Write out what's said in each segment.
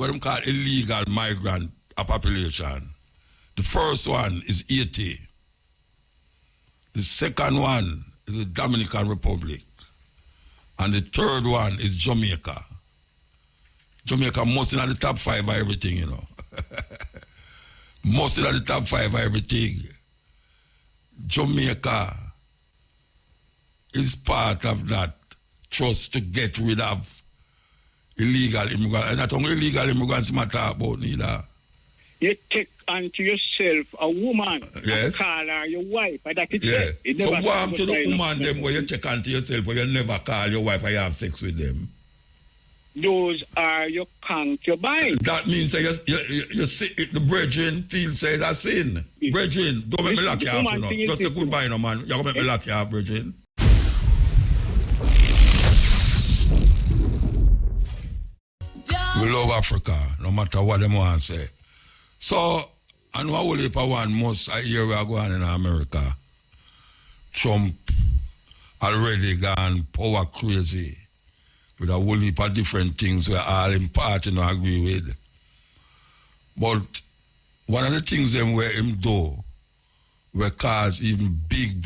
what them call illegal migrant population. The first one is Haiti. The second one is the Dominican Republic. And the third one is Jamaica. Jamaica must in the top 5 of everything, you know. Must in the top 5 of everything. Jamaica is part of that trust to get rid of illegal immigrants. And not only illegal immigrants matter about neither. You take unto yourself a woman, yes, and call her your wife, and that is yes. it. So what happened to the woman them where you take unto yourself but you never call your wife and you have sex with them? Those are your concubines. That means you see the brethren feel say that's sin. Yes. Brethren, don't make me lock you off, you know. Just a goodbye, no man. You're going to make me lock you off, brethren. We love Africa, no matter what them want to say. So, I know a whole heap of one most a year we are going in America. Trump already gone power crazy with a whole heap of different things where all in party no agree with. But one of the things them where him do, where cause even big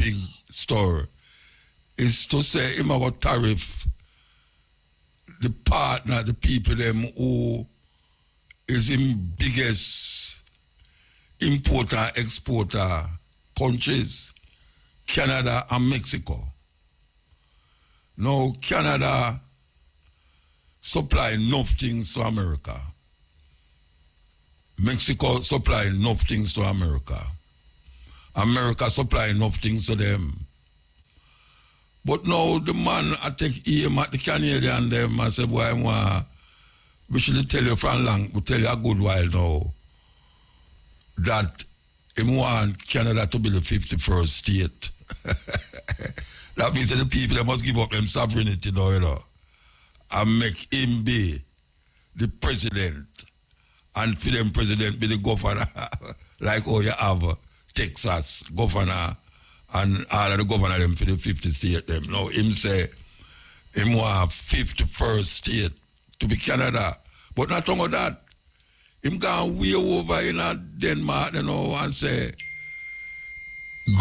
story, is to say him about tariff the partner, the people them who is in biggest importer, exporter countries, Canada and Mexico. Now Canada supply enough things to America. Mexico supply enough things to America. America supply enough things to them. But now the man I take aim at the Canadian them and say, boy, we should tell you from long, we tell you a good while now, that he want Canada to be the 51st state. That means that the people they must give up them sovereignty now, you know, and make him be the president. And for them president be the governor, like how you have Texas governor, and all of the governor them for the 50 state them. Now him say him want 51st state to be Canada. But not only that, him gone way over in Denmark, you know, and say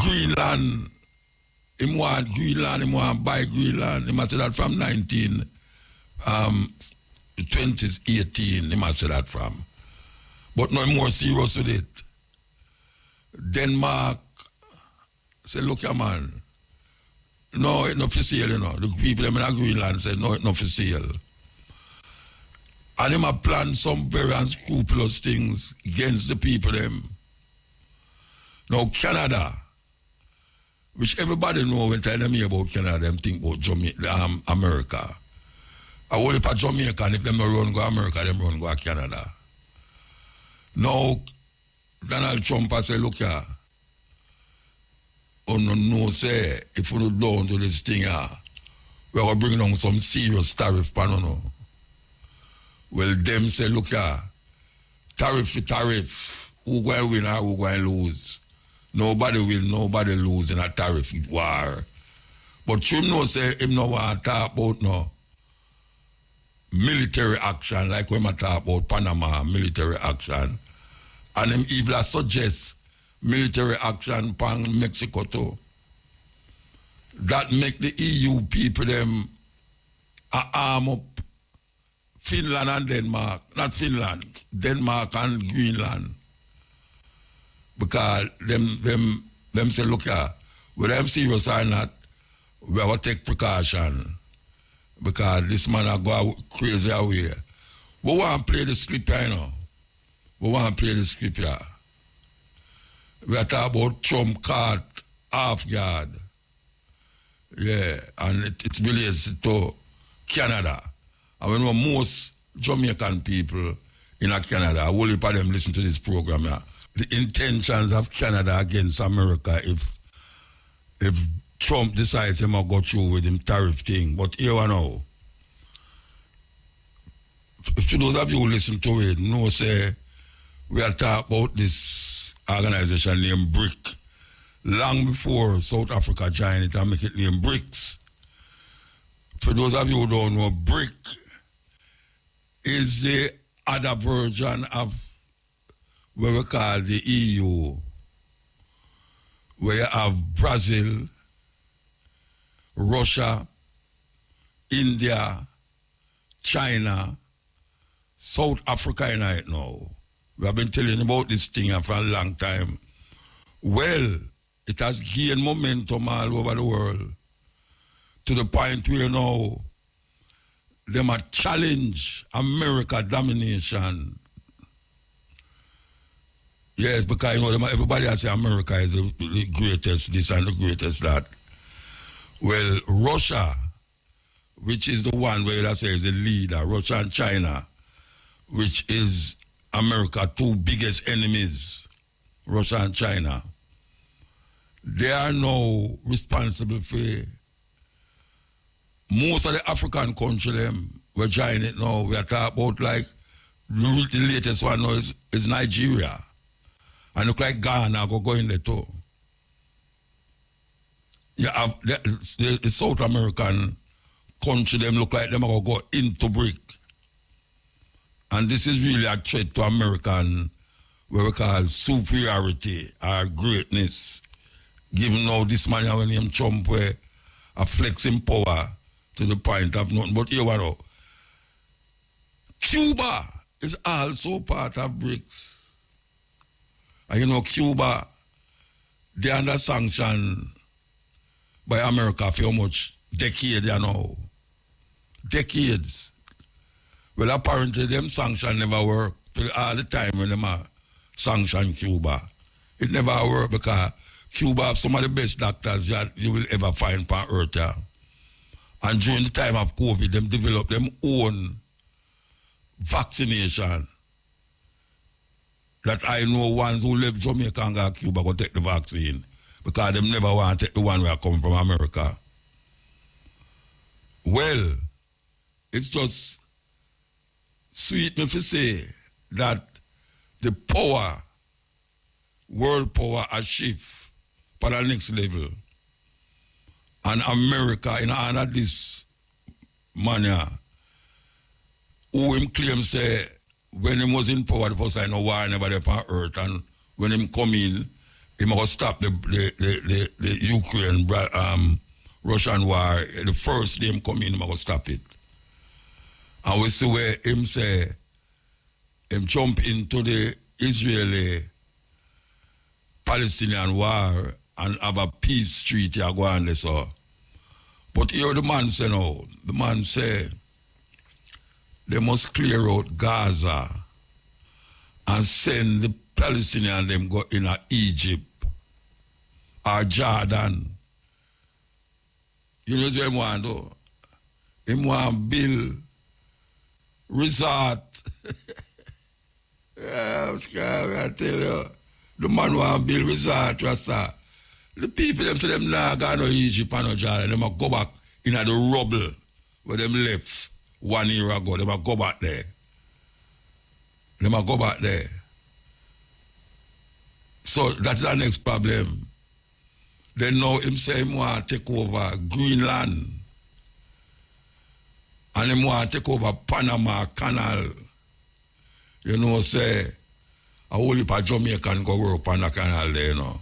Greenland, him want Greenland, him want buy Greenland. Him say that from 18, him say that from. But no more serious with it. Denmark say, look here, man. No, it's not for sale, you know. The people in Greenland say, no, it's not for sale. And him have planned some very unscrupulous things against the people them. Now, Canada, which everybody know when telling me about Canada, them think about America. I only for Jamaican, if them not run go America, them run go Canada. Now, Donald Trump has said, look here, no say, if we don't down to this thing, we're going to bring down some serious tariff, no. Well, them say, look here, tariff for tariff, who going to win or who going to lose? Nobody win, nobody lose in a tariff war. But you know, say, him no want to talk about no military action, like when I talk about Panama, military action. And him even suggest military action upon Mexico too. That make the EU people them arm up Finland and Denmark, not Finland, Denmark and Greenland. Because them say, look here, whether them serious or not, we have to take precaution. Because this man a go crazy away. We want to play the script here, you know. We want to play the script here. We are talking about Trump caught off guard. Yeah, and it relates to Canada. And we know most Jamaican people in Canada, a whole heap of them listen to this program. Yeah. The intentions of Canada against America if Trump decides him to go through with him tariff thing. But here we know. For those of you who listen to it, know say we are talking about this organization named BRICS. Long before South Africa joined it and make it named BRICS. For those of you who don't know, BRICS is the other version of what we call the EU, where you have Brazil, Russia, India, China, South Africa right now. We have been telling about this thing for a long time. Well, it has gained momentum all over the world to the point where now they might challenge America domination. Yes, because you know everybody has say America is the greatest this and the greatest that. Well, Russia, which is the one where I say is the leader, Russia and China, which is America's two biggest enemies, Russia and China, they are now responsible for most of the African countries. We're joining it now. We are talking about like the latest one now is Nigeria. And look like Ghana go in there too. You have the South American country, them look like them are going to go into BRICS. And this is really a threat to American, what we call superiority or greatness. Given now this man when him Trump where a flexing power to the point of nothing. But here what now? Cuba is also part of BRICS. And you know Cuba, they under sanction by America for how much decades you know. Decades. Well, apparently them sanctions never work for all the time when them sanction Cuba. It never work because Cuba have some of the best doctors that you will ever find on earth. Yeah. And during the time of COVID, them developed them own vaccination. That I know ones who live Jamaica and go to Cuba go take the vaccine because them never want to take the one where I come from America. Well, it's just sweet me to say that the power, world power has shifted for the next level. And America, in honor of this man, who him claim say, when he was in power, the first time no war never there on earth, and when him come in, he must stop the Ukraine Russian war. The first day him come in, he must stop it. And we see where him say, him jump into the Israeli Palestinian war and have a peace treaty go on there, so. But here the man say no, the man say they must clear out Gaza and send the Palestinians them go in Egypt or Jordan. You know what him want do? Him want build resort. Yeah, I tell you. The man want build resort, Rasta. The people them say them nah go to Egypt and no Jordan. They must go back in the rubble where them left 1 year ago. They must go back there. They must go back there. So that's the next problem. Then now him say him want to take over Greenland. And him want to take over Panama Canal. You know, say, a whole heap of Jamaican go work on the canal there, you know.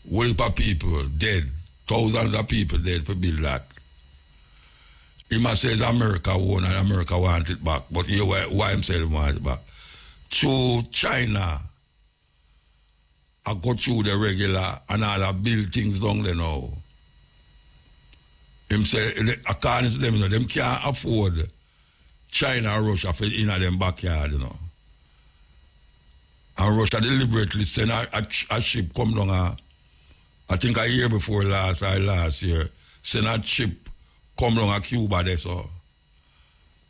Whole heap of people dead. Thousands of people dead for build that. He must say America won and America want it back. But here why him say he want it back? Through China, I go through the regular and all I build things down there now. Him say, according to them, you know, them can't afford China and Russia for in them backyard, you know. And Russia deliberately send a ship come down, I think a year before last year, send a ship come down Cuba there, so.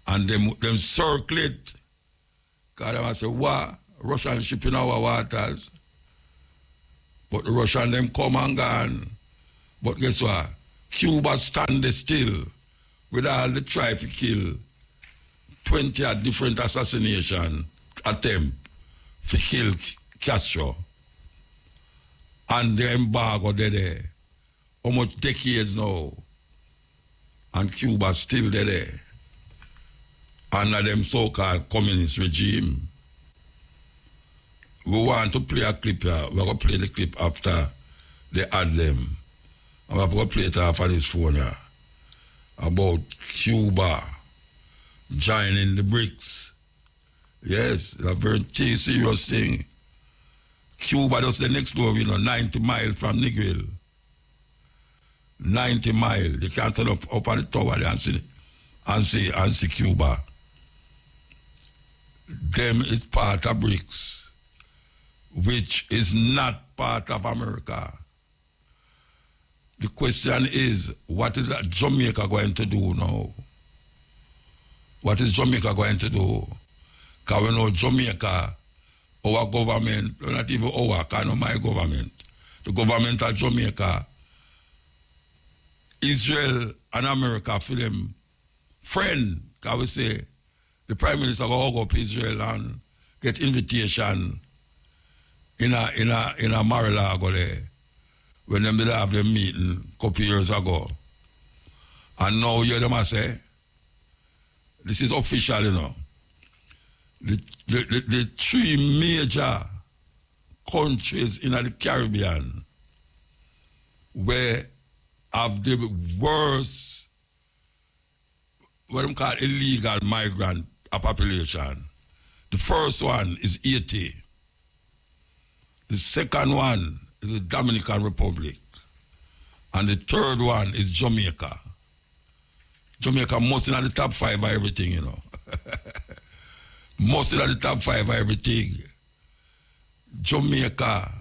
And them circle it. Because they say, what? Russian ship in our waters. But the Russian them come and gone. But guess what? Cuba stand still with all the try to kill 20 different assassination attempt to kill Castro. And the embargo there. How much decades now? And Cuba still there. under them so-called communist regime. We want to play a clip here. We're going to play the clip after they add them. And we're going to play it off of this phone here about Cuba joining the BRICS. Yes, it's a very serious thing. Cuba just the next door, 90 miles from Negril. 90 miles. They can't turn up on the tower there and see Cuba. Them is part of BRICS, which is not part of America. The question is, what is Jamaica going to do now? What is Jamaica going to do? Because we know Jamaica, our government, not even our, kind of my government, the government of Jamaica, Israel and America for them friend, can we say, the Prime Minister go hug up Israel and get invitation in a Mar-a-Lago there, when them did have them meeting a couple years ago. And now you hear them say, this is official, The three major countries in the Caribbean where have the worst, what they call illegal migrant population. The first one is Haiti. The second one is the Dominican Republic. And the third one is Jamaica. Jamaica must in the top 5 of everything, Most in the top 5 of everything. Jamaica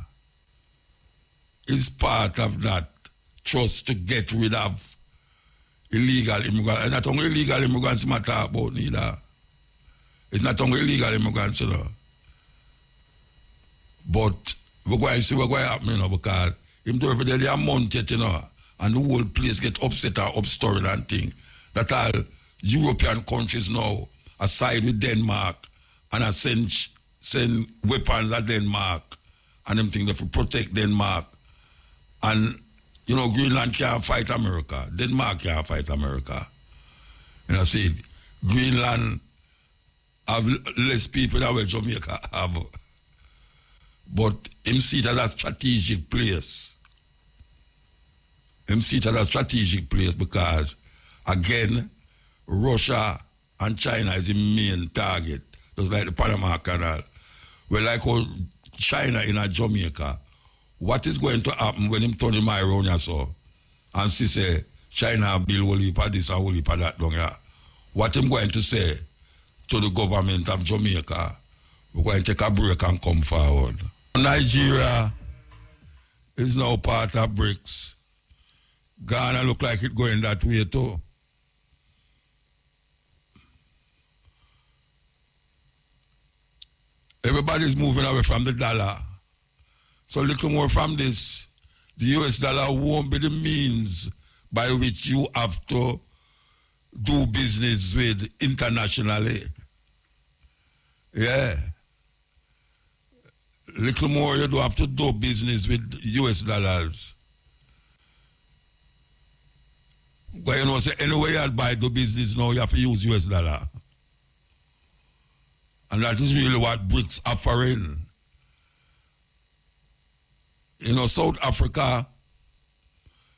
is part of that trust to get rid of illegal immigrants. And not only illegal immigrants matter about neither. It's not only illegal immigrants, But we're going to see what's going to happen, because him do every day they are mounted, and the whole place get upset and upstirred and thing. That all European countries now are side with Denmark and are send weapons at Denmark and them think they have protect Denmark. And Greenland can't fight America. Denmark can't fight America. See, Greenland have less people than what Jamaica have. But him see it as a strategic place. Him see it as a strategic place because, again, Russia and China is the main target, just like the Panama Canal. Well, like how China in Jamaica, what is going to happen when him turn him around here so and see say China build whole heap of this and whole heap of that down here? What him going to say to the government of Jamaica? We're going to take a break and come forward. Nigeria is now part of BRICS. Ghana look like it going that way too. Everybody's moving away from the dollar. So a little more from this, the US dollar won't be the means by which you have to do business with internationally. Yeah. Little more you do have to do business with US dollars. But say anyway you buy do business now, you have to use US dollar. And that is really what BRICS offering. South Africa,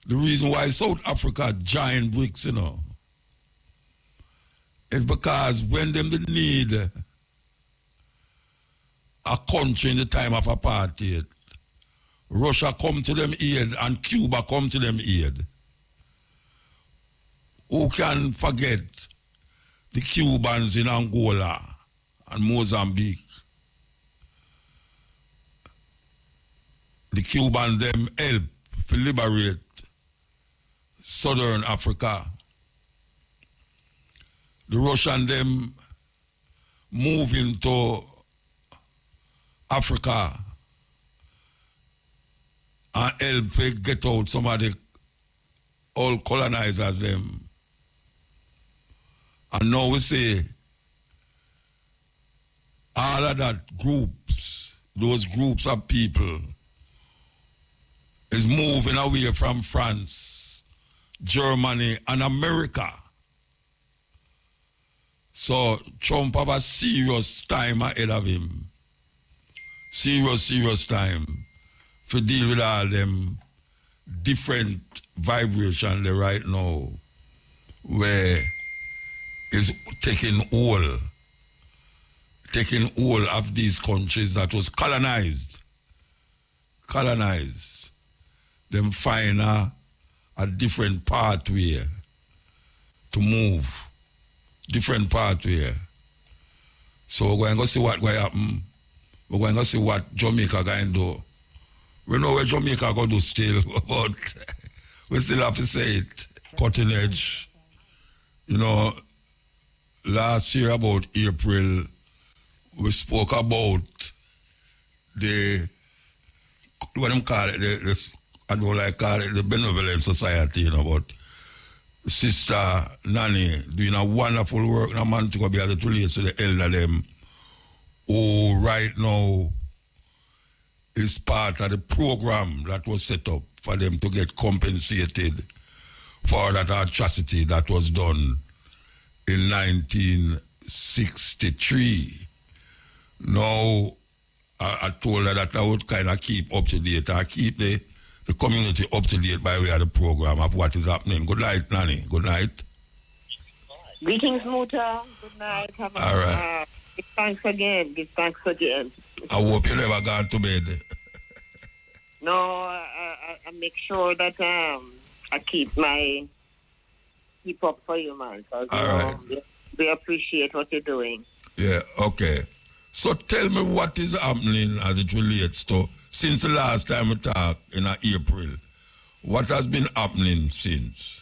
the reason why South Africa joined BRICS, is because when them need a country in the time of apartheid, Russia come to them aid and Cuba come to them aid. Who can forget the Cubans in Angola and Mozambique? The Cubans them help to liberate Southern Africa. The Russian them move into Africa and help to get out some of the old colonizers them. And now we say all of that groups, those groups of people, is moving away from France, Germany, and America. So Trump have a serious time ahead of him. Serious time to deal with all them different vibrations there right now where is taking all of these countries that was colonized. Them find a different pathway to move. Different pathway. So we're going to see what will happen. We're going to see what Jamaica going to do. We know what Jamaica going to do still, but we still have to say it. Cutting edge. You know, last year about April, we spoke about what them call it, I don't like call it the benevolent society, you know, but Sister Nanny doing a wonderful work, and a man to go be able to relate to the elder them who right now is part of the program that was set up for them to get compensated for that atrocity that was done in 1963. Now, I told her that I would kind of keep up to date. I keep the community up to date by way of the program of what is happening. Good night, Nanny. Good night. Greetings, Muta. Good night. All right. Give thanks again. I hope you never gone to bed. No, I make sure that I keep up for you, man. All right. We appreciate what you're doing. Yeah, okay. So tell me what is happening as it relates to, since the last time we talked in April, what has been happening since?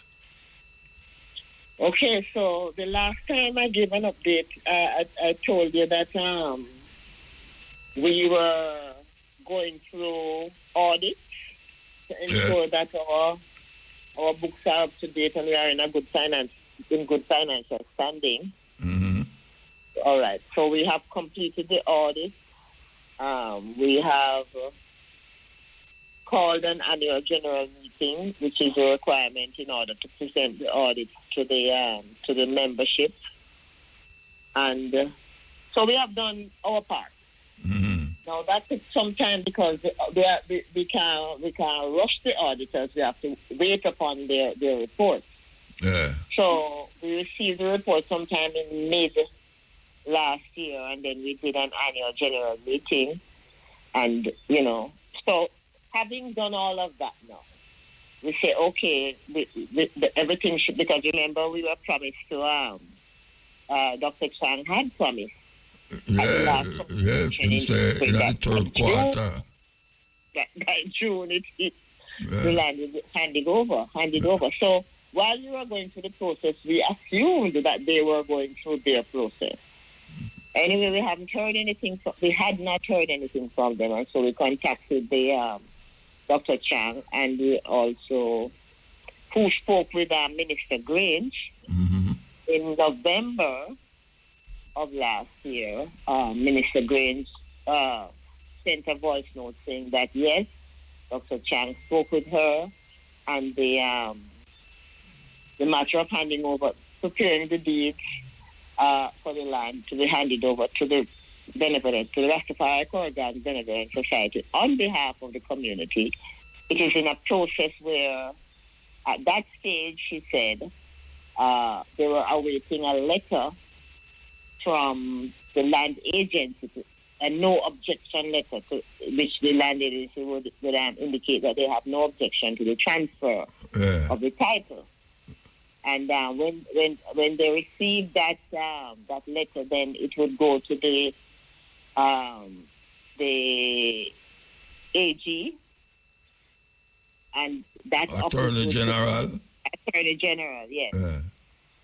Okay, so the last time I gave an update, I told you that we were going through audits to ensure that our books are up to date and we are in good financial standing. Mm-hmm. All right. So we have completed the audit. We have called an annual general meeting, which is a requirement in order to present the audit to the membership. And so we have done our part. Mm-hmm. Now that took some time because we can't rush the auditors. We have to wait upon their report. Yeah. So we received the report sometime in mid last year, and then we did an annual general meeting. And, so having done all of that now, we say, okay, everything should, because remember we were promised to, Dr. Chang had promised. In the third quarter. By June, the land is handed over. So while we were going through the process, we assumed that they were going through their process. Anyway, we had not heard anything from them, and so we contacted the Dr. Chang, and we also who spoke with Minister Grange in November of last year. Minister Grange sent a voice note saying that yes, Dr. Chang spoke with her, and the matter of handing over, preparing the deeds for the land to be handed over to the benevolent, to the Rastafari Corridor Benevolent Society on behalf of the community. It is in a process where, at that stage, she said, they were awaiting a letter from the land agency, a no objection letter, to which the land agency would indicate that they have no objection to the transfer of the title. And when they received that letter, then it would go to the AG, and that Attorney General. Attorney General, yes.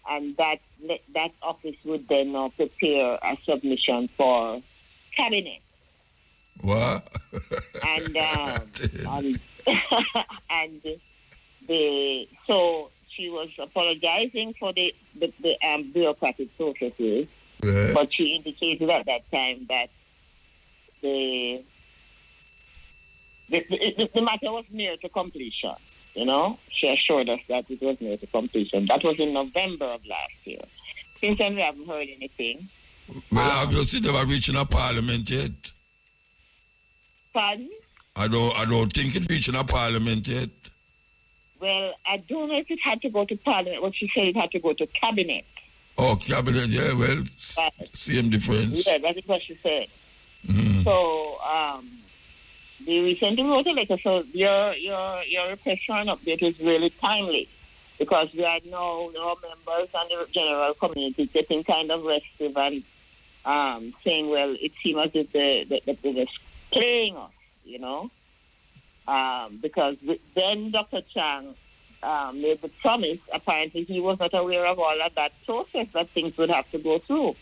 And that office would then prepare a submission for cabinet. What? And so she was apologizing for the bureaucratic processes, but she indicated at that time that the matter was near to completion. She assured us that it was near to completion. That was in November of last year. Since then, we haven't heard anything. Well, obviously, never reaching a parliament yet. Pardon? I don't think it reaching a parliament yet. Well, I don't know if it had to go to parliament. What she said, it had to go to cabinet. Oh, cabinet, yeah, well, same difference. Yeah, that's what she said. Mm-hmm. So, they recently wrote a letter. So your request for an update is really timely, because we are now our members and the general community getting kind of restive and saying, well, it seems as if they're just playing us, you know. Because then Dr. Chang made the promise. Apparently, he was not aware of all of that process that things would have to go through.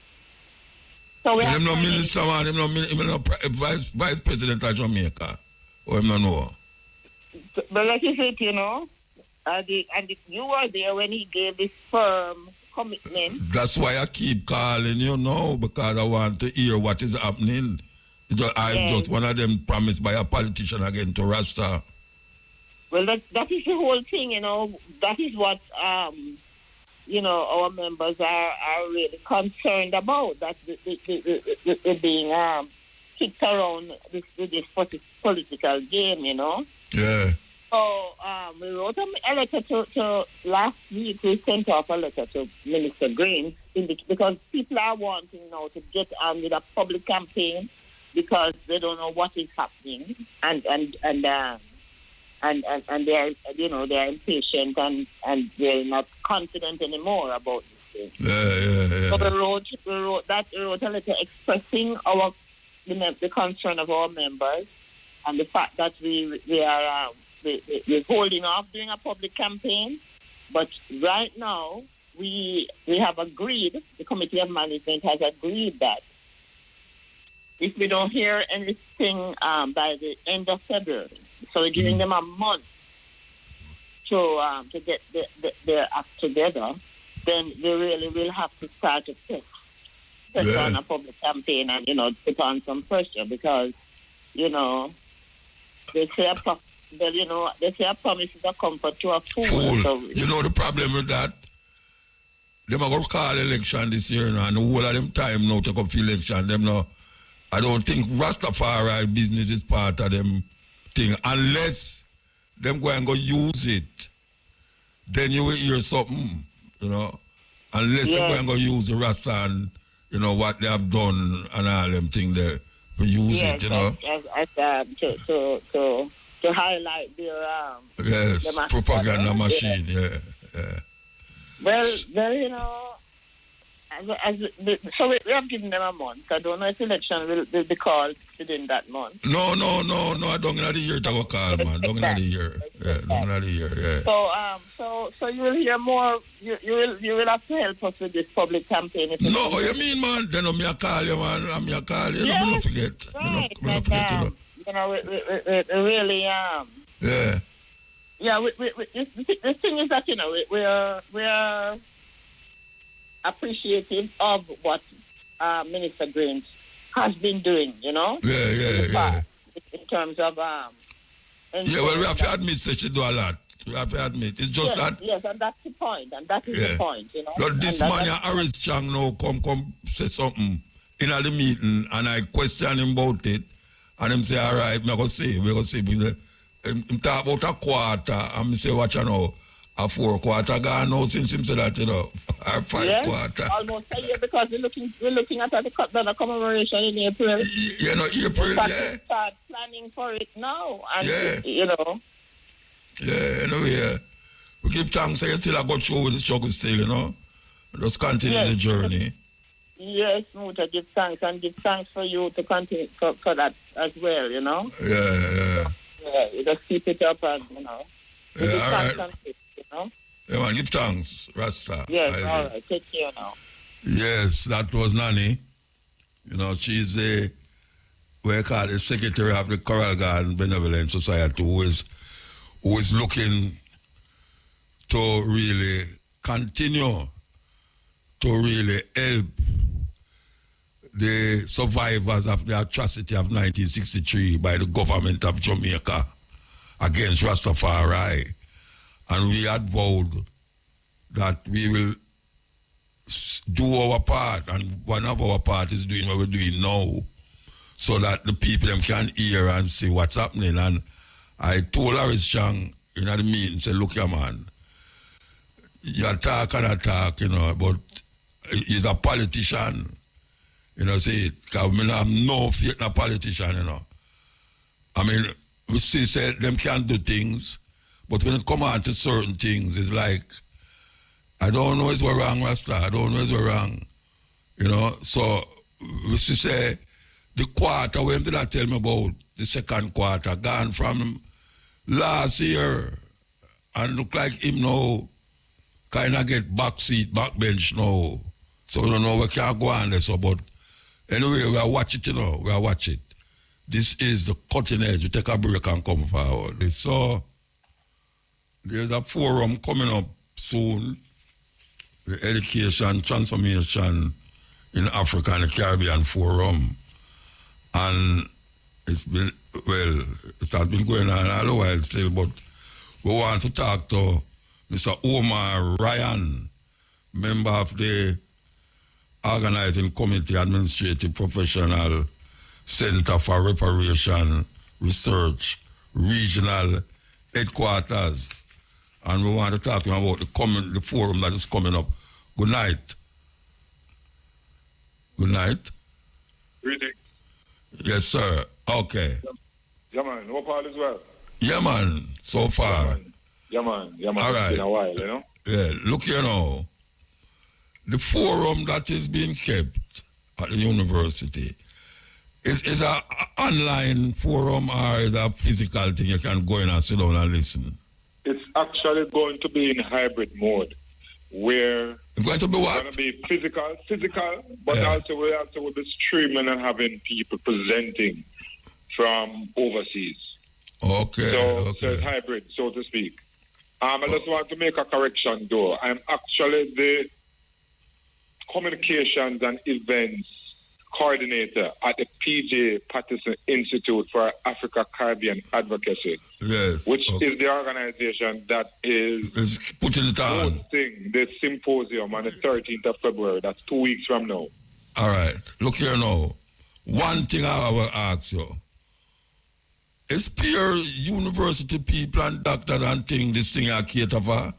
So we have no minister, man. Him no vice president of Jamaica. Or him no know. But like you said, you know, you were there when he gave this firm commitment. That's why I keep calling, you know, because I want to hear what is happening. I'm just one of them promised by a politician again to Rasta. Well, that is the whole thing, you know. That is what, you know, our members are really concerned about. That they're being kicked around this political game, you know. Yeah. So we wrote a letter to last week. We sent off a letter to Minister Green because people are wanting now to get on with a public campaign, because they don't know what is happening, and they're, you know, they're impatient and they're not confident anymore about this thing. Yeah. So we wrote a letter expressing the concern of our members and the fact that we're holding off doing a public campaign, but right now we have agreed. The Committee of Management has agreed that if we don't hear anything by the end of February, so we're giving them a month to get their act together, then they really will have to start to press on a public campaign and, you know, put on some pressure, because, you know, they say a promise is a comfort to a fool. So, you know the problem with that? Them are going to call election this year now, and the whole of them time now to come for election. Them now, I don't think Rastafari business is part of them thing, unless them go and go use it. Then you will hear something, you know. Unless they go and go use the Rasta and, you know, what they have done and all them things there. We use it, you know. To highlight their propaganda machine, yeah. Well, you know, so we have given them a month. I don't know if election will be called within that month. No, I don't know the year to go call, man. Don't know the year. Yeah, don't know the year, yeah. So you will hear more. You will have to help us with this public campaign. No, what you mean, man? Then I'm call you, man. I'm call you. Yes, don't forget. Right. Don't forget, you know. You know, we really Yeah. Yeah, the thing is that, you know, we are appreciative of what Minister Green has been doing, you know? Yeah. In terms of... well, we have to admit that she do a lot. We have to admit. It's just that... Yes, and that's the point. And that is the point, you know? But this man, Harris Chang, now come say something in the meeting, and I question him about it, and him say, all right, we're going to see. Him talk about a quarter, and me say, watch you know, a 4 quarter gone now since him said that, you know, or 5 quarter. Almost a year, because we're looking at the commemoration in April. You know, April, start planning for it now, and you know. Yeah, anyway, we give thanks that you still got through with the struggle still, you know. Just continue the journey. Yes, Muta, give thanks, and give thanks for you to continue for that as well, you know. Yeah, you just keep it up, and, you know. Yeah, all right. You know? Yeah, man, give thanks, Rasta. Yes, all right. Take care now. Yes, that was Nanny. You know, she's the secretary of the Coral Garden Benevolent Society, who is looking to really continue to really help the survivors of the atrocity of 1963 by the government of Jamaica against Rastafari. And we had vowed that we will do our part, and one of our part is doing what we're doing now, so that the people them can hear and see what's happening. And I told Harris Chang in the meeting, say, look here, man, you talk and attack, but he's a politician, see, because I have no faith in a politician, I mean, we see say them can't do things, but when it come on to certain things, it's like, I don't know if we're wrong, Rasta. I don't know if we're wrong. So we see say the quarter, when did I tell me about the second quarter, gone from last year and look like him now kind of get backbench now. So we don't know we can't go on there. So, but anyway, we are watching it, we are watching it. This is the cutting edge. We take a break and come forward. So there's a forum coming up soon, the Education Transformation in Africa and the Caribbean Forum. And it has been going on all the while still, but we want to talk to Mr. Omar Ryan, member of the Organizing Committee Administrative Professional Center for Reparation Research Regional Headquarters. And we want to talk to him about the forum that is coming up. Good night. Good night. Greetings. Yes, sir. Okay. Yeah, man. Hope all is well. Yeah, man. So far. Yeah, man. All right. It's been a while, Yeah, look, the forum that is being kept at the university is a online forum or is a physical thing you can go in and sit down and listen? It's actually going to be in hybrid mode, where it's going to be what? It's going to be physical, but also we will be streaming and having people presenting from overseas. Okay. So it's hybrid, so to speak. I just want to make a correction, though. I'm actually the communications and events coordinator at the PJ Patterson Institute for Africa Caribbean Advocacy, which is the organization that is putting it on hosting the symposium on the 13th of February. That's 2 weeks from now. All right. Look here now. One thing I will ask you. Is pure university people and doctors and things this thing I cater for?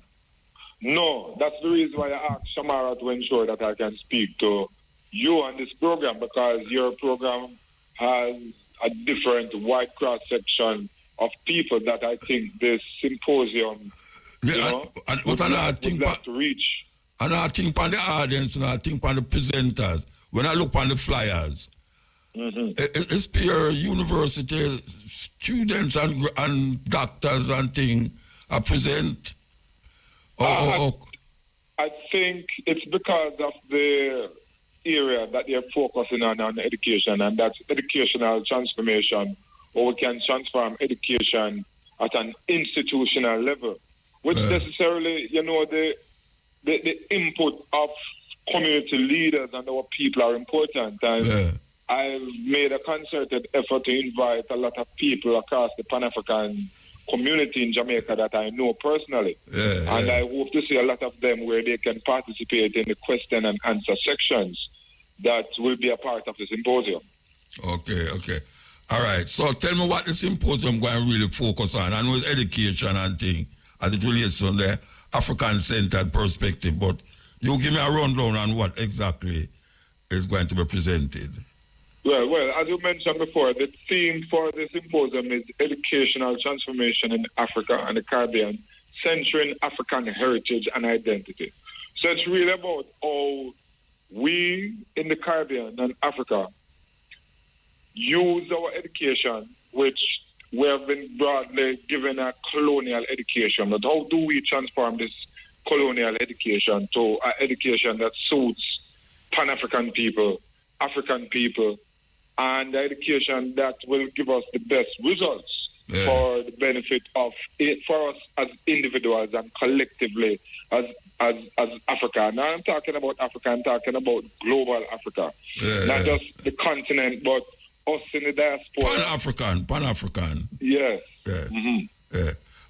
No, that's the reason why I asked Shamara to ensure that I can speak to you on this program, because your program has a different wide cross-section of people that I think this symposium would like to reach. And I think on the audience and I think on the presenters, when I look on the flyers, it's pure university students and doctors and things are present. I think it's because of the area that they're focusing on education, and that's educational transformation, or we can transform education at an institutional level, which necessarily, the input of community leaders and our people are important. And I've made a concerted effort to invite a lot of people across the Pan-African community in Jamaica that I know personally. And I hope to see a lot of them where they can participate in the question and answer sections that will be a part of the symposium. Okay. All right. So tell me what the symposium going to really focus on. I know it's education and things as it relates to the African-centered perspective, but you give me a rundown on what exactly is going to be presented. Well, as you mentioned before, the theme for the symposium is educational transformation in Africa and the Caribbean, centering African heritage and identity. So it's really about how we in the Caribbean and Africa use our education, which we have been broadly given a colonial education, but how do we transform this colonial education to an education that suits Pan-African people, African people, and the education that will give us the best results for the benefit of it, for us as individuals and collectively as Africa. Now I'm talking about Africa, I'm talking about global Africa. Not just the continent, but us in the diaspora. Pan-African. Yes.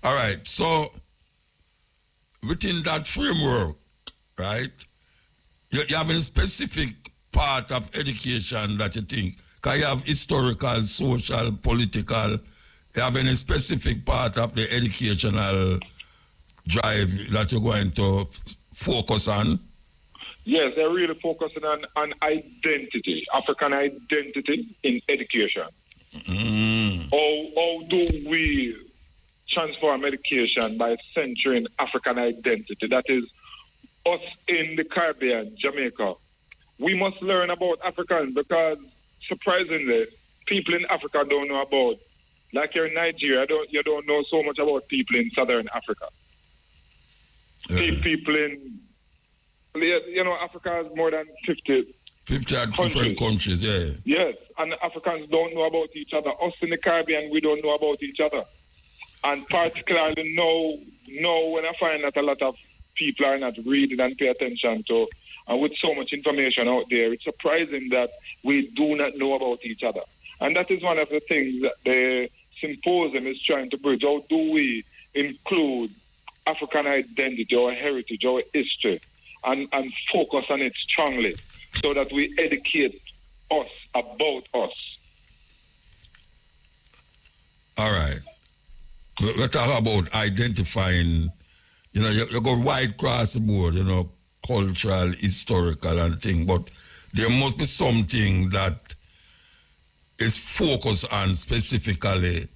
All right. So within that framework, right, You have any specific part of education that you think? Because you have historical, social, political. You have any specific part of the educational drive that you're going to focus on? Yes, they're really focusing on identity, African identity in education. How do we transform education by centering African identity? That is us in the Caribbean, Jamaica. We must learn about Africans because, surprisingly, people in Africa don't know about, like you're in Nigeria, you don't know so much about people in Southern Africa. People in, Africa has more than 50 different countries, yeah. Yes, and Africans don't know about each other. Us in the Caribbean, we don't know about each other. And particularly now when I find that a lot of people are not reading and pay attention to, and with so much information out there, it's surprising that we do not know about each other. And that is one of the things that the symposium is trying to bridge. How do we include African identity, our heritage, our history, and focus on it strongly so that we educate us about us? All right. We're talking about identifying, you go right across the board, cultural, historical and thing, but there must be something that is focused on specifically.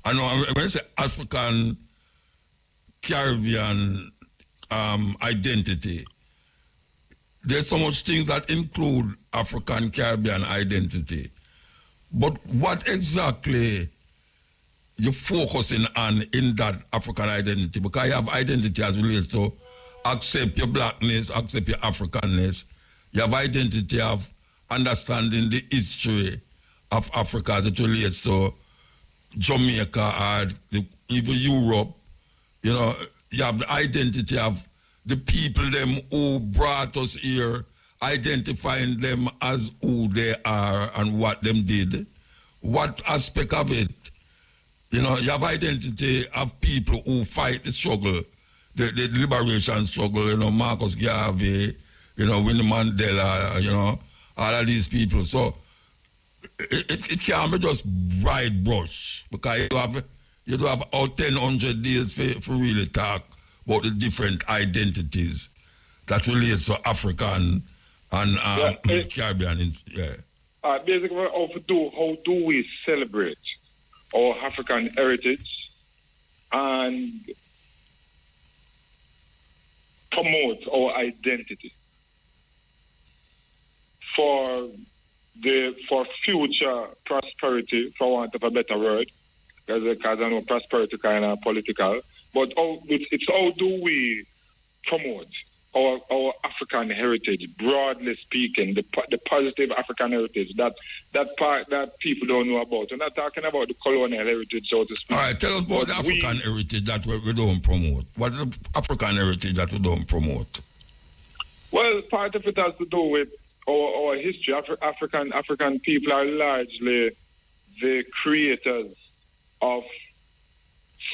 I know when I say African Caribbean identity, there's so much things that include African Caribbean identity. But what exactly you're focusing on in that African identity? Because you have identity as relates to accept your blackness, accept your Africanness. You have identity of understanding the history of Africa as it relates to Jamaica or even Europe. You have the identity of the people them who brought us here, identifying them as who they are and what them did. What aspect of it? You have identity of people who fight the struggle, the liberation struggle, Marcus Garvey, Winnie Mandela, all of these people. So it can't be just bright brush because you do have about 1,000 days for really talk about the different identities that relates to African and Caribbean. Yeah. Basically, how do we celebrate our African heritage and promote our identity for future prosperity, for want of a better word, because I know prosperity kind of political, but it's how do we promote our African heritage, broadly speaking, the positive African heritage, that part that people don't know about. We're not talking about the colonial heritage, so to speak. All right, tell us about the African heritage that we don't promote. What is the African heritage that we don't promote? Well, part of it has to do with our history. African people are largely the creators of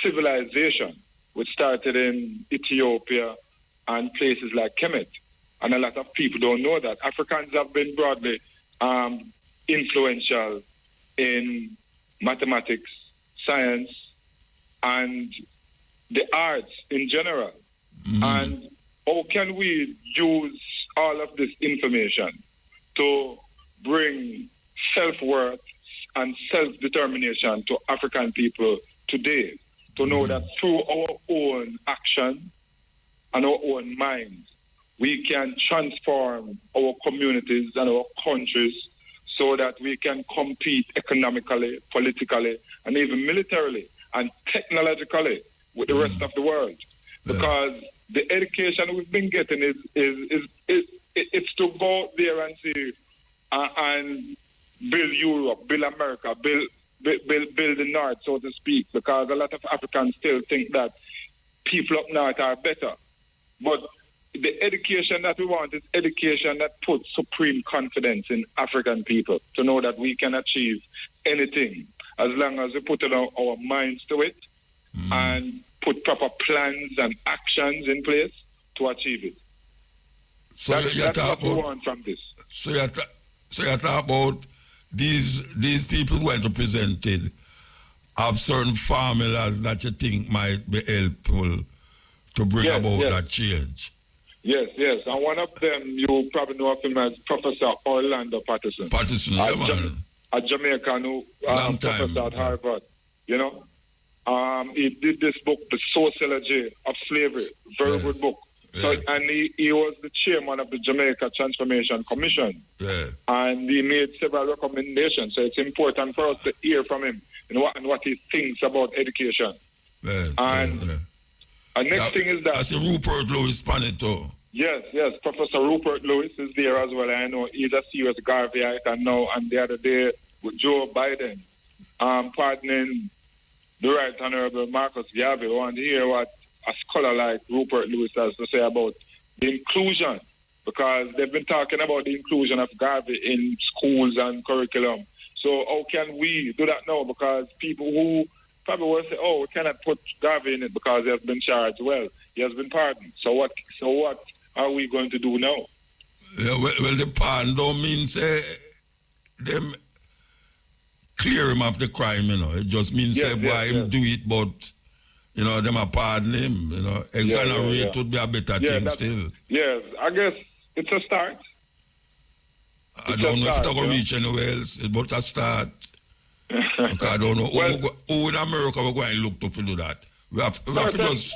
civilization, which started in Ethiopia and places like Kemet. And a lot of people don't know that. Africans have been broadly influential in mathematics, science, and the arts in general. And how can we use all of this information to bring self-worth and self-determination to African people today, to know that through our own action and our own minds, we can transform our communities and our countries so that we can compete economically, politically, and even militarily and technologically with the rest of the world. Because the education we've been getting it's to go out there and see and build Europe, build America, build the North, so to speak, because a lot of Africans still think that people up north are better. But the education that we want is education that puts supreme confidence in African people to know that we can achieve anything as long as we put our minds to it and put proper plans and actions in place to achieve it. So that's what we want from this. So you talk about these people who went represented have certain formulas that you think might be helpful to bring about that change. Yes. And one of them, you probably know of him as Professor Orlando Patterson. Man. A Jamaican who professor at Harvard. You know? He did this book, The Sociology of Slavery. Very good book. So, and he was the chairman of the Jamaica Transformation Commission. And he made several recommendations. So it's important for us to hear from him and what he thinks about education. And next thing is that... I see Rupert Lewis Panito. Yes. Professor Rupert Lewis is there as well. I know he's a serious Garveyite. And the other day with Joe Biden pardoning the Right Honorable Marcus Garvey. I want to hear what a scholar like Rupert Lewis has to say about the inclusion, because they've been talking about the inclusion of Garvey in schools and curriculum. So how can we do that now? Because people who probably will say, we cannot put Garvey in it because he has been charged. Well, he has been pardoned. So what are we going to do now? Yeah, well, the pardon don't mean say them clear him of the crime, you know. It just means say why him do it, but you know, them a pardon him, you know. Exonerate would be a better thing still. Yes, I guess it's a start. I don't know if it's going to reach anywhere else, but a start. Because I don't know who in America we're going to look to do that. We have to just...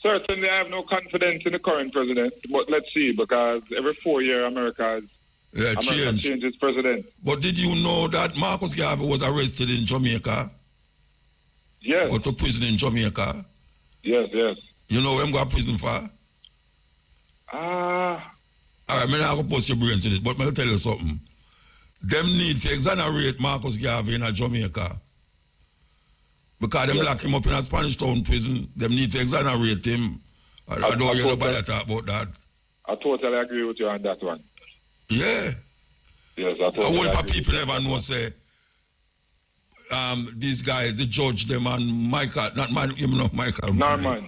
Certainly, I have no confidence in the current president, but let's see, because every 4 years America changes president. But did you know that Marcus Garvey was arrested in Jamaica? Yes. Go to prison in Jamaica? Yes. You know where I'm going to prison for? All right, I'm not going to post your brain to this, but I'll tell you something. Them need to exonerate Marcus Garvey in Jamaica. Because them lock him up in a Spanish Town prison. Them need to exonerate him. I don't hear nobody talk about that. I totally agree with you on that one. Yeah. Yes, I totally agree. A whole people never know, say, these guys, the judge, them and Michael, Norman Manley.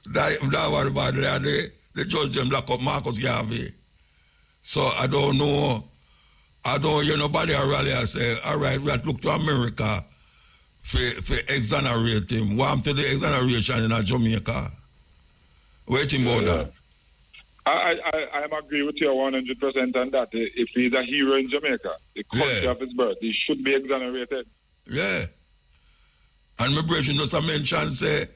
That one Manley, and the judge them lock up Marcus Garvey. So I don't know. I don't hear nobody rally and say, all right, we have to look to America for exonerate him. What to the exoneration in Jamaica? Waiting about that. I agree with you 100% on that. If he's a hero in Jamaica, the country of his birth, he should be exonerated. Yeah. And my brother just mentioned, say,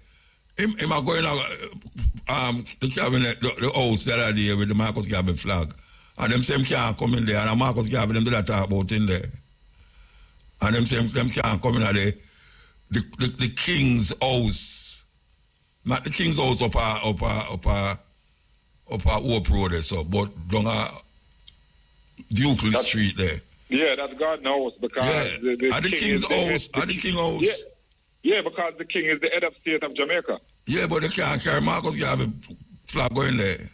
him are going the cabinet, the house the other day with the Marcus Garvey flag. And them same can't come in there. And Marcus Garvey, them do that talk about in there. And them same them can't come in there. The King's house. Not the King's house up Hope Road there, so, but down Duke Street there. Yeah, that's Garden House, because the King's house. The King house. Yeah, because the King is the head of state of Jamaica. Yeah, but they can't carry Marcus Garvey flag going there.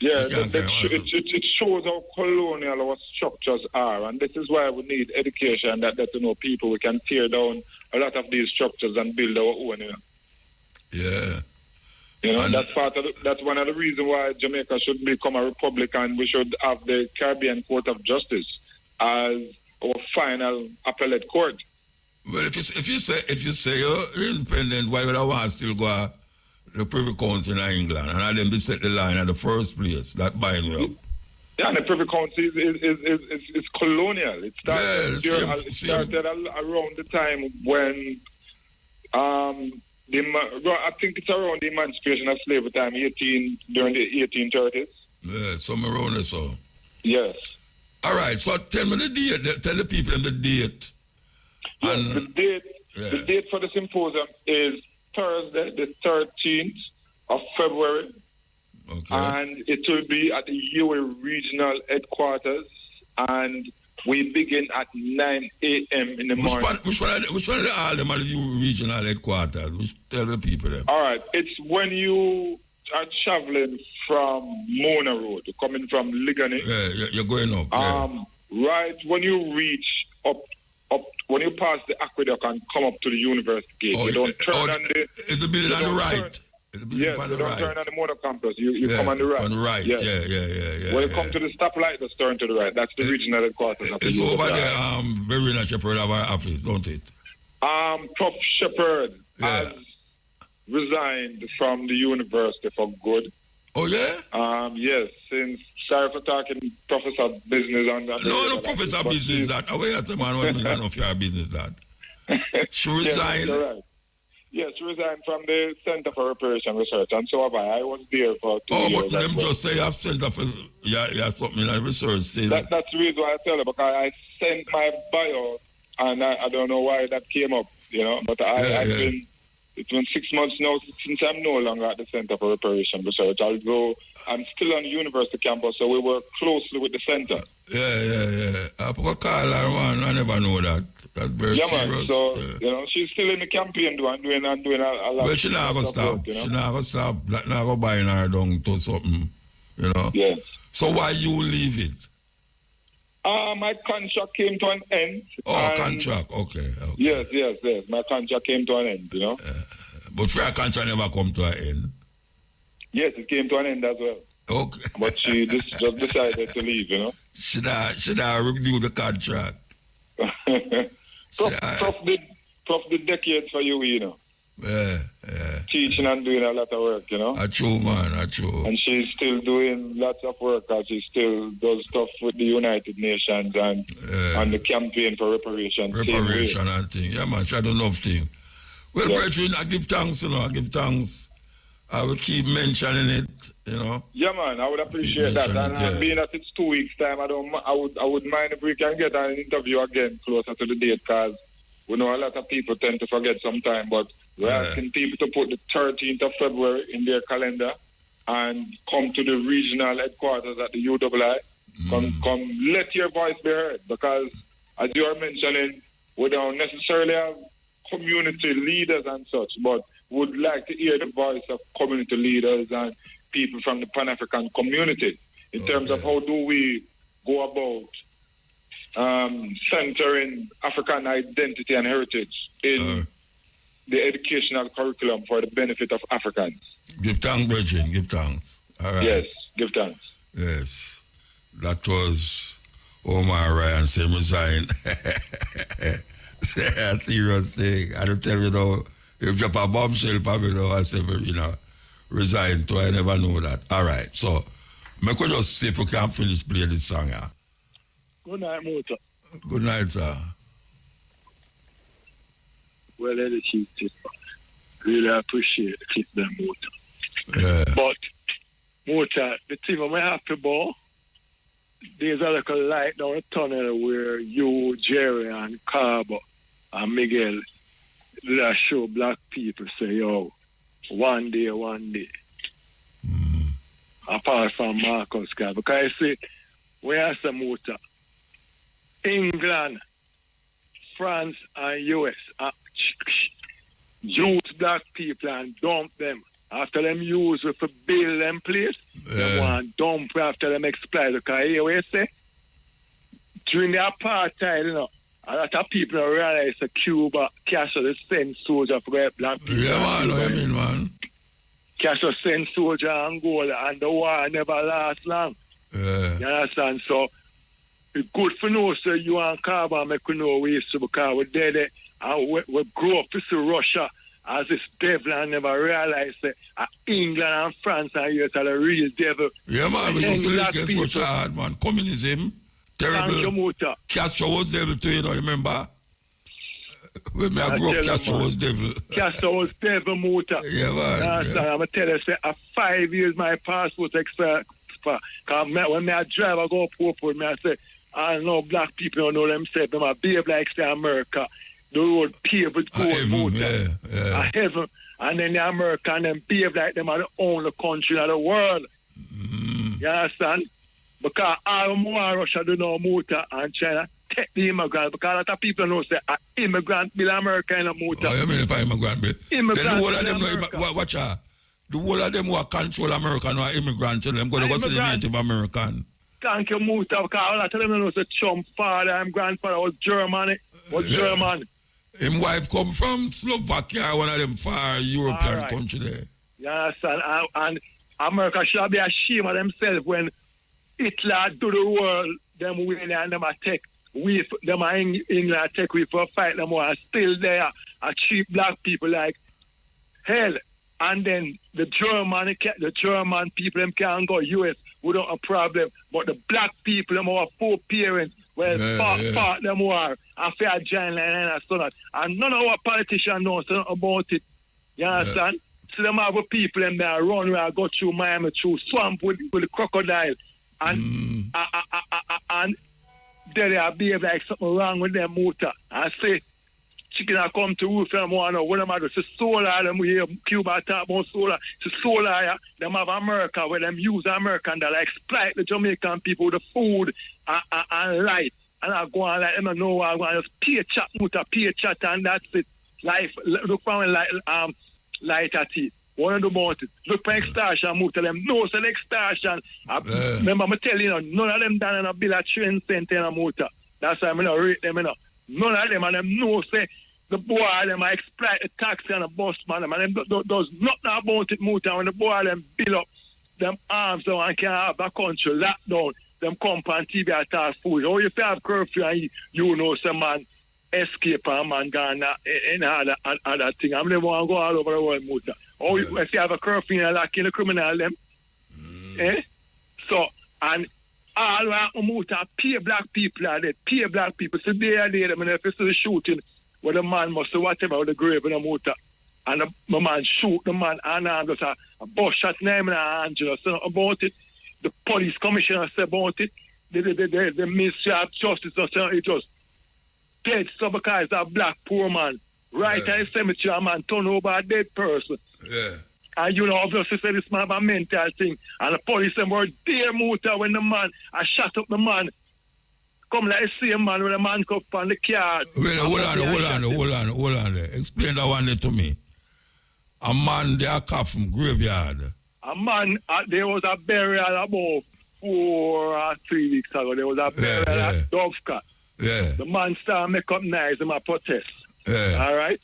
Yeah, it shows how colonial our structures are, and this is why we need education that to know people. We can tear down a lot of these structures and build our own. You know? Yeah. You know, that's one of the reasons why Jamaica should become a republic, and we should have the Caribbean Court of Justice as our final appellate court. Well, if you say you're independent, why would I want to still go the Privy Council in England and then they set the line at the first place? That bind me up. Yeah, and the Privy Council is colonial. It started around the time when I think it's around the emancipation of slavery time, during the 1830s. Yeah, somewhere around there, so. Yes. All right, so tell me the date. Tell the people the date. Yes, the date for the symposium is Thursday, the 13th of February. Okay. And it will be at the UA Regional Headquarters, and we begin at 9 a.m. in the morning. Which one of the all them are the UA Regional Headquarters? Tell the people them. All right, it's when you are traveling from Mona Road, coming from Ligani. Yeah, you're going up. Right when you reach up, when you pass the aqueduct and come up to the University Gate, you don't turn on the... Is the building on the right? Yes, you don't turn on the motor campus. You come on the right. On the right, yes. yeah. When you come to the stoplight, just turn to the right. That's the regional headquarters. It's over there, Verena Shepherd of our office, don't it? Prof. Shepherd has resigned from the university for good. Oh, yeah? Yes, sorry for talking professor business on that. No, professor business that. Away at the man, I don't know if you have business that. She resigned. Yes, right. Yes, she resigned from the Center for Reparations Research, and so have I. I was there for 2 years. Oh, but them just say you have Center for something like research. That's the reason why I tell her, because I sent my bio, and I don't know why that came up, but it's been 6 months now since I'm no longer at the Center for Reparations Research, although I'm still on the university campus, so we work closely with the center. Yeah. I call her, man. I never know that. That's very serious. Man. So, she's still in the campaign doing a lot. Well, she not going to stop. She not going to stop. Not going to buy her down to something, Yes. So why you leave it? My contract came to an end. Oh, contract. Okay. Yes. My contract came to an end, But for your contract never come to an end? Yes, it came to an end as well. Okay. But she just decided to leave, Should I renew the contract? Prof did decades for you, Yeah. Teaching and doing a lot of work, That's true, man. That's true. And she's still doing lots of work, as she still does stuff with the United Nations and the campaign for reparations. Reparation and things. Yeah, man. She had enough things. Well, brethren, I give thanks, I give thanks. I will keep mentioning it, Yeah, man, I would appreciate that. And being that it's 2 weeks' time, I would mind if we can get an interview again closer to the date, because we know a lot of people tend to forget sometime, but we're asking people to put the 13th of February in their calendar and come to the regional headquarters at the UII. Come, let your voice be heard, because as you are mentioning, we don't necessarily have community leaders and such, but would like to hear the voice of community leaders and people from the Pan-African community in terms of how do we go about centering African identity and heritage in the educational curriculum for the benefit of Africans. Give thanks, brethren, give thanks. All right. Yes, give thanks. Yes. That was Omar Ryan saying resign. A serious thing. I don't tell you, if you're a bombshell, probably I say, resign too. I never know that. All right. So, I could just see if we can finish playing this song. Yeah? Good night, Mota. Good night, sir. Well educated. Really appreciate the clip there, Mota. Yeah. But, Mota, the thing I'm happy about, there's a little light down the tunnel where you, Jerry, and Carbo, and Miguel, that show black people say, one day. Apart from Marcus guy. Because I say, when I say Mota, England, France, and US use black people and dump them. After them use it for build them place, they want dump after them exploit. Because here we say, during the apartheid, a lot of people don't realize that Cuba Castro send soldiers for black people. Yeah, man, what you mean, man? Castro send soldiers to Angola, and the war never lasts long. Yeah. You understand? So, it's good for know, so you and Carver make you know we used to, because we're dead, and we grow up to see Russia as this devil and never realize that England and France and US are the real devil. Yeah, man, we used to look against Russia hard, man. Communism. Terrible. Castro was devil too, remember? When I grew up, Castro was devil. Castro was devil, Mota. Yeah, man. I'm going to tell you, say, 5 years my passport expired. Because when I drive, I go up Port, I say, I know black people don't know themselves. They might behave like say America. The road paved with gold, Mota. Yeah. Heaven. And then the American them behave like them are the only country in the world. You understand? Because all more Russia do know Mota and China take the immigrant, because a lot of people know say immigrant bill America in a Mota. Oh, you mean if I immigrant bill? Immigrant then the whole of them America. watch out. The whole of them who control America know immigrant, so them go to the Native American. Thank you, Mota, because a lot of them know say Trump father and grandfather was German. Him wife come from Slovakia, one of them far European country there. You understand? And America should be ashamed of themselves when Hitler do the world them way and them attack. Them are England attack we for fight them war. Still there are cheap black people like hell. And then the German people them can go US without a problem. But the black people them are poor parents. Well, part them war and fair giant and so on. And none of our politicians know about it. You understand? So them have people them there run where I go through Miami through swamp with the crocodile. And they behave like something wrong with them motor. I say chicken are come to roof and one or what am I doing? It's solar them we hear Cuba talk about solar. It's solar them have America where them use American that exploit the Jamaican people with the food and light. And I go on like them know I go on just pay chat and that's it. Life look for light at it. What do about it? Look for extortion, move to them. No, it's an extortion. Remember, I'm telling you, none of them done in a bill of 20 cents in a motor. That's why I'm not rate them. None of them, and them know, say, the boy, them exploit the taxi and the bus, man. And them does nothing about it, motor. When the boy, them build up them arms down and can have a country locked down, them come on TV and talk food. Oh, if you have curfew and you know some man escape and man gone in other thing. I'm never want to go all over the world, motor. Or if you have a curfew and lock in the criminal them. So, and all our motor pay black people are dead. Pay black people. So they are dead. I mean, if it's the shooting, where the man must do whatever with the grave in the motor. And the man shoot the man and just a bus shot name in the hand, you know, so about it. The police commissioner said about it. The Ministry of Justice, it just dead. So because it's a black poor man. Right at the cemetery, a man turn over a dead person. Yeah. And you know, obviously, say this man have a mental thing. And the police were there, motor when the man, I shot up the man. Come like the same man with the man cuff on the car. Wait, hold on. Explain that one to me. A man there come from graveyard. A man, there was a burial about 4 or 3 weeks ago. There was a burial at Dovecat. Yeah. The man started make up nice in my protest. Yeah. All right?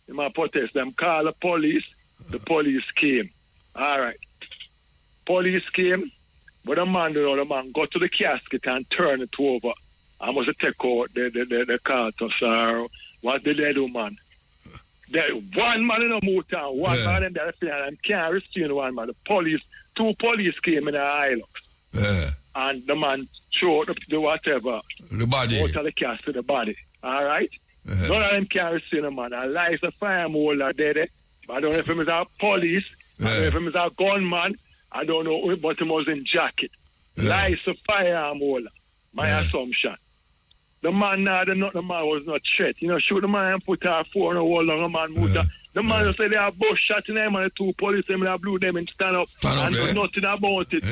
In my protest, them call the police. The police came. All right. Police came, but the man got to the casket and turned it over. I must take out the cartons or what did they do, man? One man in a motor, one man in the field, and can't restrain one man. The police, 2 police came in the Hilux. Yeah. And the man showed up the whatever. The body. Out of the casket, the body. All right? None of them can restrain a man. And lies a fireholder dead. I don't know if he was a police, I don't know if he was a gunman, I don't know, but he was in jacket. Lies a firearm holder, my assumption. The man the man was not threat. You know, shoot the man and put a 4 on the wall on a man motor. The man said they have bush shot in them and the 2 police them and blew them and stand up and do nothing about it.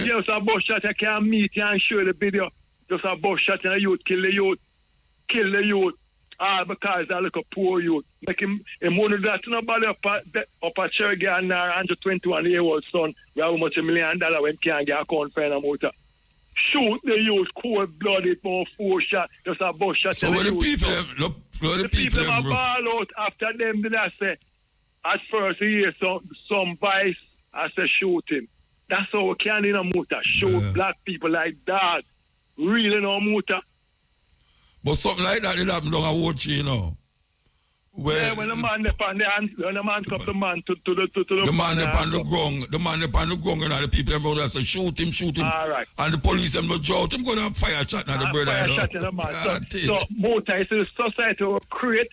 Just a bush shot, I can't meet you and show the video. Just a bush shot and the youth kill the youth. Kill the youth. All because I look a poor youth. Make him want to do that nobody up at Cherry and 121-year-old son. We have much $1 million when can't get a account for a motor. Shoot the youth, cold blooded, more 4 shots, just a bus shot. So where the people the people are ball out after them, did I say, at first he hear some vice, I say shoot him. That's how we can in a motor. Shoot black people like that. Really no motor. But something like that, it happened down a watch, you know. When the man upon the hand, when the man comes the man to the man upon the ground, you know, the people them brother say shoot him. All right. And the police them not shout him, gonna fire shot now the brother. Fire shot in the man. So motor is the society will create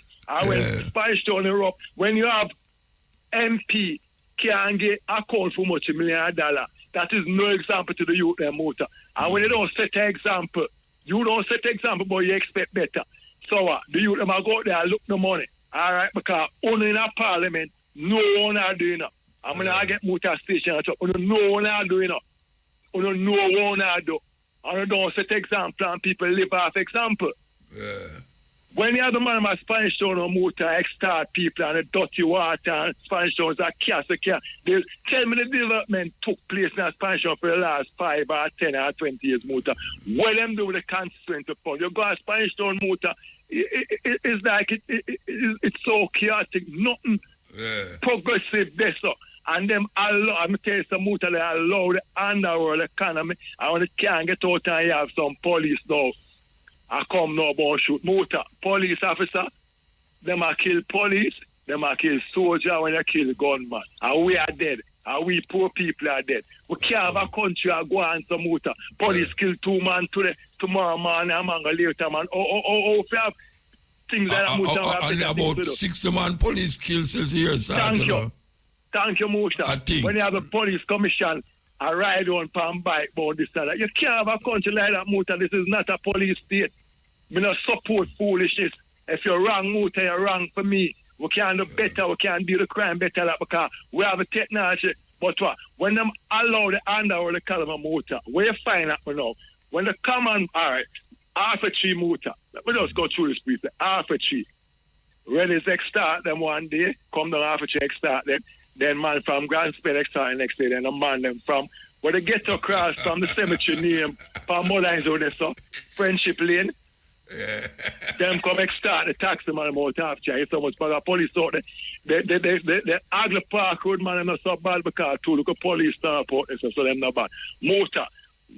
when Spanish down the rope. When you have MP can get a call for much $1 million, that is no example to the youth their motor. And when they don't set an example, you don't set an example, but you expect better. So the youth them go out there and look the money. All right, because only in a parliament, no one are doing it. I'm going to get motor station and no one are doing it. No one are doing it. And you don't set example and people live off example. Yeah. When you have the man of Spanish Town on motor, extort people and the dirty water and Spanish Town is a chaos. They tell me the development took place in Spanish Town for the last 5 or 10 or 20 years motor. What them do with the constituent fund? You go to Spanish Town motor, it's like it's so chaotic, nothing progressive there. So And them allow, I'm tell you some Muta, they allow the underworld economy, and when they can't get out and you have some police now, I come now about shoot Muta. Police officer, them a kill police, them a kill soldier when they kill gunman. And we are dead. And we poor people are dead. We can't have a country and go on some Muta. Police kill 2 men today, tomorrow morning, a man later, man. If you have things like that, Muta. And about 60 man police kills this year. Thank you. Thank you, Muta. When you have a police commission, I ride on palm bike about this and that. You can't have a country like that, Muta. This is not a police state. We don't support foolishness. If you're wrong, Muta, you're wrong for me. We can do better. We can do the crime better like, because we have a technology. But what? When them allow the underworld to call them a Muta, where you find that now? When they come on, all right, half a tree Muta. We just go through this briefly. Half a tree. When it's start them one day, come down half a tree, start them. Then man from Grand Spell start the next day. Then a man them from where they get across from the cemetery name, from more lines over there, so Friendship Lane. Them come start the taxi man about after so much but the police out there. The Agla Park Road man not so bad because two look at police start out so them not bad. Motor.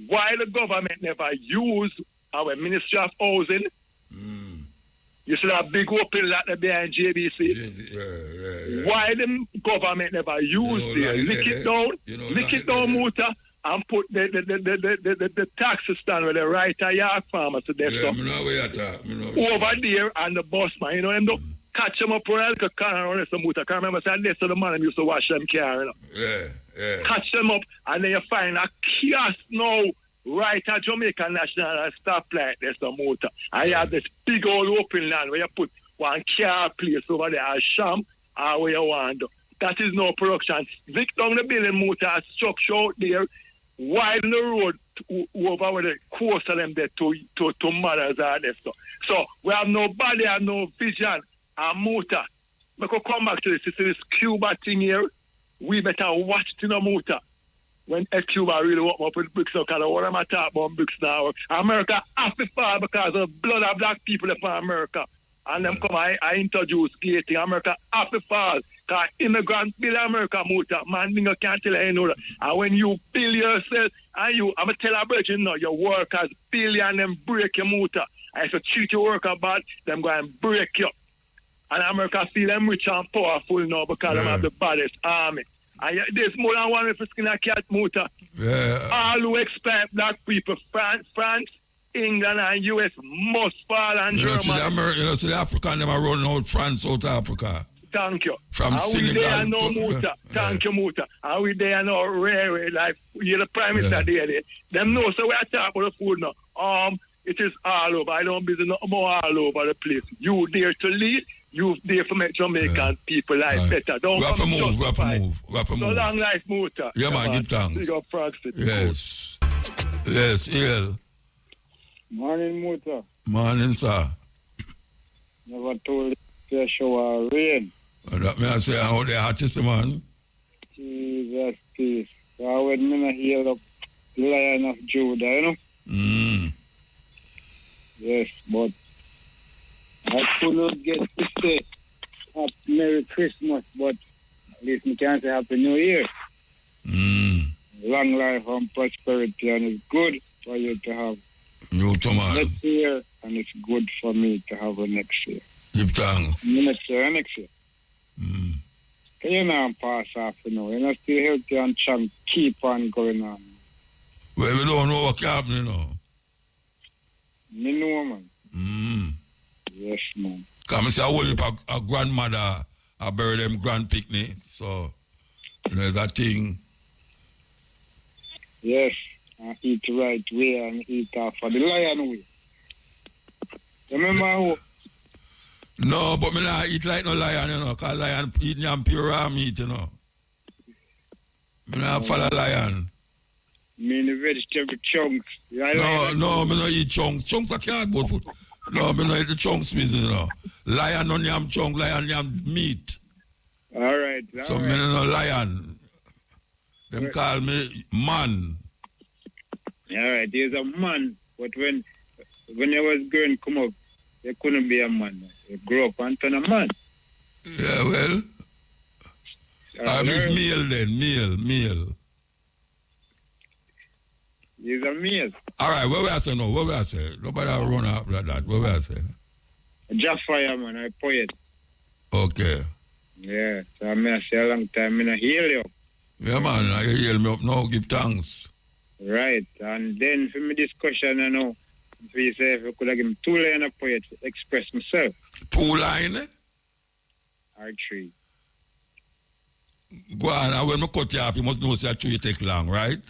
Why the government never use our Ministry of Housing? You see that big open lot there behind JBC? Why the government never use it? Lick it down, Motor. And put the taxi stand where they write a yard farmer to their stuff. Over there and the bus man, you know, them don't catch them up around the car and some motor. I remember saying this to the man used to wash them car, you know. Catch them up and then you find a kiosk now right at Jamaican National stoplight, there's a motor. And you have this big old open land where you put one car place over there, a sham, or where you want to. That is no production. Vic down the building motor structure out there. Widen the road over where the course of them there to mothers are there. So we have nobody and no vision and motor. We could come back to this Cuba thing here. We better watch it in a motor. When Cuba really open up with BRICS, because what am I talking about BRICS now? America have to fall because of blood of black people in America. And them come, I introduce gating. America have to fall. Because immigrants build America motor. Man, you can't tell you that. And when you build yourself, and you, I'm going to tell a virgin now, your workers build you and them break your motor. And if you treat your worker bad, them go and break you. And America feel them rich and powerful now because they have the baddest army. And there's more than one if you skin a cat motor. All who expect black people, France, England and US must fall and Germany. You know, the African, them are running out France out of Africa. Thank you. From Senegal. We there no motor. Thank you, motor. And we there no rare, like, you're the Prime Minister there. Them know, so we are talking about the food now. It is all over. I don't business no more all over the place. You there to lead. You there to make Jamaican people life better. Don't come to justify. So long life, motor. Yeah, man, give thanks. Big up Frank City. Yes. Yes, El. Morning, motor. Morning, sir. Never told you shower rain. That may I say, how the artist, man? Jesus, peace. So when I hear the Lion of Judah, you know? Yes, but I could not get to say Merry Christmas, but at least I can say Happy New Year. Long life and prosperity, and it's good for you to have next year, and it's good for me to have a next year. Give thanks. Next year. You know, pass off, you know. You're still healthy and strong. Keep on going on. Well, we don't know what can happen, you know. Me know, man. Yes, man. Because I say, I hold a grandmother, I bury them grand picnic, so, you know, that thing. Yes, I eat the right way and eat off for the lion way. Remember how? No, but me not eat like no lion, you know, because lion eat yam pure raw meat, you know. Me not follow lion. Me the vegetable chunks. No, me not eat chunks. Chunks are cardboard food. No, me not eat the chunks, you know. Lion on yam chunk, lion yam meat. All right. So me no lion. Them call me man. All right, there's a man, but when I was growing come up, there couldn't be a man. You grew up and turn a man. Yeah, well. It's male then, male. He's a male. All right, what we I say now? What we I say? Nobody run up like that. What we I say? Just fireman, a poet. Okay. Yeah, so I may say a long time, I hear you. Yeah, man, I hear me up now, give thanks. Right, and then for my discussion, I know, if you say if I could have given 2 lines of poet to express myself. 2 lines? Or 3. Go on, and when I cut you off, you must know that 3 take long, right?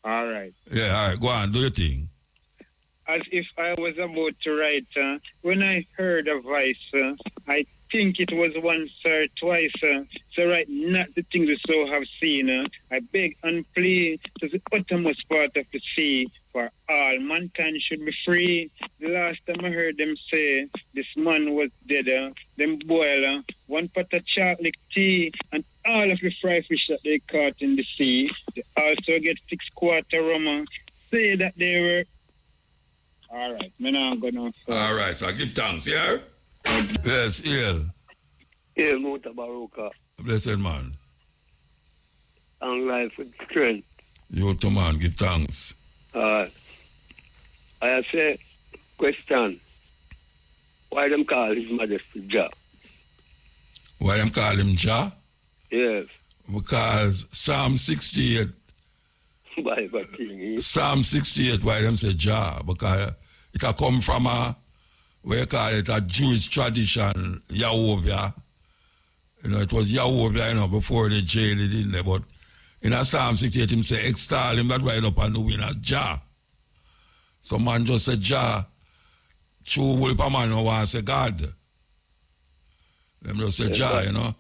All right. Yeah, all right, go on, do your thing. As if I was about to write, when I heard a voice, I think it was once or twice. So right, not the things we so have seen. I beg and plead to the uttermost part of the sea, for all mankind should be free. The last time I heard them say this man was dead, them boil 1 pot of chocolate tea and all of the fry fish that they caught in the sea. They also get 6 quarter rum. Say that they were. All right, me now I'm gonna. All right, so give thanks, yeah? Yes, Hail Mutabaruka. Blessed man. And life with strength. You too, man, give thanks. I say, question. Why them call His Majesty Jah? Why them call him Jah? Yes. Because Psalm 68. Bible thing. Psalm 68, why them say Jah? Because it a come from we call it a Jewish tradition, Yahovah. You know, it was Yahovah, you know, before they jailed it in there. But in a Psalm 68, him say, extol him that right up on the wind as Jah. So man just say Jah. True Wilpa man no want to say God. Them just say Jah, you know.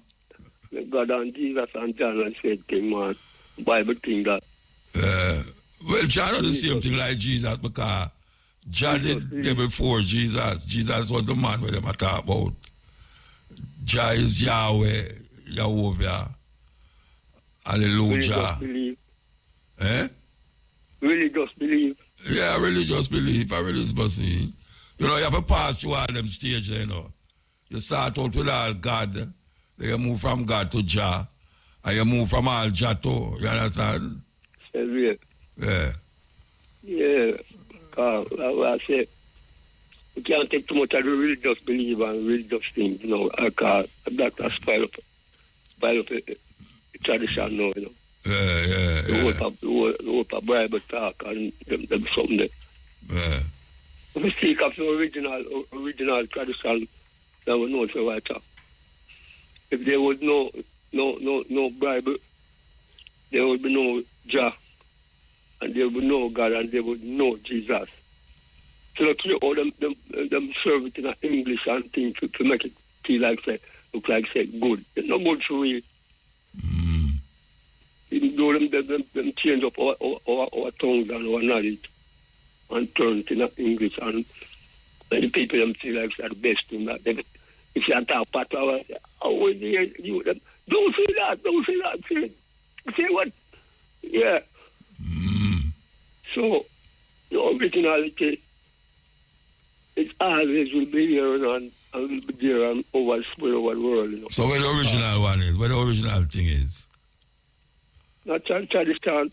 God and Jesus and John and said thing, man. Bible thing that. Well, Jah not the same thing like Jesus because Jah did there before Jesus. Jesus was the man where them a talk about. Jah is Yahweh, Yahovah. Hallelujah. Really just believe. Eh? Really just believe. Yeah, I really just believe. I really just believe. You know, you have to pass through all them stages, you know. You start out with all God, then you move from God to Jah, and you move from all Jah to, you understand? Yeah. Yeah. I say, you can't take too much of the religious belief and religious things, you know, because that's spoil up the tradition now, you know. Yeah. The whole Bible talk and them something there. Yeah. If we speak of the original tradition, that we know so right. If there was no Bible, there would be no Jah, and there would be no God, and there would be no Jesus. So look here, all them serve it in English and things to make it feel like say, look like say good. It's not good for you. Even though them change up our tongues and our knowledge and turn it in English, and the people them feel like they're the best thing that they, if you talk patois, how would you them? Don't say that. Say what? Yeah. So the originality it always will be here and will be there and over the world, you know. So where the original one is? Where the original thing is? Natural tradition.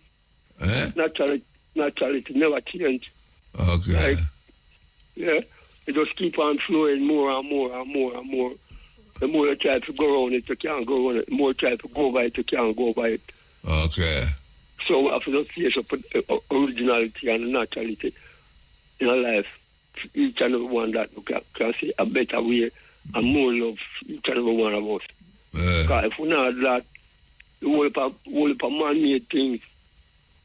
Naturality never change. Okay. Like, yeah. It just keep on flowing more and more and more and more. The more you try to go around it, you can't go around it. The more you try to go by it, you can't go by it. Okay. So we have to just face up originality and naturality in our life. Each and every one that we can see a better way and more love each and every one of us. Because if we not have that, the whole of man-made things,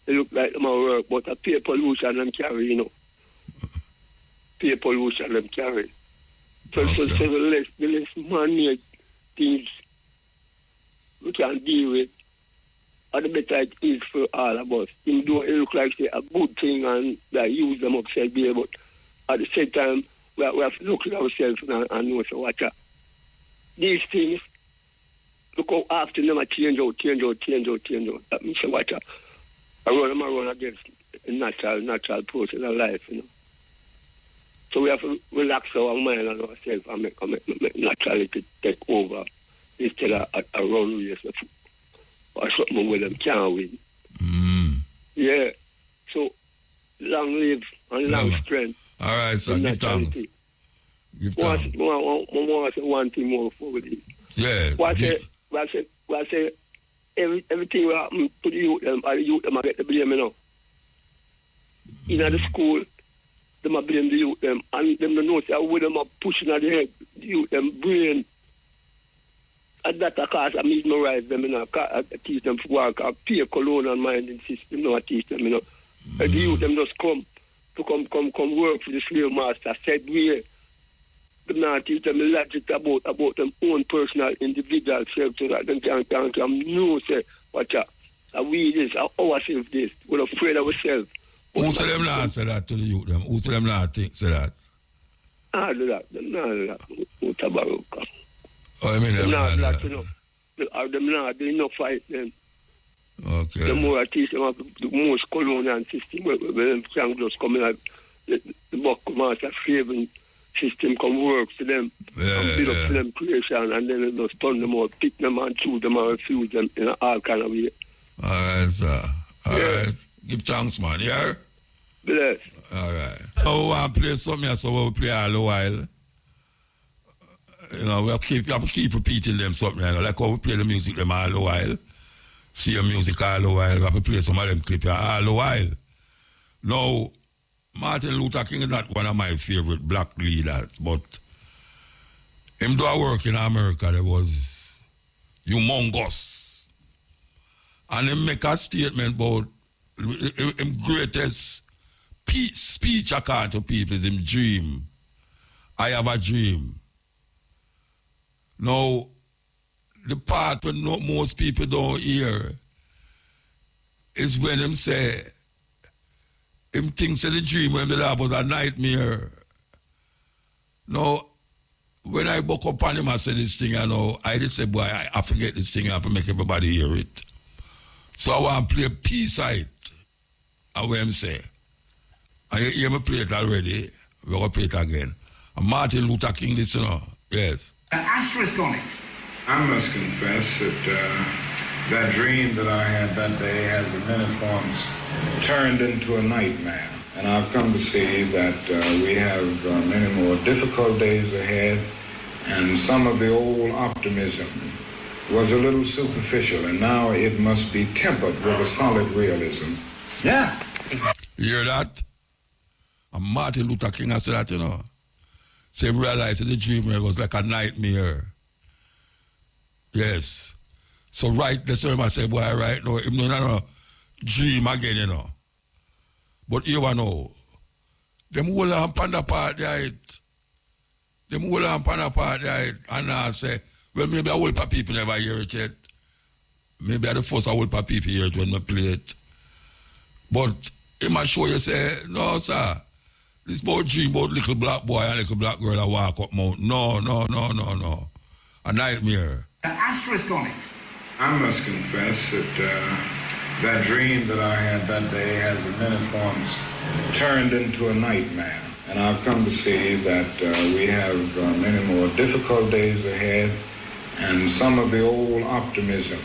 they look like them at work, but a peer pollution them carry, you know. Peer pollution them carry. So the less man-made things we can deal with, and the better it is for all of us. Even though it looks like a good thing and that use them upside there, but at the same time, we have to look at ourselves and know, so watch out. These things, look how often them change out. That means, so watch out. I run against the natural process of life, you know. So we have to relax our mind and ourselves and make naturality take over instead of a run race. or something where them can't win. Yeah. So, long live and long strength. All right, sir. Give thanks. Give thanks. I want to say one thing more before we leave. Yeah. I say everything will happen to the youth, I get the blame, you know. In the school, them are blame the youth, them, and them don't know, say, with them are pushing at the head, the youth, them brain. And that, of course, I mesmerize them, you know, I teach them to work, I pay colonial minding system, you know, I teach them, you know. And the youth, them just come work for the slave master, said we. Them not teach them logic about them own personal individual self so that them can know, say, watch out. We this, ourselves this. We're afraid of ourselves. Who say them not say that to the youth them? Who say them not say that? I do that. Them not do that. Mutabaruka. Oh, I mean them not do that. You know. Them not, they not fight them. Okay. The more I teach them the most colonial system where them can just come in like the buck master favoring system come work for them and build up for them creation and then just turn them out, pick them and choose them and refuse them in all kind of way. All right, sir. All right. Give thanks, man. Yeah? Bless. All right. So we want to play something so we'll play all the while. You know, we have to keep repeating them something, you know, like how we play the music them all the while. See your music all the while. We have to play some of them clips all the while. Now, Martin Luther King is not one of my favorite black leaders, but him do a work in America that was humongous. And he make a statement about him greatest speech I can to people is him dream. I have a dream. Now, the part when most people don't hear is when him say, him thinks that the dream when the lab was a nightmare. Now, when I woke up on him, I said this thing, you know, I just said, boy, I forget this thing, I have to make everybody hear it. So I want to play a piece side of what him say. And you hear me play it already, we're going to play it again. And Martin Luther King, this, you know, yes. An asterisk on it. I must confess that that dream that I had that day has in many forms turned into a nightmare. And I've come to see that we have many more difficult days ahead, and some of the old optimism was a little superficial, and now it must be tempered with a solid realism. Yeah. You hear that? And Martin Luther King said that, you know. Say realized the dream was like a nightmare. Yes. So right, that's why I say, boy, right now, him no dream again, you know. But you know, them hold on pan the part right. Them hold on pan the part right. And I say, well, maybe a whole lot of people never hear it yet. Maybe I the first a whole lot of people hear it when I play it. But he might show you say, no, sir. This about dream about little black boy and little black girl that walk up mountain. No. A nightmare. An asterisk on it. I must confess that that dream that I had that day has in many forms turned into a nightmare. And I've come to see that we have many more difficult days ahead, and some of the old optimism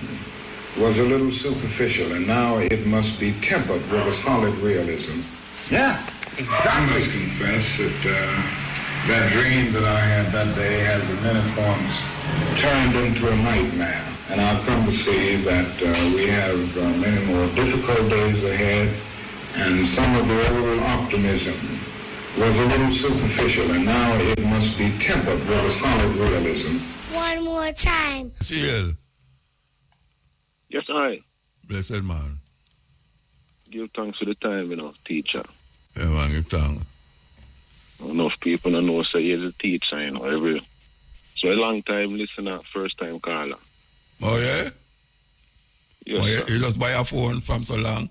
was a little superficial, and now it must be tempered with a solid realism. Yeah, exactly. I must confess that that dream that I had that day has in many forms turned into a nightmare. And I've come to see that we have many more difficult days ahead, and some of the old optimism was a little superficial, and now it must be tempered with a solid realism. One more time. CL. Yes, I. Blessed man. Give thanks for the time, you know, teacher. Yeah, man, give thanks. Enough people don't know, say he's a teacher, you know, so a long time listener, first time caller. Oh, yeah? Yes, oh, yeah, you just buy a phone from so long?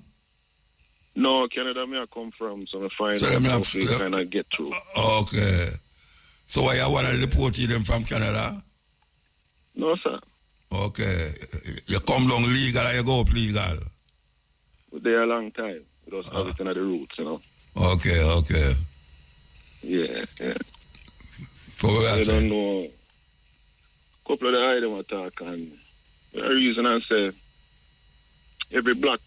No, Canada me I come from, so I find out how to kind of get through. Okay. So why you want to deport them from Canada? No, sir. Okay. You come down legal or you go up legal? We're there a long time. We just have it in the roots, you know. Okay. Yeah. For what I don't know. Couple of the items attack, and the reason I say every black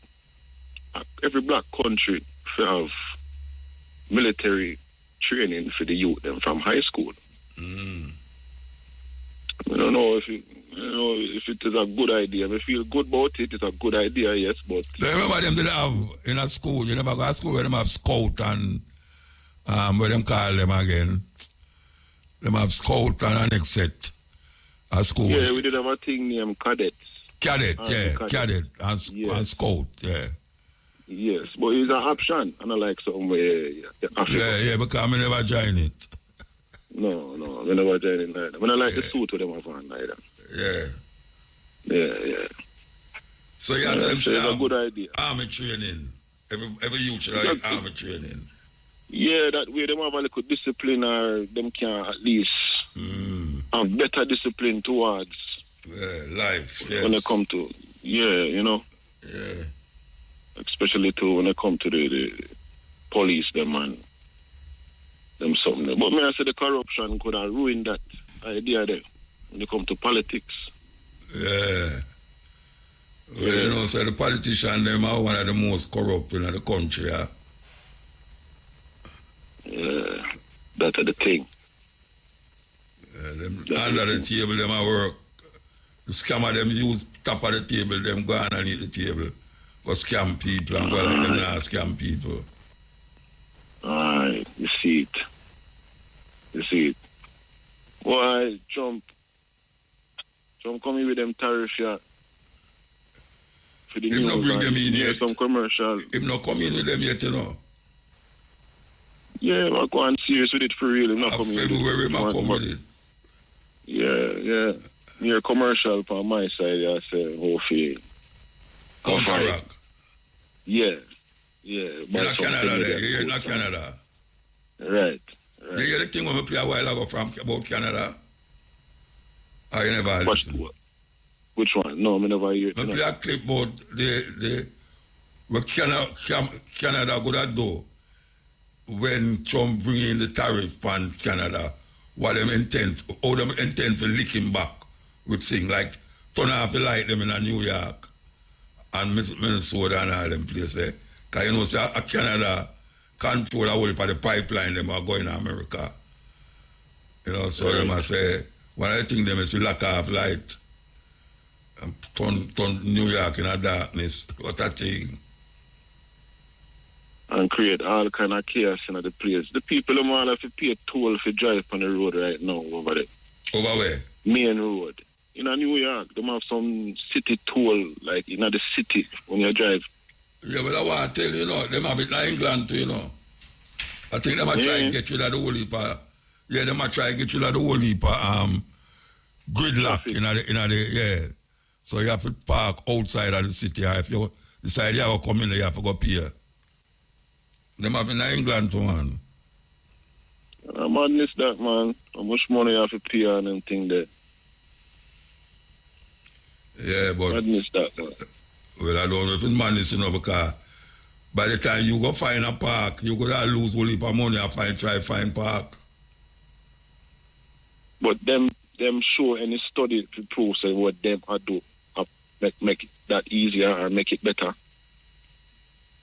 country have military training for the youth them from high school. I don't know if it is a good idea. I feel good about it. It's a good idea, yes, but... Do you remember them did have in a school? You never go to school where them have scout and... what them call them again? Them have scout and an exit at school. Yeah, we did have a thing named cadets. Cadet and scout, yeah. Yes, but it's an option, and I like somewhere. Yeah, because I never join it. No, I never join it either. I like the suit with them have on either. Yeah. So you have to them it's a good idea. Army training. Every youth should have army training. Yeah, that way them have a little discipline, or them can at least have better discipline towards life. Yes. When they come to especially when they come to the police them and them something. But I say the corruption could have ruined that idea there when they come to politics. Yeah. Well, so the politicians them are one of the most corrupt in the country. Yeah, that's the thing. Them under the table, them a work. The scammer them use top of the table, them go on and eat the table. Go scam people and go like them not scam people. Alright, you see it. Why Trump coming with them tariff for the news? Not bring them in yet. Some commercial. Him not come in with them yet, you know. Yeah, I'm going serious with it for real. I'm not coming with it. February, I'm come with it. Yeah. Near commercial on my side, I say, hopefully. Counteract. Yeah. You're not Canada there. You're not Canada. Right. You hear the thing when we play a while ago about Canada? Or you never listen? Which one? No, I never hear it. We play a clip about what Canada could do when Trump bring in the tariff on Canada, how them intend to lick him back with things like turn off the light them in New York and Minnesota and all them places there. Because you know, say Canada control the whole of the pipeline them are going to America. You know, so them I say, one of the things them is to lock off light and turn New York in a darkness. What a thing. And create all kind of chaos in the place. The people them all have to pay a toll for drive on the road right now over there. Over where? Main road. In New York, they have some city toll, like in the city when you drive. Yeah, but I want to tell you, them have it in England too, I think they might try and get rid of the whole heap of, they might try and get rid of the whole heap of gridlock in the. So you have to park outside of the city. If you decide you have to come in there, you have to go pay. Them have in England too, man. Madness that, man. How much money you have to pay on them thing there? Yeah, but... Madness that, man. Well, I don't know if it's madness, because by the time you go find a park, you go to lose a whole heap of money and try to find park. But them show any study to prove say what them do make it that easier or make it better.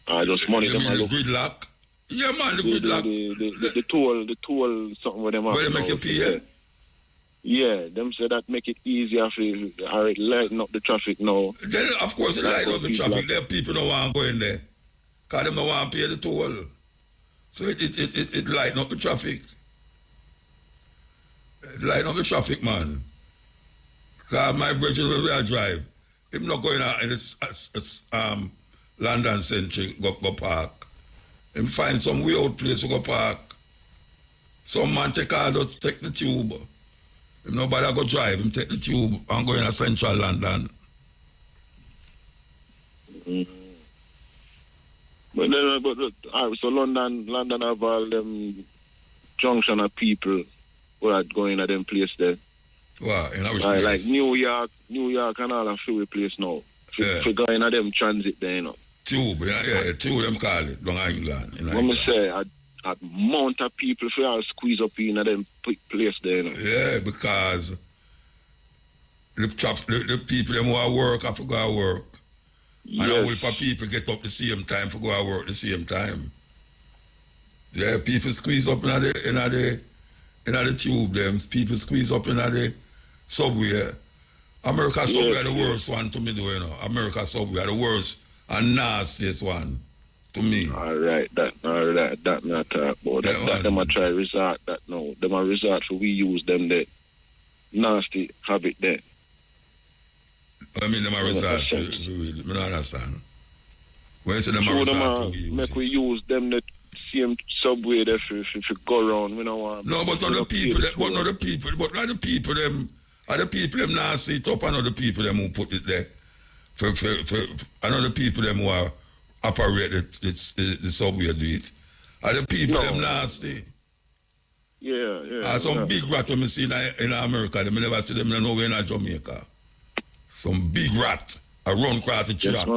Just money you them mean the gridlock? Yeah, man, the gridlock. The toll, something with them. Where they make you pay? Yeah, them say that make it easier for or lighten up the traffic now. Then, of course, it lighten up the traffic. There people don't want to go in there. Because them don't want to pay the toll. So it lighten up the traffic. It lighten up the traffic, man. Because my bridge is where I drive. If not going out in this London Century, go park. And find some weird place to go park. Some man take the tube. If nobody go drive, him take the tube and go in a central London. So London have all them junction of people who are going to them place there. Wow, in which place? Like New York and all that freeway place now. For going to them transit there, Tube, tube them call it, down England. Let me say, a amount of people for all squeeze up in them place there, Yeah, because the people them who are work, I forgot work. And a whole for people get up the same time for go to work the same time. Yeah, people squeeze up in the tube them, people squeeze up in the subway. America subway are the worst one to me, though, you know. America subway are the worst and nastiest one to me. All right, that not talk about. That them a try resort that now. Them a resort for we use them the nasty habit there. I mean, them a resort for we don't understand. When you say them a resort for we use make we use them the same subway there for go around. We don't want. No, but other people, but not the people, but not the people them. Are the people them nasty it up and other people them who put it there. For another people them who are operate the subway do it. Are the people them nasty? Yeah. Some big rat when I see in America, them never see them nowhere in Jamaica. Some big rat run across the track.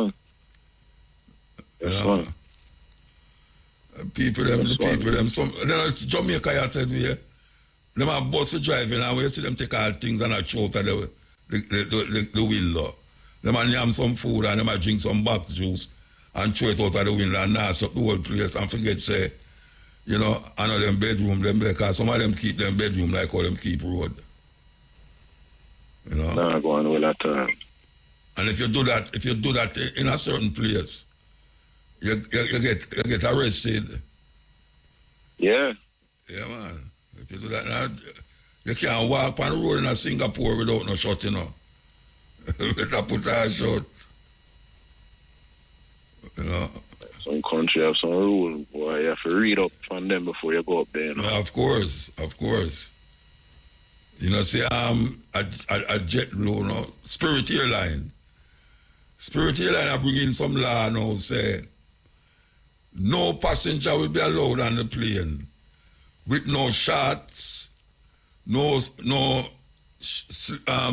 People them, some Jamaica I tell you, them have bus driving and we see them take all things and throw out of the window. Them and yam some food and them drink some box juice and throw it out of the window and nash up the whole place and forget say, you know, I know them bedroom, them because some of them keep them bedroom like how them keep road. You know? Nah, go on with that time. And if you do that in a certain place, you get arrested. Yeah. Yeah, man. If you do that now, you can't walk on the road in Singapore without no shot, you know. Better put that shot. You know. Some country have some rules, boy. You have to read up on them before you go up there. You know? Yeah, of course. You know, say a jet low, no, Spirit Airline are bringing some law now, say no passenger will be allowed on the plane with no shorts, no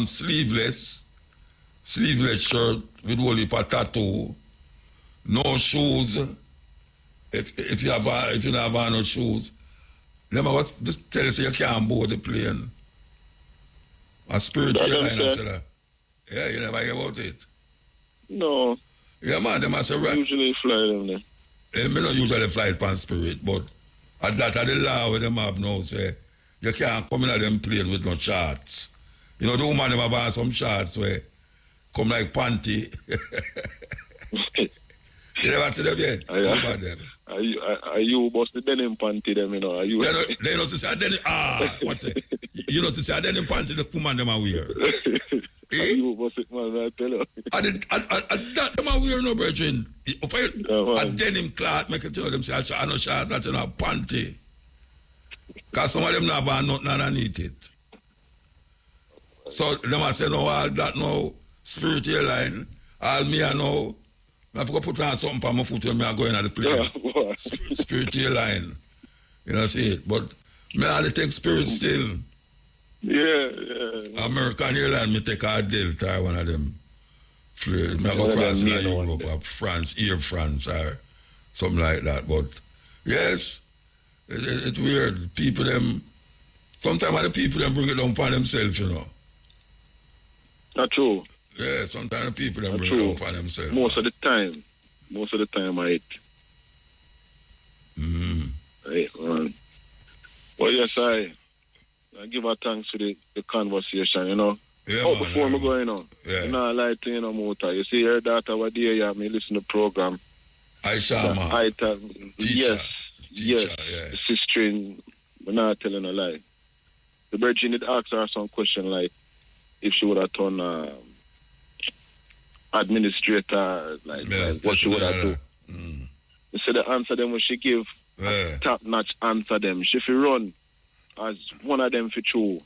sleeveless shirt with only a tattoo, no shoes. If you don't have no shoes, them just tell you so you can't board the plane. A Spirit Airline said that. Yeah, you never hear about it. No. Yeah, man, them must have usually fly them there. Me not usually fly pan Spirit, but at that the law where them have now say you can't come in at them plane with no shorts. You know the woman them have on some shorts where come like panty. You never see them yet? How about them? Are you bust the denim panty them, you know? Are you they know to say denim what you know to say denim panty the woman them are wear. Are you bust it, man, I tell you. That them are wear no brethren. A denim cloth make it tell them say I no short that you know panty. Cause some of them not have nothing underneath it. So them a say no all that no Spirit Airline, all me I know. I have to put on something on my foot when I go in at the plane. Spirit Airline. You know, see it. But me I take Spirit still. Yeah. American Airline, me take a Delta, one of them. Me I go cross in Europe or France, Air France or something like that. But yes, it's weird. People them, sometimes the people them bring it down upon themselves, you know. Not true. Yeah, sometimes the people them bring it down upon themselves. Most of the time I hate. Right, man. Well, yes, I give her thanks for the conversation, you know. Yeah, before me go, you know. Yeah. You know, I like to, you know, Muta. You see your daughter was there, yeah, me listen to the program. Aisha, man. Yes. The sister, we're not telling a lie. The virgin did ask her some question like if she would have turned administrator, like what she would have do. So the answer them when she give top-notch answer them. She fi run as one of them for true.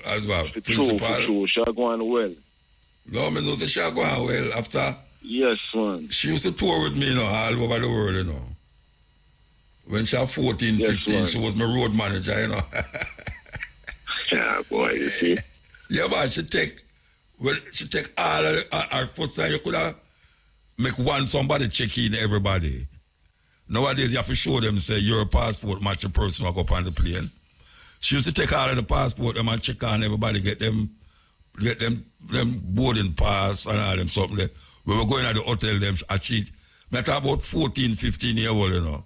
As well, principal? For true. She go on well. No, me know that she go on well after. Yes, man. She used to tour with me, you know, all over the world, you know. When she was 14, 15, man. She was my road manager, you know. Yeah, boy, you see. Yeah, but she take all of her foot and you could have make somebody check in everybody. Nowadays you have to show them say your passport match the person who go up on the plane. She used to take all of the passport and check on everybody, get them boarding pass and all them something there. We were going at the hotel, them, and she, met about 14, 15 years old, you know.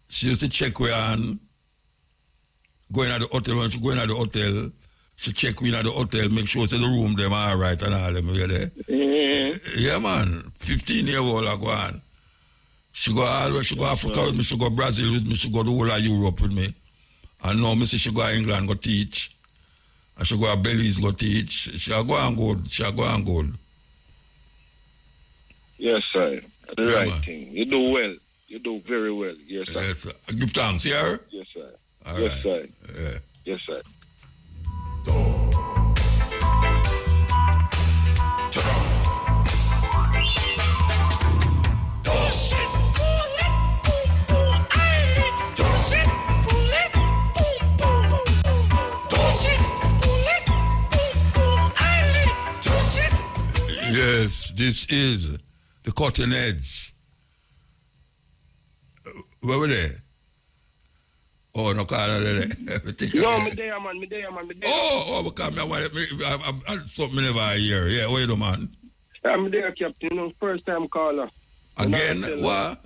She used to check where and going at the hotel, when she going at the hotel, she check in at the hotel, make sure say the room them all right and all them, you there? Yeah, man. 15 years old, I go on. She go all she go Africa with me, she go Brazil with me, she go the whole of Europe with me. And now me see she go England go teach. And she go Belize go teach. She go on good. She go on good. Yes, sir. The Yeah, right man. thing. You do well. You do very well. Yes, sir. Yes, sir. Give thanks, yeah? Yes, sir. All yes, right. sir. Yeah. Yes, sir. Yes, this is the cutting edge. Where were they? Oh, no, call there. No, me there, man. Me there. Because I something never hear. Yeah, wait a man. I'm there, Captain. You know, first time caller. Again? What?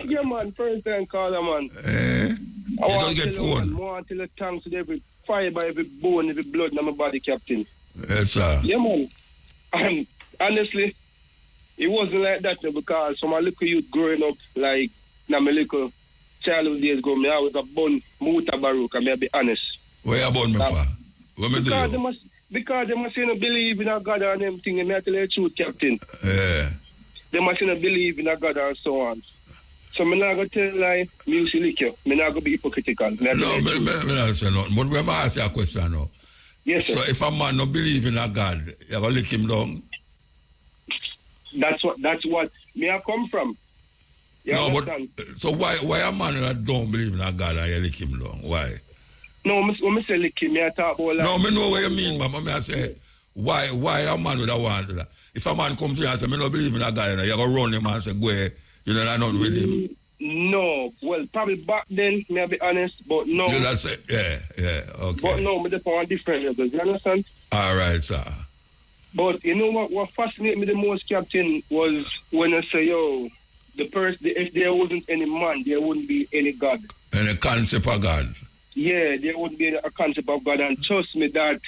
Yeah, man. First time caller, man. You don't get phone. I want to tell you thanks to every fiber, every bone, every blood in my body, Captain. Yes, sir. Yeah, man. And honestly, it wasn't like that no, because from a little youth growing up, like, in my little childhood days ago, I was a born Mutabaruka, may I be honest. Where you born me for? What me do? Because they must not believe in a God and them things, and I tell you the truth, Captain. Yeah. They must not believe in a God and so on. So I'm not going to tell lie, music lick you. I'm not going to be hypocritical. No, I'm not saying nothing. But when I ask you a question now. Yes, sir. So if a man don't believe in a God, you're going to lick him down? That's what me I come from. You understand? But so why a man that don't believe in a God and you lick him down? Why? No, when I say lick him, I talk about like... No, I know what you mean, but I say, why a man would have want that? If a man comes to you and say, I don't believe in a God, you're going to run him and say, go ahead, you know, I'm not with him. No, well, probably back then, may I be honest, but no. You that's it, yeah, okay. But no, me on different levels, you understand? All right, sir. But you know what fascinated me the most, Captain, was when I say, yo, if there wasn't any man, there wouldn't be any God. Any concept of God. Yeah, there wouldn't be a concept of God, and trust me that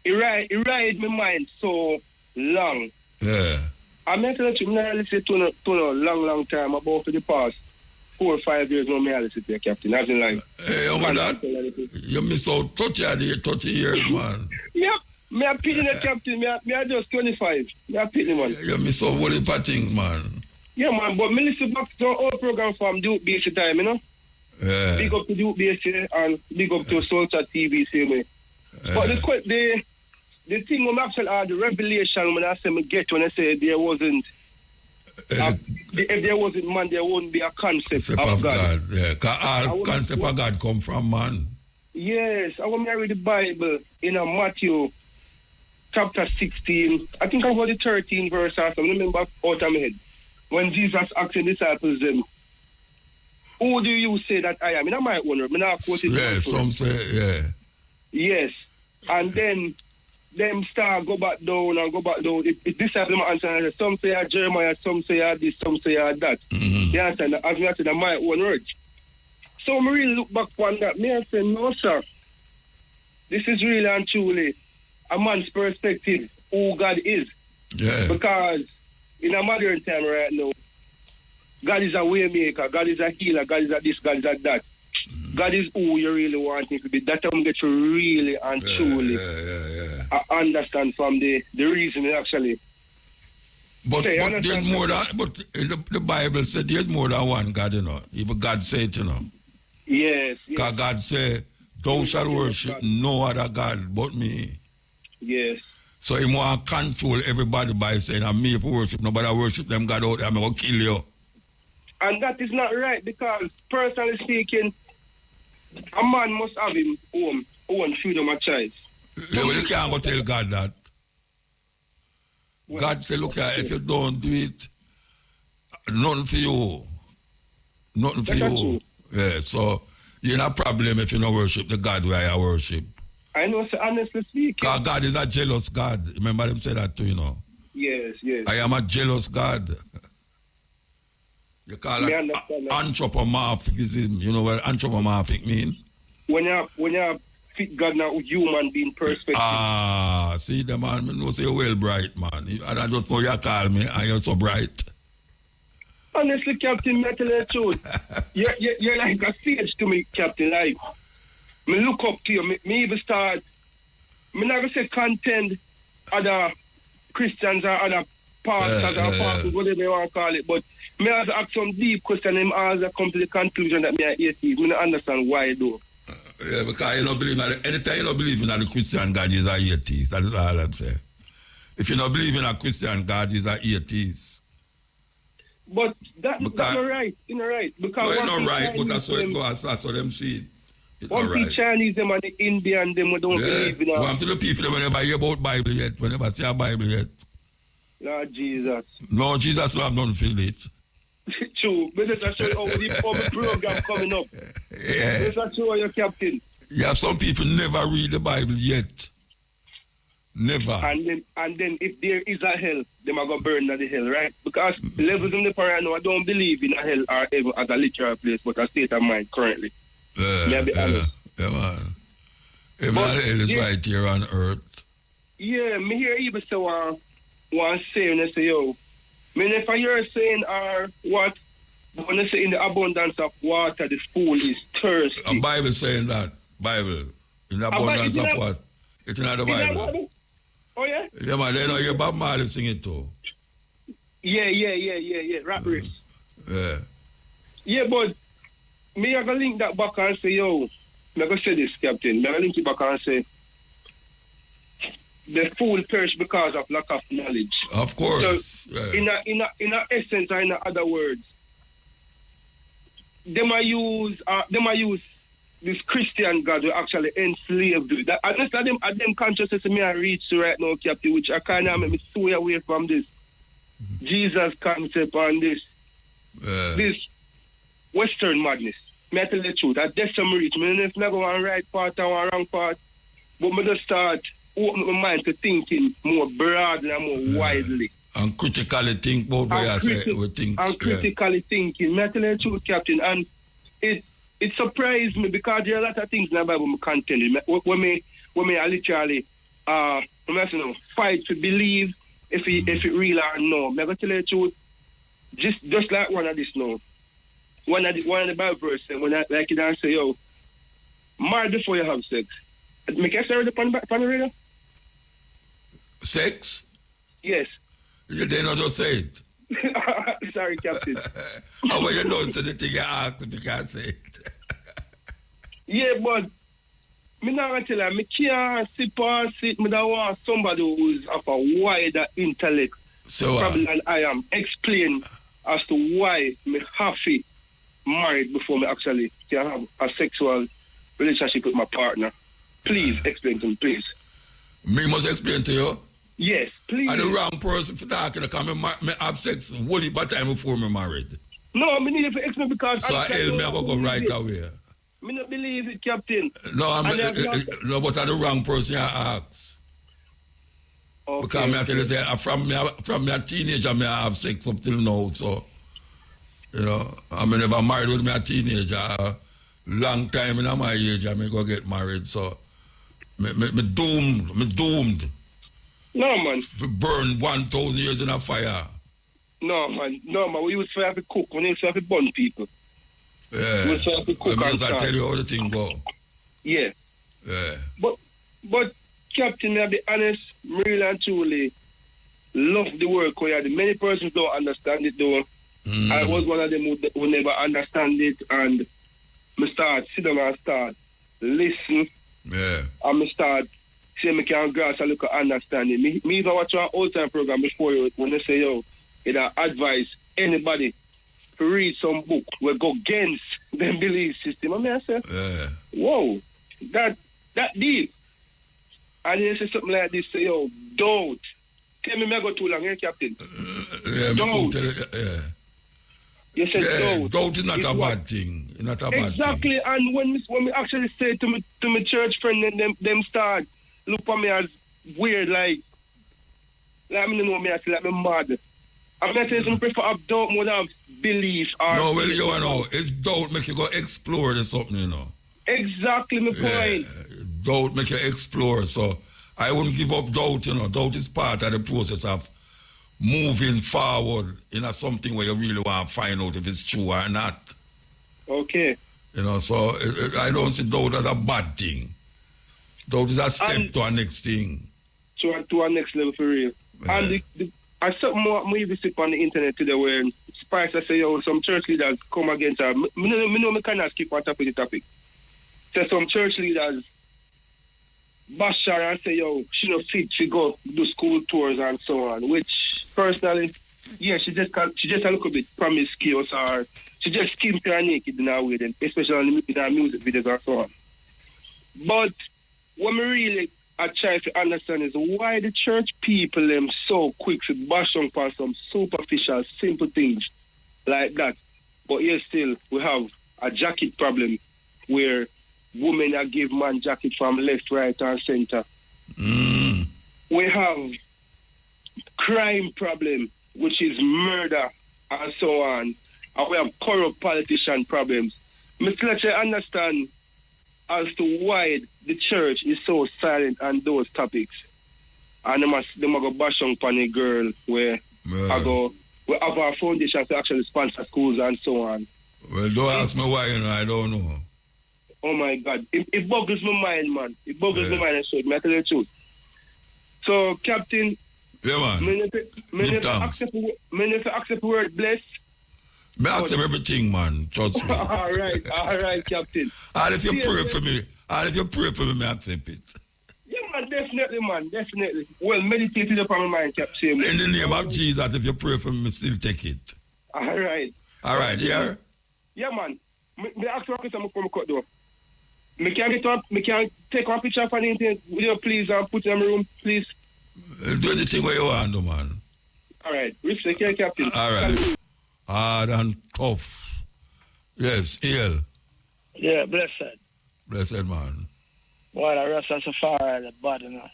it ride my mind so long. Yeah. I'm not telling you, I listen to a long time, about for the past 4 or 5 years now, I listen to you, Captain. I've been like... Hey, oh my God, you miss out 30 years, man. Yep. Me a pity the Captain, me a just 25. Me a pity, man. You miss out all the things, man. Yeah, man, but me listen back to our program from Duke BC time, you know? Yeah. Big up to Duke BC and big up to Soldier TV, same way. But the thing when I actually had the revelation when I say me get when I say there wasn't if there wasn't man, there wouldn't be a concept of God. Yeah, because all concept of God come from man. Yes, I want to read the Bible in Matthew chapter 16. I think I was the 13th verse or something. I remember out of my head. When Jesus asked the disciples them, who do you say that I am? I might wonder. Yeah, some say, yeah. Yes. And then them start go back down. If disciples answer, some say Jeremiah, some say this, some say that. Mm-hmm. They answer, as me said, I might one word. So I really look back on that. Me I say, no, sir. This is really and truly a man's perspective, who God is. Yeah. Because in a modern time right now, God is a way maker, God is a healer, God is a this, God is a that. God is who you really want him to be. That time get to really and truly understand from the reason actually. But there's more than, but the Bible said there's more than one God, you know. Even God said, you know. Yes. Because God said, thou shalt worship no other God but me. Yes. So he want to control everybody by saying, I'm me for worship, nobody worship them God out there, I'm going to kill you. And that is not right because, personally speaking, a man must have his own freedom of choice. Yeah, well, you can't go tell God that. Well, God said, look, if you don't do it, nothing for you. Nothing for you. Yeah, so you're not a problem if you don't worship the God where you worship. I know, so honestly speaking. Because God is a jealous God. Remember him say that too, you know. Yes, yes. I am a jealous God. You call it anthropomorphism. You know what anthropomorphic mean? When you fit God now with human being perspective. See the man, me know say you well bright, man. And I just know you call me and you're so bright. Honestly, Captain, me tell you the truth. You're like a sage to me, Captain. Like, me look up to you. Me even start, me never say contend other Christians or other pastors or pastors, whatever you want to call it, but me have to ask some deep question and I have come to the conclusion that me are atheist. Me don't understand why though. Yeah, because you don't believe anytime you don't believe in the Christian God, is an atheist. That is all I'm saying. If you don't believe in a Christian God, is an atheist. But that's not right. It's not right. Because it's not right, but that's how it goes. That's how them see it. One right. Chinese them and the Indian them don't believe in us. To the people when they never hear about Bible yet, when they never see a Bible yet. Lord Jesus. No, Jesus don't have nothing feel it. True. But let's show you how the program coming up. Yeah. Let's show you, Captain. Yeah, some people never read the Bible yet. Never. And then if there is a hell, them are going to burn at the hell, right? Because levels in the paranoia, I don't believe in a hell or ever as a literal place, but a state of mind currently. Yeah, man. Hell is right here on earth. Yeah, me hear even say one saying, I say, yo, I mean, if I hear saying what, when they say in the abundance of water, the fool is thirsty. A Bible saying that. Bible. In the abundance of what? It's not the Bible. Oh, yeah? Yeah, man, they know your Bob Marley sing it too. Yeah. Rap race. Yeah. Yeah, but me, I going to link that back and say, yo, I'm going to say this, Captain. I'm going to link it back and say, the fool perish because of lack of knowledge. Of course. So, in a essence, or in other words, they might use this Christian God who actually enslaved you. That them consciousness me I reach to right now, Captain, which I kind of make me sway away from this Jesus concept and this Western madness. Me I tell you the truth, I desperately reach. Me if never one right part or one wrong part, but me just start open my mind to thinking more broadly and more widely. And critically think about what I say. And critically thinking. Me I tell you the truth, Captain, and it surprised me because there are a lot of things in the Bible I can't tell you. When me I literally fight to believe if it real or no. I'm going to tell you the truth. Just like one of this now. One of the Bible verses, when I like it and say, yo, marry before you have sex. Make I say it on the radio? Sex? Yes. You did not just say it. Sorry, Captain. How when you don't say the thing you asked, you can't say it. Yeah, but me not gonna tell you, me can't sit past it. Me don't want somebody who's of a wider intellect, probably than I am, explain as to why me have to married before me actually can have a sexual relationship with my partner. Please explain to me, please. Me must explain to you? Yes, please. I'm the wrong person for talking because me have sex only by time before me married. No, me need to explain because... So I me I go right away. Me not believe it, Captain. No, no, but I'm the wrong person I ask. Okay. Because me I tell you, say, from a teenager, me I have sex up till now, so... You know, I never married with me a teenager. Long time in my age, I go get married, so... Me doomed. No, man. To burn 1,000 years in a fire. No, man. We used to have to cook. We used to have to burn people. Yeah. We used to have to cook and I tell you how the thing go. Yeah. Yeah. But Captain, I'll be honest, really and truly love the work we had. Many persons don't understand it, though. I was one of them who never understand it, and I sit down and start listen. Yeah. And I start saying I can grasp a little understanding. Me even watch our old time program before you when they say, yo, it advise anybody to read some book will go against them belief system. I mean, I say, whoa, that deep. And they say something like this, say, yo, don't. Tell me I go too long, Captain? Don't. You said don't. Doubt is not a bad thing. It's not a bad thing. Exactly. And when we actually say to my church friend, and them start look at me as weird, like like me know me, I feel like me mad. I'm not saying some prefer have doubt more than belief. Or no, well, you know, it's doubt make you go explore or something, you know. Exactly my point. Doubt make you explore, so I wouldn't give up doubt, you know. Doubt is part of the process of moving forward in something where you really want to find out if it's true or not. Okay. You know, so I don't see doubt as a bad thing. Doubt is a step to our next thing. To our next level for real. Yeah. And I something more even see on the internet today where Spice I say, yo, some church leaders come against her. Me know me cannot skip on top of the topic. So some church leaders bash her and say, yo, she not fit to go do school tours and so on, which personally, yeah, she just a little bit promiscuous or she just skims her naked in her way, then, especially in her music videos and so on. But what me really I try to understand is why the church people them so quick to bash on for some superficial, simple things like that. But yet still we have a jacket problem where women are give man jacket from left, right and center. We have crime problem, which is murder and so on. And we have corrupt politician problems. Mr. Let's understand as to why the church is so silent on those topics. And they must go bash on a girl where we have our foundation to actually sponsor schools and so on. Well, don't ask me why, you know, I don't know. Oh my God. It boggles my mind, man. It boggles my mind, I tell you the truth. So, Captain, yeah, man. May accept the word bless. Me accept everything, man. Trust me. all right, Captain. And if you pray for me, me accept it. Yeah, man, definitely. Well, meditate in upon my mind, Captain. In the name of Jesus, if you pray for me, still take it. All right, yeah? Yeah, man. Me ask you a question before I cut door. Me can take one picture for the internet, will you please, and put it in my room, please? Do anything where you want, man. All right, respect your Captain. All right. Hard and tough. Yes, ill. Yeah, blessed. Blessed, man. Boy, the rest of Safari, the body, you know.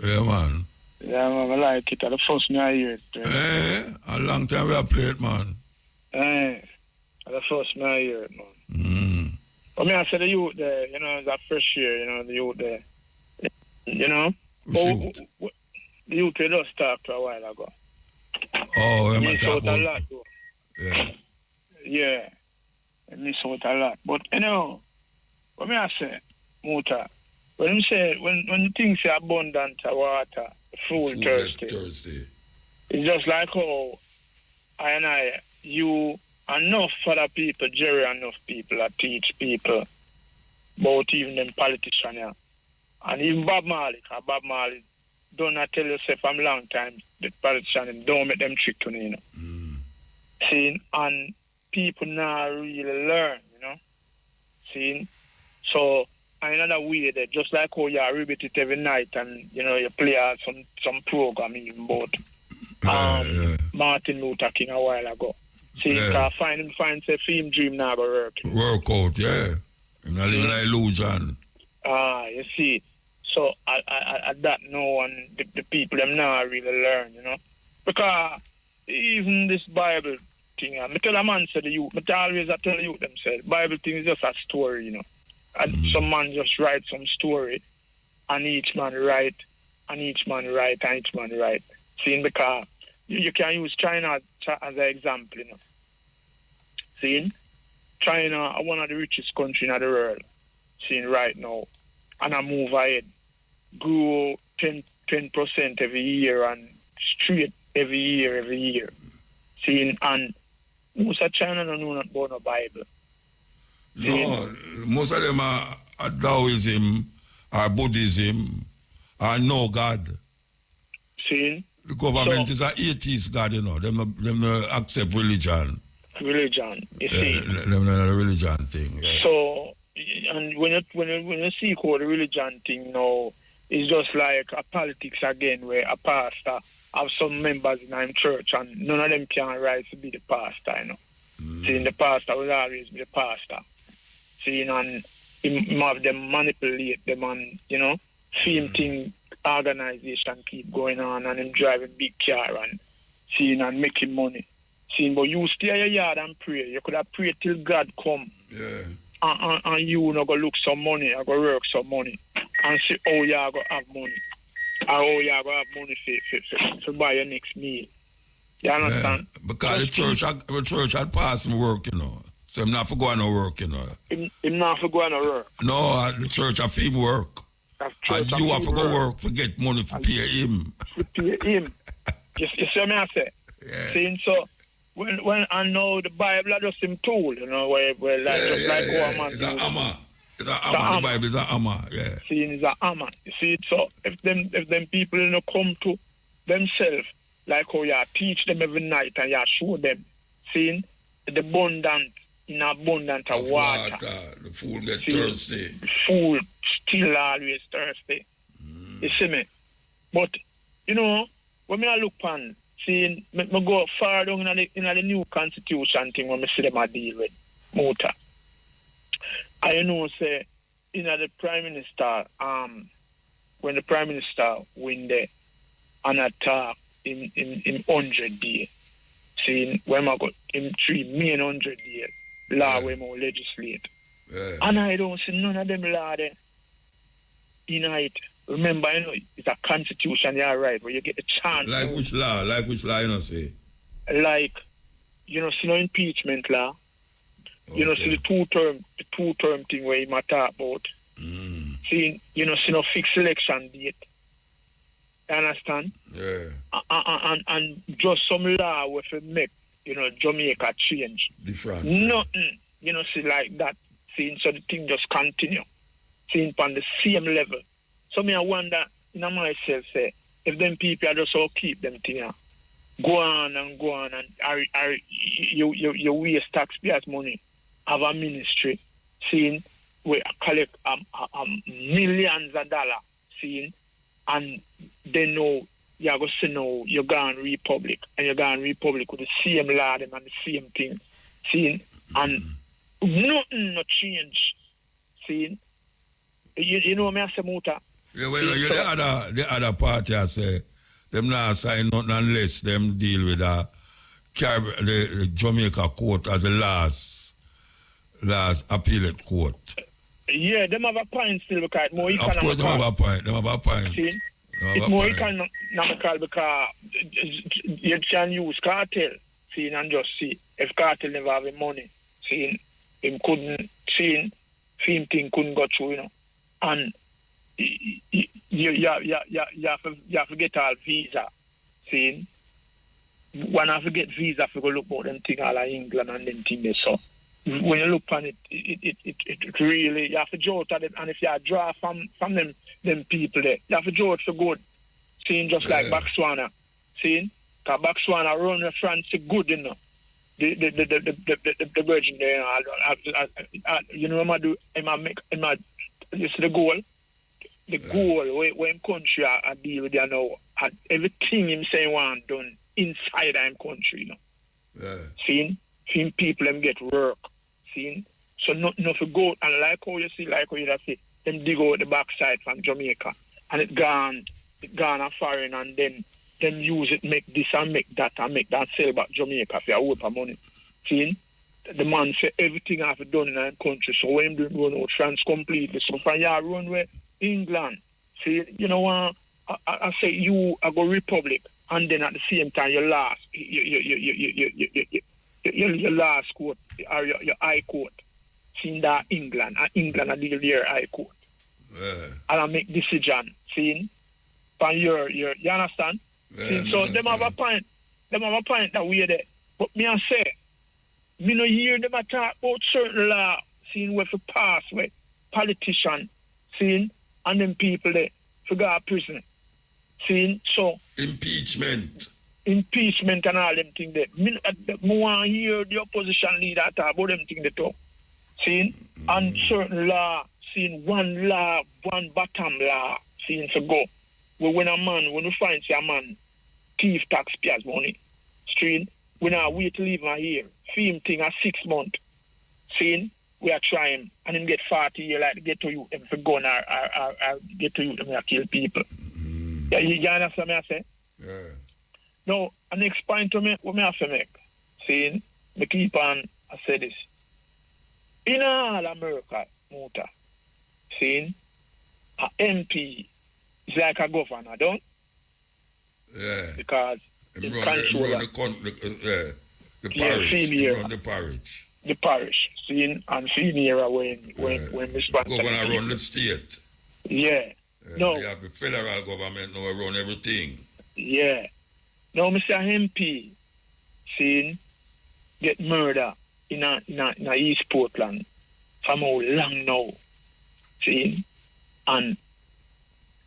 Yeah, man. Yeah, man, I like it. The first me I hear it. A long time we have played, man. The first me I hear it, man. But me, I say the youth there, you know, that first year, you know, the youth there. You know? The youth we just talked a while ago. Oh, we miss out a lot, though. Yeah. I miss out a lot. But, you know, what me I say, Muta, when things say abundant water, food thirsty, it's just like how you enough other people, Jerry enough people that teach people about even them politicians, yeah. And even Bob Marley don't I tell yourself from a long time the politicians don't make them trick to me, you know. See, and people now really learn, you know. See, so another way that just like how you repeat it every night and you know you play some program even about Martin Luther King a while ago. See, find say film dream now go work out, yeah. I'm not living an illusion. You see. So at that no one the people them now really learn, you know. Because even this Bible thing, I tell a man said the youth, I always tell the youth themselves, Bible thing is just a story, you know. And some man just write some story and each man write. See, because you can use China as an example, you know. See, China are one of the richest countries in the world, seeing right now. And I move ahead, grow 10% every year and straight every year. Seeing, and most of China don't know about no Bible. No, most of them are Taoism, or Buddhism, or no God. See? The government is an atheist God, you know. Them accept religion. You see? Them not a religion thing. Yeah. So, and when you see how the religion thing now, it's just like a politics again, where a pastor have some members in our church and none of them can rise to be the pastor, you know. See, the pastor will always be the pastor. See, and him have them manipulate them and, you know, same thing organization keep going on and him driving big car and seeing and making money. Seeing, but you stay at your yard and pray. You could have prayed till God come. Yeah. And you not go look some money, I go work some money and see how you are going to have money. Or how you are going to have money for buy your next meal. You understand? Yeah, because the church had passed him work, you know. So I'm not for going to work, you know. Him not for going to work. No, the church have him work. And you have to go work to get money to pay him. To pay him. You see what I say? Yeah. Seeing so when I know the Bible is just him tool, you know, where like just like our man. It's a hammer. It's a hammer. The Bible is a hammer, yeah. Seeing it's a hammer. You see it, so if them people you know come to themselves, like how you teach them every night and you show them, seeing the abundant of water. The fool get thirsty. The fool still always thirsty. You see me? But you know, when I look on, seeing me go far down in the new constitution thing when I see them a deal with Muta. I know say in the Prime Minister, when the Prime Minister win there and attack in 100 days, seeing when I got in 3 main 100 days, law when I legislate. Yeah. And I don't see none of them law there. You know it. Remember, you know, it's a constitution, you're right, where you get the chance. Like which law, you know, say? Like, you know, see no impeachment law. Okay. You know, see the two-term thing where you might talk about. See, you know, see no fixed election date. You understand? Yeah. And just some law where to make, you know, Jamaica change. Different. Nothing, you know, see like that. See, so the thing just continue. See, on the same level. So me I wonder in myself, say, if them people are just all keep them thing, go on and you waste taxpayers' money, have a ministry, seeing we collect millions of dollars, seeing, and they know you're going to know you're going Republic, and you're going Republic with the same law and the same thing, seeing, and nothing no change, seeing. You know what I say, Muta? Yeah, well, the other party I say, them not sign nothing unless them deal with the Jamaica court as the last appellate court. Yeah, them have a point still because more economical. Of course, them have a point. See? It's more economical because you can use cartel, see, and just see. If cartel never have the money, see, him couldn't, see, him thing couldn't go through, you know. And you have to get all visa. See, when I forget visa, I go look about them thing all of England and them thing there. So when you look on it really you have to judge at it, and if you draw from them people there, you have to judge for good. Seeing just like Botswana, seeing, because Botswana run the France good, you know. The virgin there, you know what I do? This is the goal. The goal when country I deal with you now, everything him saying want done inside I'm country, you know. Yeah. Seeing people them get work. Seeing, so not for go and like how you see, like how you say, them dig out the backside from Jamaica and it gone a foreign and then use it, make this and make that sell back Jamaica for a whole of money. Seeing? The man say everything I have done in our country, so when they run out France completely. So from your run where England, see, you know what? I say you are go Republic, and then at the same time your last court or your high court, seeing that England I deal their high court, and I make decision, seeing, from your you understand? See, so them have a point that we are there, but me I say. Me no hear them talk about certain law, seeing where for pass, where politician, seeing, and them people there for go to prison, seeing, so impeachment and all them things there. Me want to hear the opposition leader talk about them things there too, seeing, and certain law, seeing one bottom law, seeing to go. When we find a man thief taxpayers money, stream. We now wait to leave him here. Film thing at 6 months. Seeing, we are trying, and him get 40 years like to get to you, him for gun or get to you, him kill people. Yeah, you understand what I say? Yeah. Now, the next point what I have to make, seeing, me keep on, I say this. In all America, Muta, seeing, a MP is like a governor, don't? Yeah. Because him run the parish. Him run the parish. The parish, seeing, and senior when responsible. Governor run the state. Yeah. No. You have the federal government now run everything. Yeah. Now, Mr. MP, seeing, get murder in a East Portland from how long now, seeing, and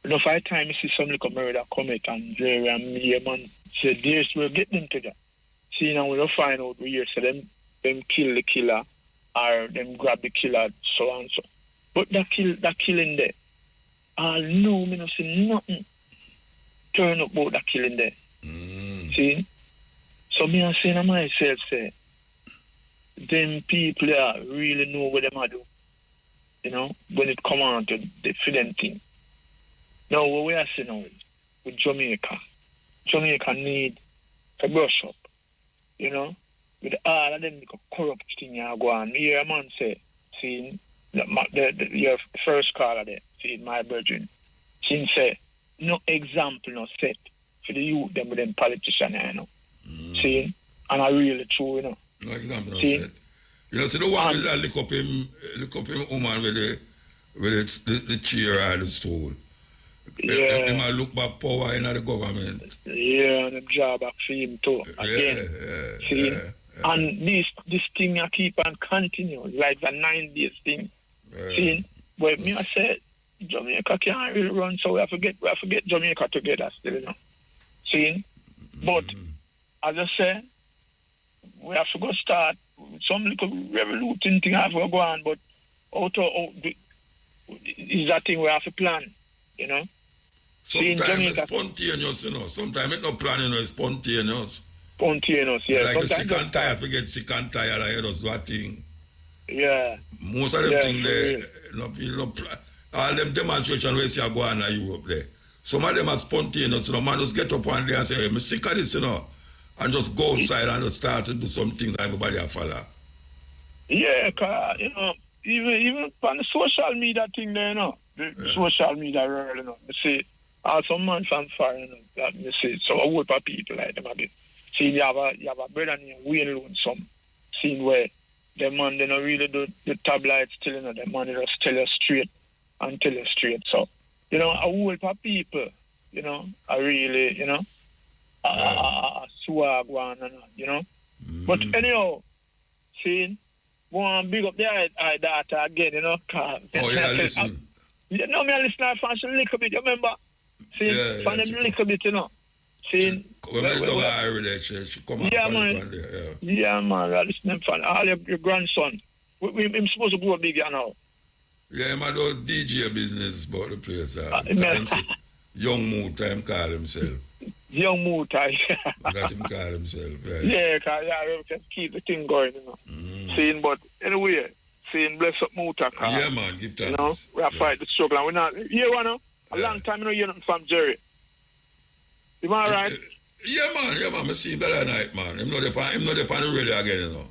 the five times you see some little murder commit and Jerry and me, man, said, yes, we'll get them together. See, now we'll find out where so them kill the killer or them grab the killer, so and so. But that killing there, I know me not see nothing turn up about that killing there. See? So me I saying to myself, say, them people there really know what them are do. You know, when it come on to the film thing. Now what we are saying now is with Jamaica need to brush up. You know? With all of them corrupt thing you go on. Me hear a man say, see, your first caller there, see my virgin. She say, no example no set for the youth them with them politicians, you know. See? And I really true, you know. No example no set. You know, see the one that look up him woman with the chair or the stool. Yeah. Him look back power in the government. Yeah, and them job back for him too. Again. See? Yeah. And this thing I keep on continue, like the 9 days thing. See? But me I said Jamaica can't really run, so we have to get Jamaica together still, you know. See? But as I said, we have to go start some little revolution thing have to go on, but is that thing we have to plan, you know? Sometimes it's spontaneous, you know. Sometimes it's not planning, it's spontaneous. Spontaneous, yeah. Like a sick and tired, forget sick and tired, I hear us do that thing. Yeah. Most of them things there, all them demonstrations we see go on in Europe there. Some of them are spontaneous, you know, man just get up one day and say, hey, I'm sick of this, you know, and just go outside and just start to do some things that everybody will follow. Yeah, cause, you know, even on the social media thing there, you know, the social media world, you know, you see, some man from far, you know, that you see, so a whole people like them a bit. See, you have a brother named Wayne Lonesome, scene where the man, they don't really do the tabloids still, you know, the man just tell you straight. So, you know, a whole lot of people, you know, are really, you know, swag one, you know. But anyhow, see, one big up the eye data again, you know. Listen. You know, me I listen to a little bit, you remember? See, from them little bit, you know. See, when I don't hear that, she come out man. Yeah, man, I listen to all your grandson. I'm supposed to grow big, you know. Yeah, I'm a DJ business about the place. Young Muta, him call himself. Young Muta, yeah. That him call himself, yeah. Yeah, cause we can keep the thing going, you know. Seeing, but anyway, seeing bless up Muta, yeah, man, give thanks. You know, we have fight the struggle, and we're not, you know, a long time, you know, you're not from Jerry. You all right? Yeah, man, I see him better night, man. I'm not the pan radio again, you know.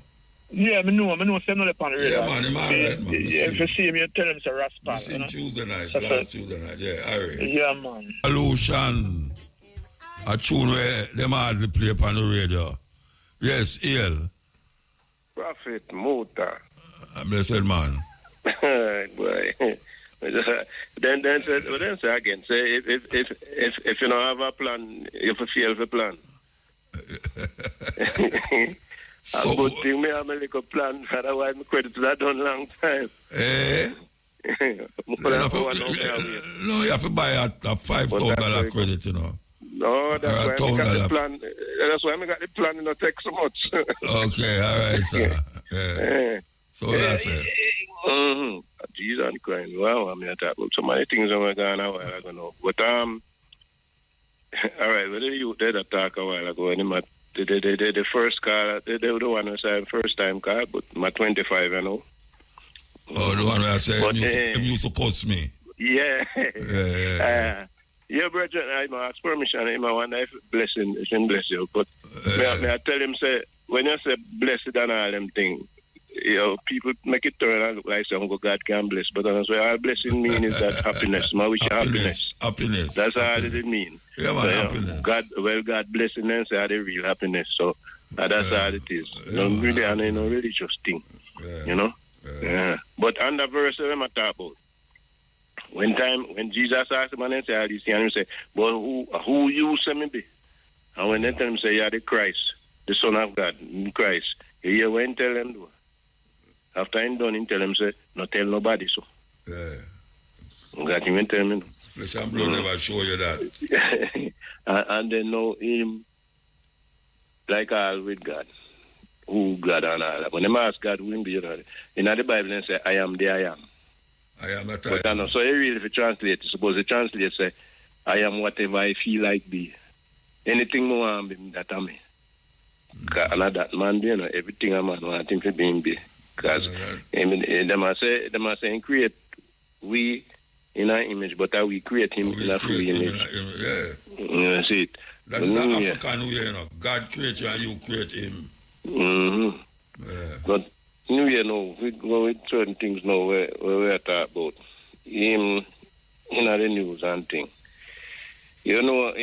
Yeah, I know, I'm not the pan radio. Yeah, man, I'm all right, man. Yeah, if you see him, you tell him it's a rascal. I see him Tuesday night, last Tuesday night, yeah, all right. Yeah, man. Solution, a tune where them hardly play upon the radio. Yes, El. Prophet Muta. Blessed man. Boy. Then say again. Say if you don't have a plan, you fail the plan. So, a good thing me have a little plan, otherwise my credit that done long time. No, you have to buy a $5,000 credit, you know. No, that's why I got the plan. That's why I got the plan, not take so much. Okay, all right, sir. Yeah. So that's it. Jesus Christ. Wow, I mean, I talk about so many things that were going on a while ago now. But, all right, well, you did talk a while ago, and the first car, they were the one who said first time car, but my 25, you know. Oh, the one who said, him used to cost me. Yeah. Yeah, brother, I ask permission. I wonder if blessing is in bless you. But may I tell him, say, when you say blessed and all them things, you know, people make it turn and look like some God can bless. But that's what all blessing mean is that happiness. I wish you happiness. Happiness. That's all it mean. Yeah, man, so, happiness. God blessing them say the real happiness. So that's all it is. Yeah, No really, and no religious thing. Yeah. You know? Yeah. But on the verse that I talk about, when Jesus asked him and say all these things, and he say, but who you say me be? And when they tell him say, yeah, the Christ, the Son of God, Christ, you hear when tell them do. After I'm done, he tell him say, not tell nobody so. Yeah. God even tell me. Flesh and blood never show you that. and then know him like all with God. Who God and all that. When they ask God who him be, you know, in the Bible they say, I am the I am. I am that but I am. So you really if you translate, suppose the translate say, I am whatever I feel like be. Anything more I am that I am. And that man, you know, everything a man want him to be. Because they must say create we in our image, but we create him in a free image. Yeah. See it. That is an African way, you know. God create you and you create him. Mm-hmm. Yeah. But you know, we go with certain things now where we are talking about him in the news and things. You know,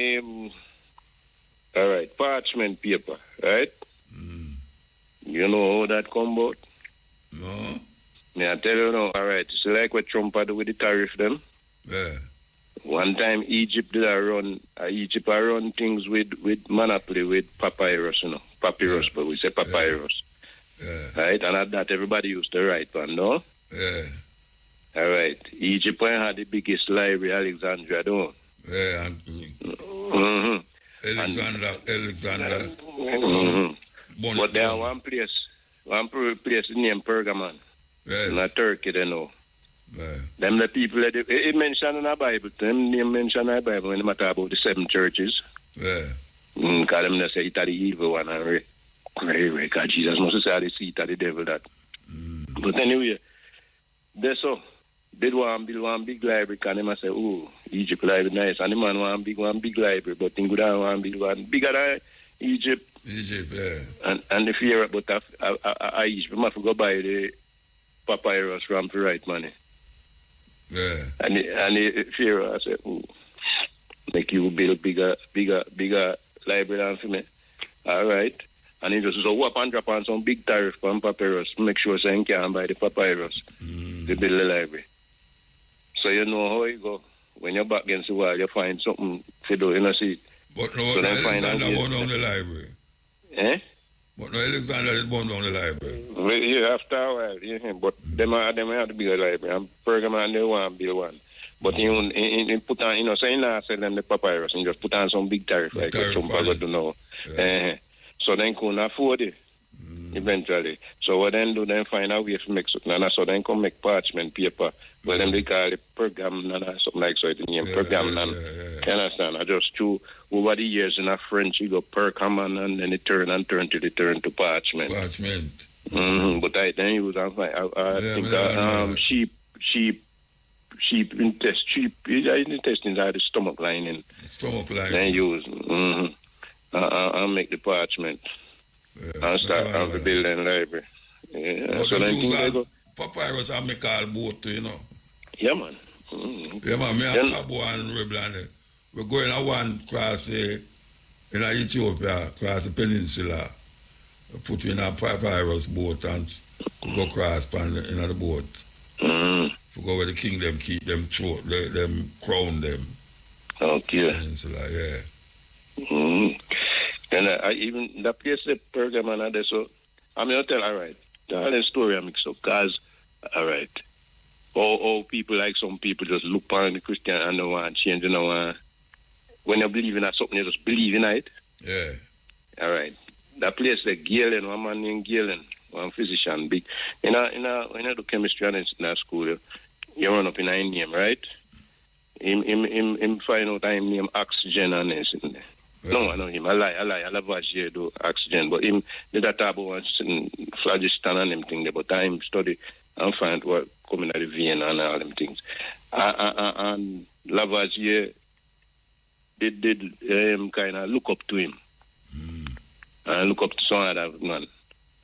all right, parchment paper, right? You know how that come about? No. May I tell you now, all right, it's like what Trump had with the tariff them. Yeah. One time Egypt run things with monopoly with papyrus, you know. Papyrus, but we say papyrus. Yeah. Right? And at that everybody used the right one, no? Yeah. All right. Egypt had the biggest library, Alexandria, don't? Yeah. Mm-hmm. Alexander. Mm-hmm. But there one place named Pergamon. Yes. In Turkey, they know. Yeah. Them the people that it mentioned in the Bible. Them name mentioned in the Bible when they matter about the 7 churches. Yeah. Because them say it's the evil one and because Jesus must say the seat of the devil that. But anyway, they so did one build one big library and they must say, oh, Egypt library nice. And the man one big library, but they go down one build one bigger than Egypt. Yeah. And the fear but I Egypt must go buy the papyrus from the right money. Yeah. And the Pharaoh said, make you build bigger library than for me. All right. And he just so up and drop on some big tariff from papyrus to make sure so you can buy the papyrus to build the library. So you know how it go. When you're back against the wall, you find something to do, you know, see. But no, so Alexander burned down the library. Eh? But no, Alexander did burn down the library. Well, yeah, after a while, yeah, but them have to build a library. And Pergamon, they want to build one. But he put on, you know, so he not sell them the papyrus. He just put on some big tariff, like what Trump got to know. Yeah. So then couldn't afford it, eventually. So what then do, then find a way to make something. And so then come make parchment paper. But then they call it pergamon or something like so. It's named pergamon. You understand? I just threw over the years in a French, you go pergamon and then it turn to parchment. Parchment. Mm-hmm. But I then use I think sheep intestines are the stomach lining. Stomach lining. Then use I'll make the parchment. I'll start building library. Yeah. So then they go papyrus and make all boat too, you know. Yeah, man. Yeah, man. Me and Cabo and Rebel and we're going a one cross in Ethiopia, across the peninsula. Put in a papyrus boat and go cross in the boat. We go where the kingdom keep them throat, them crown them. Okay. Peninsula, yeah. And even that place, the Pergamon, and so I mean, I'll tell, all right, the story I mix up, because, all right, all people, like some people, just look upon the Christian and don't want to change, you know, when you believe in something, you just believe in it. Yeah. All right. That place, the Galen, one man named Galen, one physician, big. When you do chemistry in that school, you run up in a name, right? Him find out him name oxygen and this in there. Yeah. No, I know him. I lie. Lavoisier do oxygen, but him did that about one phlogiston and them thing there. But I study and find what coming out of the vein and all them things. And Lavoisier kind of look up to him. And look up to some other man.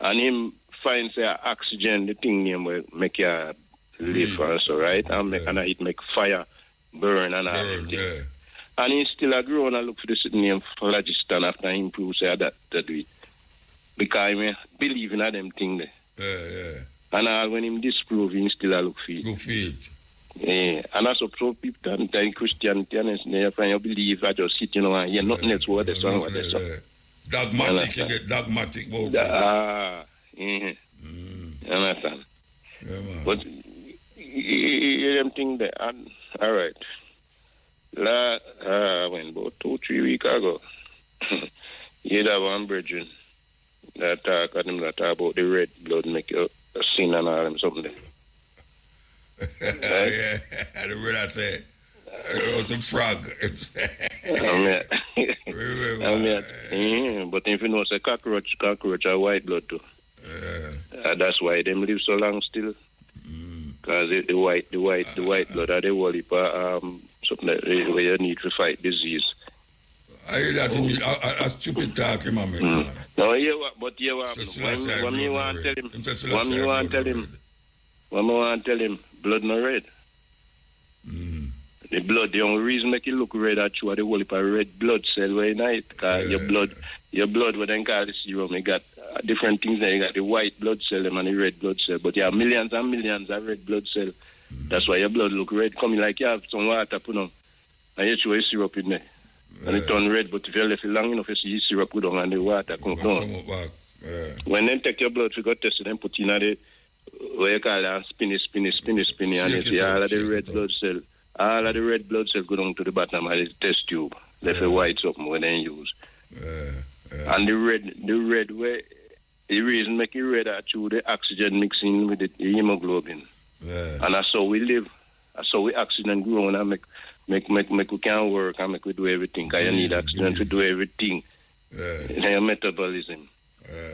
And him finds oxygen, the thing him will make you live also, right? And it make fire burn and all. Yeah. And he still a grown and look for the city name phlogiston after he improves that way. Because he believe in them thing there. Yeah. And when him disprove, he still a look for it. Look for it. Yeah. And that's what some people in Christianity and you believe I just sit, and you're nothing else what this one, what this one. Dogmatic, you get dogmatic about it. Understand? Yeah, man. But them thing there, all right. When about 2-3 weeks ago, you had one brethren that talk about the red blood make you sin and all them something. Right? Yeah, the brother said it was a frog. But if you know, say cockroach are white blood too. That's why them live so long still. Because the white blood are the whole heap something that where you need to fight disease. I hear that a stupid talk him man. No, but you want when you want to tell him blood not red. The blood, the only reason make it look red at you are the whole heap of red blood cell way night. Because your blood what they call the serum, you got different things there. You got the white blood cell and the red blood cell, but you have millions and millions of red blood cell. That's why your blood look red, coming like you have some water put on, and you throw a syrup in there, and it turn red. But if you left it long enough, you see syrup put on and the water come down. When they take your blood, we got tested and put in the what you call it, spinny, and you see all of the red blood cell. All of the red blood cells go down to the bottom of the test tube. That's a white something when they use. And the red way, the reason make it red are through the oxygen mixing with the hemoglobin. And that's how we live. That's how we oxygen grow and make we can work and make we do everything. Because you need oxygen to do everything. In your metabolism.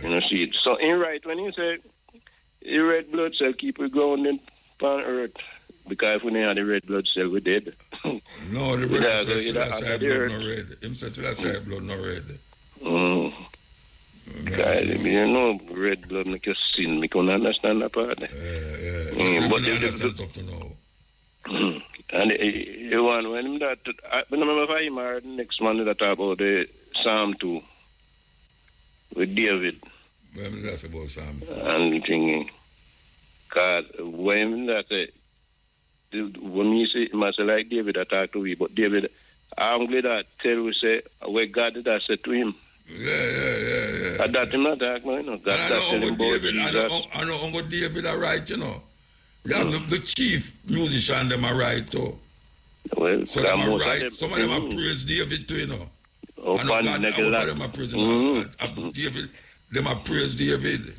You know, see it. So in right, when you say the red blood cell keep it growing on earth, because if we didn't have the red blood cell, we're dead. No, the red cell blood not red. Him said that blood not red. Guys, you know, red blood make you sin. Me can understand that part. But and the one when him that, I remember if I married the next one that talk about the Psalm 2 with David. When that's about Psalm 2. And thinking, because when that when you say it must like David that talk to me, but David, I'm glad that tell we say where God did I say to him. Yeah. And that him not talk, no, you know. God tell him about Jesus. I know Uncle David are right, you know. You have the chief musician, them are right too. Well, so them are right. Some of them are praise David too, you know. I know God, them are praising David. Them are praise David.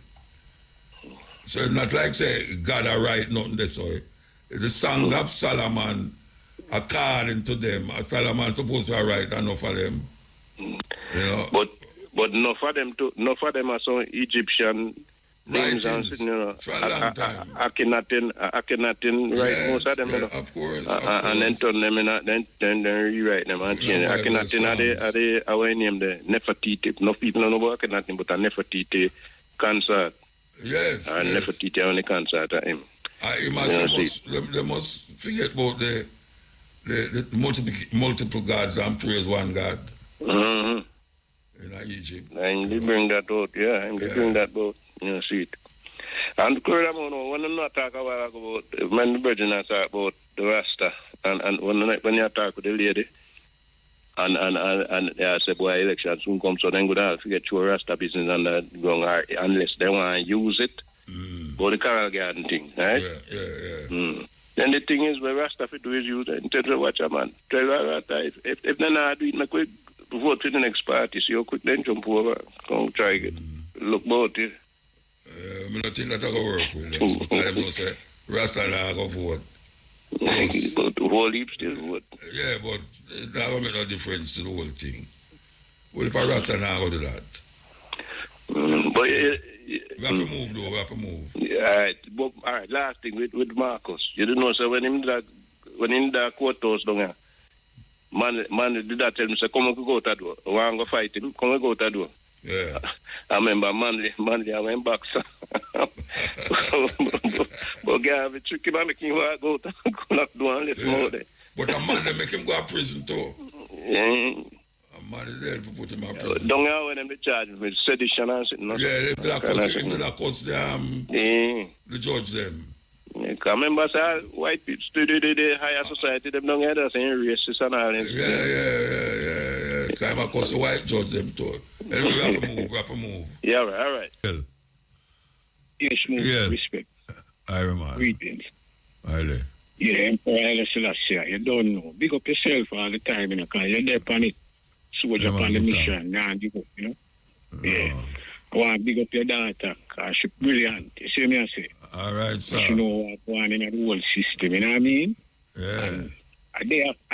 So it's not like say God are right, nothing this way. The songs of Solomon, according to them, Solomon supposed to write enough of them. You know. But enough of them are some Egyptian names and you know. For a long time. Akhenaten write most of them, you know. Of course. And then turn them in, then rewrite them and change. Akhenaten are the our name the Nefertiti. No people don't know about Akhenaten, but a Nefertiti concert. Yes. And Nefertiti on the concert of him. They must forget about the multiple gods and praise one God. In Egypt. And they bring that out, bring that out. You know, see it. And when I'm not talking about when the virgin I talk about the Rasta, and when you talk with the lady, and I say, boy, election soon come, so then go down forget your Rasta business and go unless they want to use it. For the Carol Garden thing, right? Yeah. Then the thing is, where Rasta do is use it. Tell her what man. Tell her that if they're not doing it, quick vote for the next party. So you quick then jump over, come try it. Look about it. I don't think that's going to work with them. Because I don't say Rasta not going to vote. But the whole heap still vote. Yeah, but that will make no difference to the whole thing. Well, if a Rasta not going to do that. But we have to move, though. We have to move. Yeah, all right. Last thing with Marcus. You don't know, so when him that courthouse down here, man did that tell me, say, come on, go to the door. I want to fight him, come on, go to the door. Yeah. I remember Manley, I went back, so. But guy have a tricky man making him go to knock the door and let him out there. But a man, they make him go to prison too. Yeah. A man is there to put him in prison. Don't know when they charge him with sedition and something. Yeah, they cost the judge them. Yeah, I remember say white people study the higher society, them don't get us in racist and all. Yeah. Time I cost the white judge them too. Anyway, we have to move. Yeah, all right. Well. Yes, move, respect. I remember. Greetings. Aye. Yeah, Emperor Haile Selassie, you don't know. Big up yourself all the time, you know, because you're there on it. Soldier on the mission, now and give up, you know. Yeah. I want to big up your daughter, because she's brilliant. You see me, I say? All right, sir. She know what's going in the whole system, you know what I mean? Yeah. And I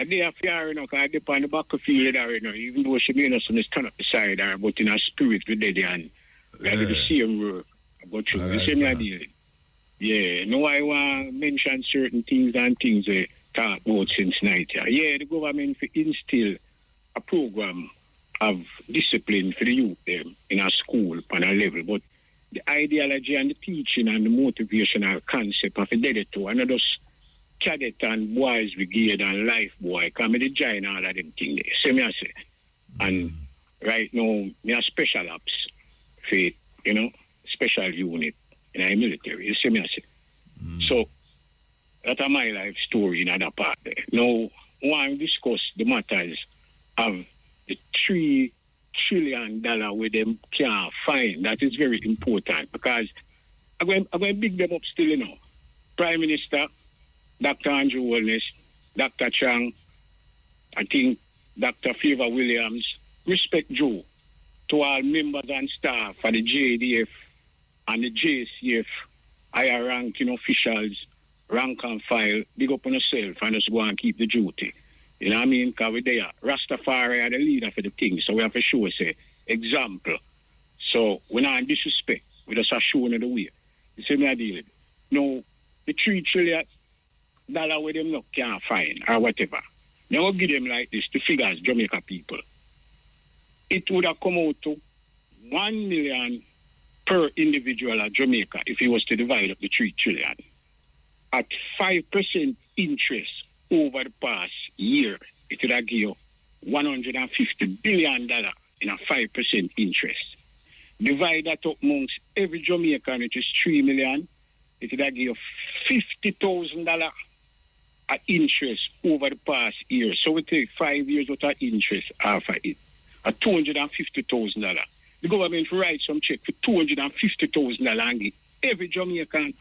dare fear, you know, because I dip on the back of field there, you know, even though she may not stand up beside her, but in her spirit, we're dead, and we do the same work. But you see me, I deal. Yeah, no, I want to mention certain things and things we talk about since night. Yeah, the government for instill a program of discipline for the youth in a school on a level, but the ideology and the teaching and the motivational concept of the to another cadet and boys brigade and life boy come to join all of them things there. See me I say. And right now, me a special ops for, you know, special unit in our military. You see me I say. So that's my life story in other part there. Now, I want to discuss the matters of the $3 trillion where them can't find. That is very important because I'm going to big them up still, you know. Prime Minister, Dr. Andrew Holness, Dr. Chang, I think Dr. Favor Williams, respect Joe, to all members and staff of the JDF and the JCF, higher ranking officials, rank and file, big up on yourself and just go and keep the duty. You know what I mean? Because we're there. Rastafari are the leader for the thing, so we have to show, say, example. So we're not in disrespect. We just are showing the way. You see me I deal with it. No, the $3 trillion where them not can't find or whatever. Now we'll give them like this, the figures, Jamaica people. It would have come out to 1 million per individual at Jamaica if he was to divide up the $3 trillion. At 5% interest over the past year, it would have given you $150 billion in a 5% interest. Divide that up amongst every Jamaican, which is 3 million, it would have given you $50,000 at interest over the past year. So we take 5 years worth of interest after it, at $250,000. The government will write some check for $250,000 and give every Jamaican.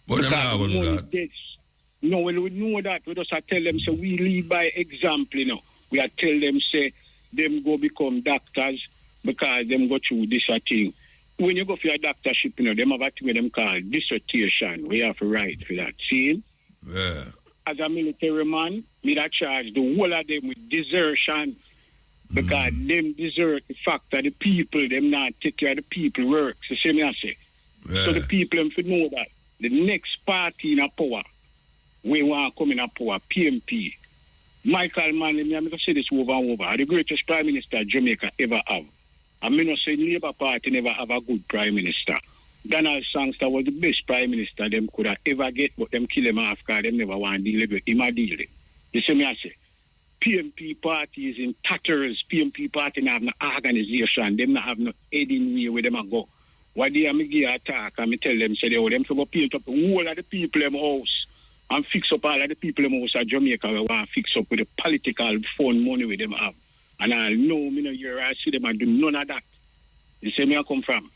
But them not going to do that. No, we would know that. We just tell them, so we lead by example, you know. We tell them, say, them go become doctors because them go through this thing. When you go for your doctorship, you know, them have a thing them call dissertation. We have to write for that. See? Yeah. As a military man, me that charge the whole of them with desertion because them desert the fact that the people, them not take care of the people work. So see me I say. Yeah. So the people them should know that the next party in a power, we want to come in a power, PMP. Michael Manley, I'm going to say this over and over, the greatest prime minister Jamaica ever have. I'm going to say Labour Party never have a good prime minister. Donald Sangster was the best prime minister them could have ever get, but them kill him off because them never want to deal with him. You see me I say? PMP party is in tatters. PMP party not have no organization. Them not have no heading way where them a go. What they am give attack and me tell them, say they them to go paint up the whole of the people in house and fix up all of the people in house at Jamaica we want to fix up with the political fund money with them have. And I know me no hear I see them and do none of that. You see me I come from.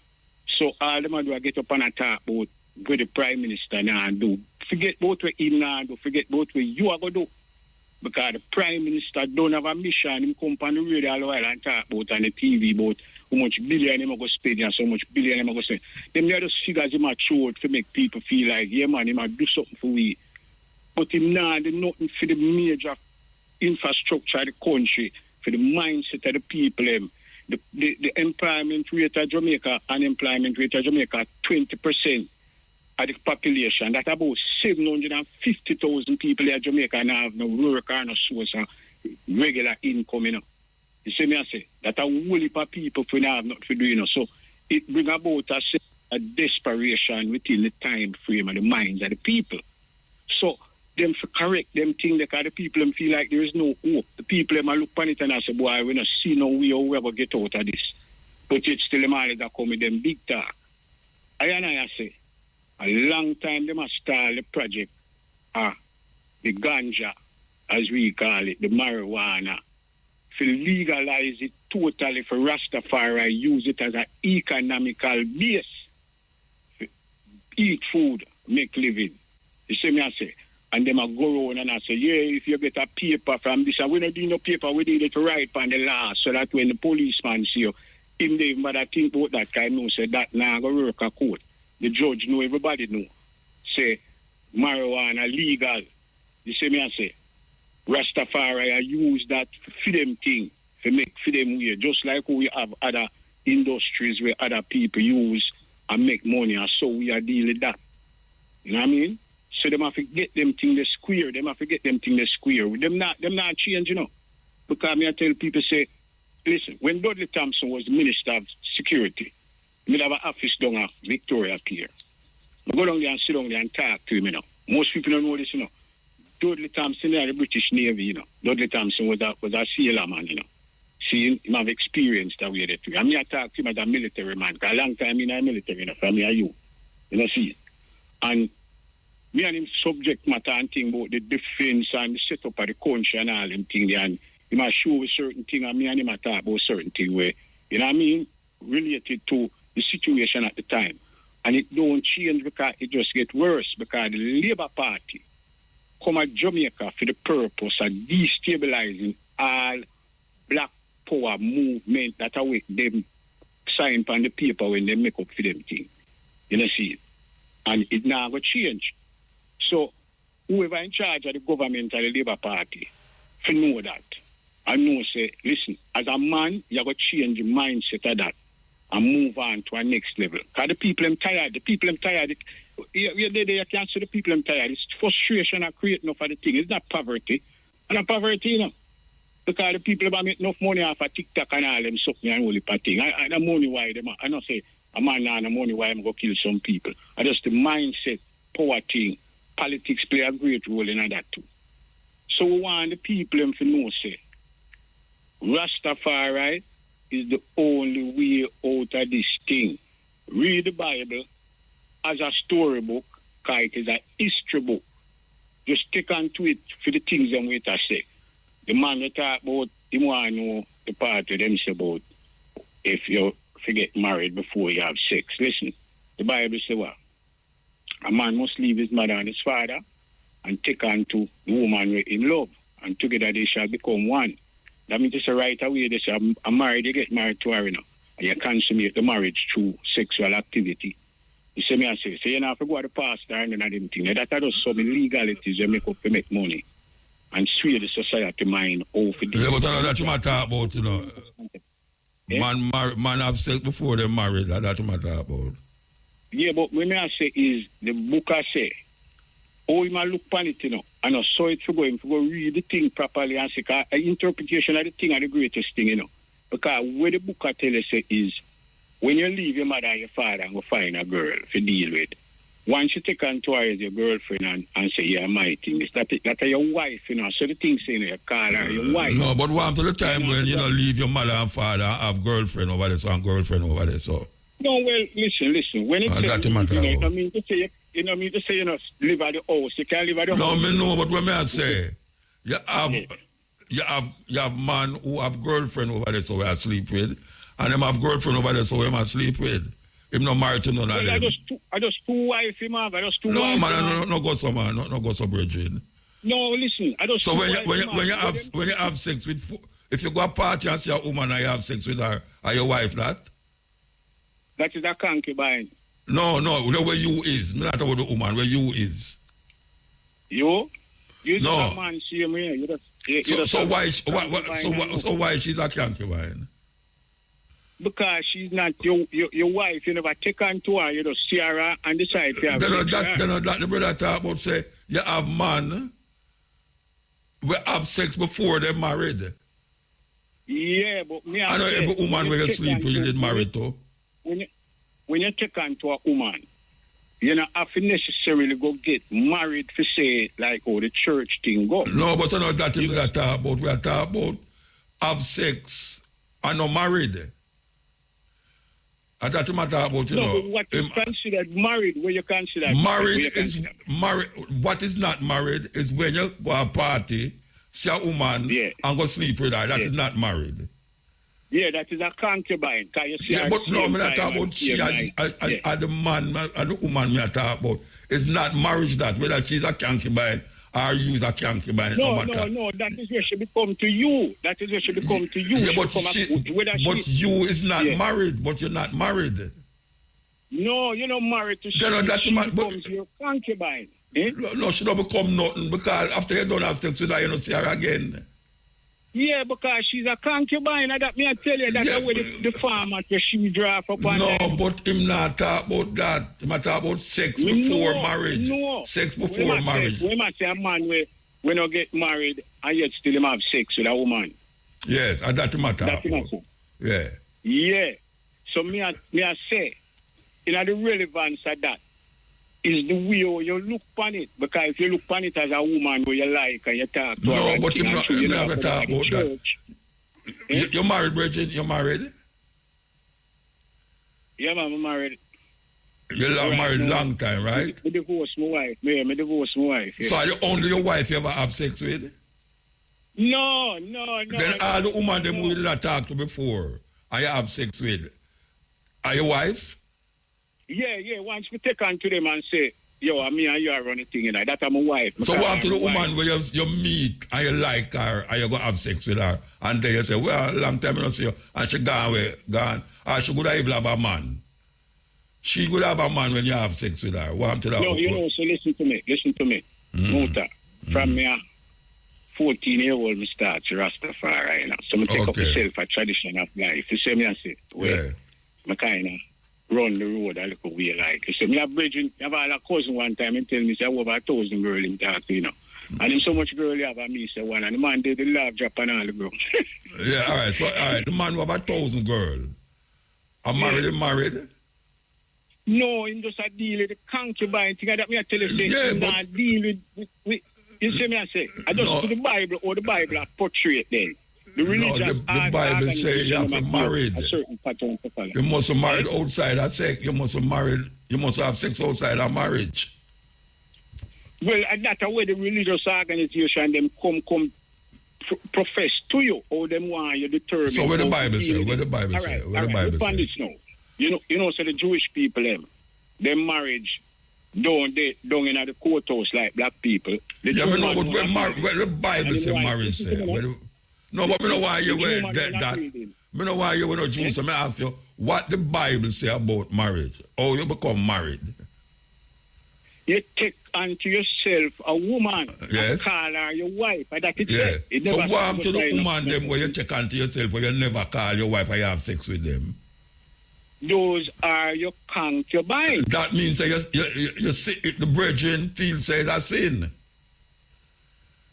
So all them do I get up and attack about where the Prime Minister now and do. Forget about what him now do, forget about what you are going to do. Because the Prime Minister don't have a mission. He come on the radio all while and talk about on the TV about how much billion he going to spend and so much billion he going to spend. Them the other figures he might show to make people feel like, yeah man, he might do something for we. But him now do nothing for the major infrastructure of the country, for the mindset of the people. The employment rate of Jamaica, unemployment rate of Jamaica 20%. of the population, that about 750,000 people in Jamaica and have no work or no source of regular income, you know. You see me I say? That a whole heap of people who have nothing to do, you know. So it bring about a desperation within the time frame and the minds of the people. So them to correct them things, because the people them feel like there is no hope. The people them look on it and I say, boy, we don't see no way how we ever get out of this. But it's still them all that come with them big talk. I say, a long time they must start the project, the ganja, as we call it, the marijuana, to legalize it totally for Rastafari, use it as an economical base, to eat food, make living. You see me I say? And them a go around and I say, yeah, if you get a paper from this, and we don't do no paper, we need it to write on the law, so that when the policeman see you, him they even bother think about that kind of say that now go work a court. The judge know, everybody know. Say marijuana legal. You see me I say? Rastafari I use that for them thing, to make for them way. Just like we have other industries where other people use and make money, and so we are dealing with that. You know what I mean? So them have to get them thing the square. Them have to get them thing the square. Them not change, you know. Because me I tell people say, listen, when Dudley Thompson was the Minister of Security, he have an office down at Victoria Pier. I go down there and sit down there and talk to him, you know. Most people don't know this, you know. Dudley Thompson in the British Navy, you know. Dudley Thompson was a sailor man, you know. See, he have experience that way that way. I mean, I talk to him as a military man, because a long time in the military, you know, from me and you. You know, see. And me and him subject matter and thing about the defense and the setup of the country and all them things, and he might show a certain thing, and me and him talk about certain thing where, you know what I mean, related to the situation at the time. And it don't change because it just get worse, because the Labour Party come at Jamaica for the purpose of destabilizing all black power movement that await them sign on the paper when they make up for them thing. You know, see? And it now go change. So whoever in charge of the government or the Labour Party, to know that, I know say, listen, as a man, you have to change the mindset of that and move on to a next level. Because the people are tired. You can't see the people are tired. It's frustration and create enough of the thing. It's not poverty. And not poverty, you know. Because the people have made enough money off of TikTok and all them something and all the thing. I don't money why them. I don't say a man now no money why I'm going to kill some people. I just the mindset, power thing. Politics play a great role in that too. So we want the people to know say Rastafari is the only way out of this thing. Read the Bible as a storybook, because it is a history book. Just take on to it for the things them wait to say. The man that talk about, him want to know the part of them say about if you get married before you have sex. Listen, the Bible say what? A man must leave his mother and his father and take on to the woman in love, and together they shall become one. That means it's right away they say, I'm married, you get married to her, you know, and you consummate the marriage through sexual activity. You see me I say, so you don't have to go to the pastor and then them thing. That are just some illegalities you make up to make money and sway the society mind over this. Yeah, but I know that you might talk about, you know, man have sex before they married, that you might talk about. Yeah, but when I say is, the book I say, oh, you might look upon it, you know, and I saw it for going to go read the thing properly and say, because interpretation of the thing are the greatest thing, you know. Because what the book I tell you say is, when you leave your mother and your father and go find a girl to deal with, once you take on to her as your girlfriend and say, yeah, my thing, is that your wife, you know, so the thing saying, you call her your wife. No, but one to the time when, you know, leave your mother and father and have girlfriend over there, so and girlfriend over there, so. No, well, listen. When it says, I mean to say, you know, live at the house. You can't live at the house. No, me know, but when I say, you have man who have girlfriend over there, so we are sleep with, and them have girlfriend over there, so we must sleep with. Him not married to none of them. I just two wives, him have. I just two no, wives. Man, no go so man, no go so bridging. No, listen, I just. So when you have sex with, if you go a party and see a woman and you have sex with her, are your wife that? That is a concubine. No, the way you is. Not about the woman, where you is. You? You no. Just a man, see me. You just, so why she's a concubine? because she's not your wife, you never take on to her, you just see her and decide to have sex. That the brother talk about say, you have man we have sex before they're married. Yeah, but me I know every woman will sleep when you get married to. When you take on to a woman, you know, have to necessarily go get married for say, like, the church thing go. No, but I know that we are talking about. We are talking about have sex and not married. And that's what I'm talking about, But what is considered married, where you consider married is married. What is not married is when you go to a party, see a woman and go sleep with her. That is not married. Yeah, that is a concubine. You see but no, I'm not talking about she and the man and the woman me talk about. It's not marriage that, whether she's a concubine or use a concubine. No, that is where she become to you. That is where she become to you. Yeah, but you is not married, but you're not married. No, you're not married to she. She becomes your concubine. Eh? No, she don't become nothing because after you don't have sex with her, you don't see her again. Yeah, because she's a concubine. That me I tell you that's the way the farmer she draft up on no, but him not talk about that. Him talk about sex before marriage. No. Sex before marriage. We must say a man when you get married and yet still him have sex with a woman. Yes, and that him talk about. Yeah. Yeah. So me I say, in the relevance of that is the way you look on it. Because if you look on it as a woman who you like and you talk to her. No, but you never talk about that. You're married, Bridget? You're married? Yeah, man, I'm married. You're married long time, right? I divorced my wife. Yeah, I divorced my wife. Yeah. So are you only your wife you ever have sex with? No. Then all the women them who you talk to before and you have sex with, are your wife? Yeah. Once we take on to them and say, yo, me and you are running thing, you know, that's my wife. So what to the woman where you meet and you like her and you go have sex with her and then you say, well, long time I don't see you and she gone. Or she could have even have a man. She could have a man when you have sex with her. What to the No, you know, so listen to me. Muta. From me 14-year-old me start to Rastafari, you know. So I take up myself a tradition of life. You see me and say, well, I kind of run the road a little way like. You see, me have bridging, I have a cousin one time and tell me, say, over 1,000 girls in talk to, you know. And him so much girl you have and me say one, and the man did the love drop and all the girls. Yeah, all right. So, all right, the man who have 1,000 girls. Are married? No, him just a deal with the concubine thing. That me I tell you, say, not deal with you see me I say, I just to the Bible or the Bible are portrait then. The religion the Bible says you have to married. A certain pattern to follow. You must have married outside of sex. You must have sex outside of marriage. Well, that's the way the religious organization them come profess to you, or them want you determine. So where the Bible say? Where the Bible say? Where the Bible say? Now. You know, so the Jewish people them marriage don't in the courthouse like black people. Yeah, but no, but where the Bible say marriage say? No, but I know why you wear that. I know why you wear no Jews. So I ask you, what the Bible say about marriage? How you become married? You take unto yourself a woman, and call her your wife. That it so what happened to the woman them where you take unto yourself where you never call your wife and you have sex with them? Those are your concubines. That means that you see the virgin feel says a sin.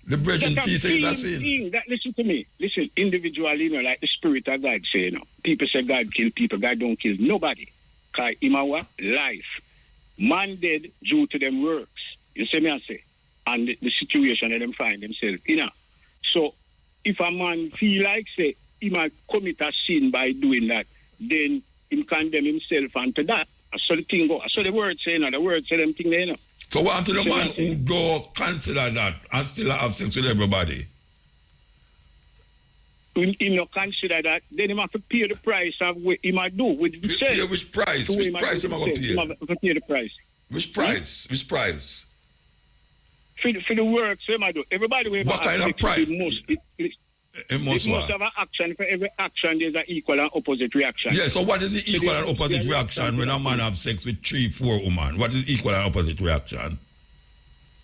The virgin feel says a sin. Listen to me. Listen, individually, you know, like the Spirit of God say, you know, people say God kill people, God don't kill nobody. Because Imawa, life. Man dead due to them works. You see me I say? And the situation that them find themselves, you know. So, if a man feel like, say, he might commit a sin by doing that, then he condemn himself unto that. So the thing go. So the word say, you know, the word say them thing there, you know. So what to the man who don't consider that and still have sex with everybody? When he not consider that, then he have to pay the price of what he might do with himself. Yeah, which price? Which price am I going to pay? He have to pay the price. Which price? Hmm? Which price? For the work, so he might do. Everybody will what kind of price? It must have an action. For every action, there's an equal and opposite reaction. Yeah, so what is the equal and opposite reaction when a man have sex with 3-4 women? What is the equal and opposite reaction?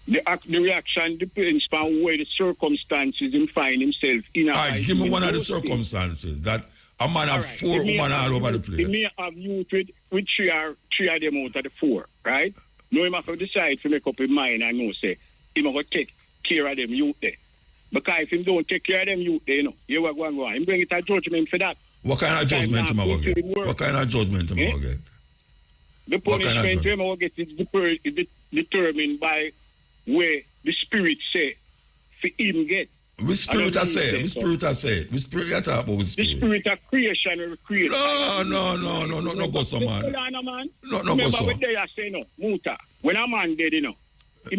The reaction depends on where the circumstances he find himself in. All right, give me one of the circumstances that A man have 4 women all over the place. He may have youth with three of them out of the 4, right? No, he must have decided to make up his mind and know, say, he must go take care of them youth there. Because if he don't take care of them youth there, you will go and go on. He bring it a judgment for that. What kind of judgment am I going to get? What kind of judgment am I going to get? The punishment him will get is determined by where the spirit say for him get. Which spirit I say? Which spirit I say? Which spirit you talk about? Which spirit? The spirit of creation or creation. No, go so man. No, go remember so. What they are saying, Muta. When a man dead, him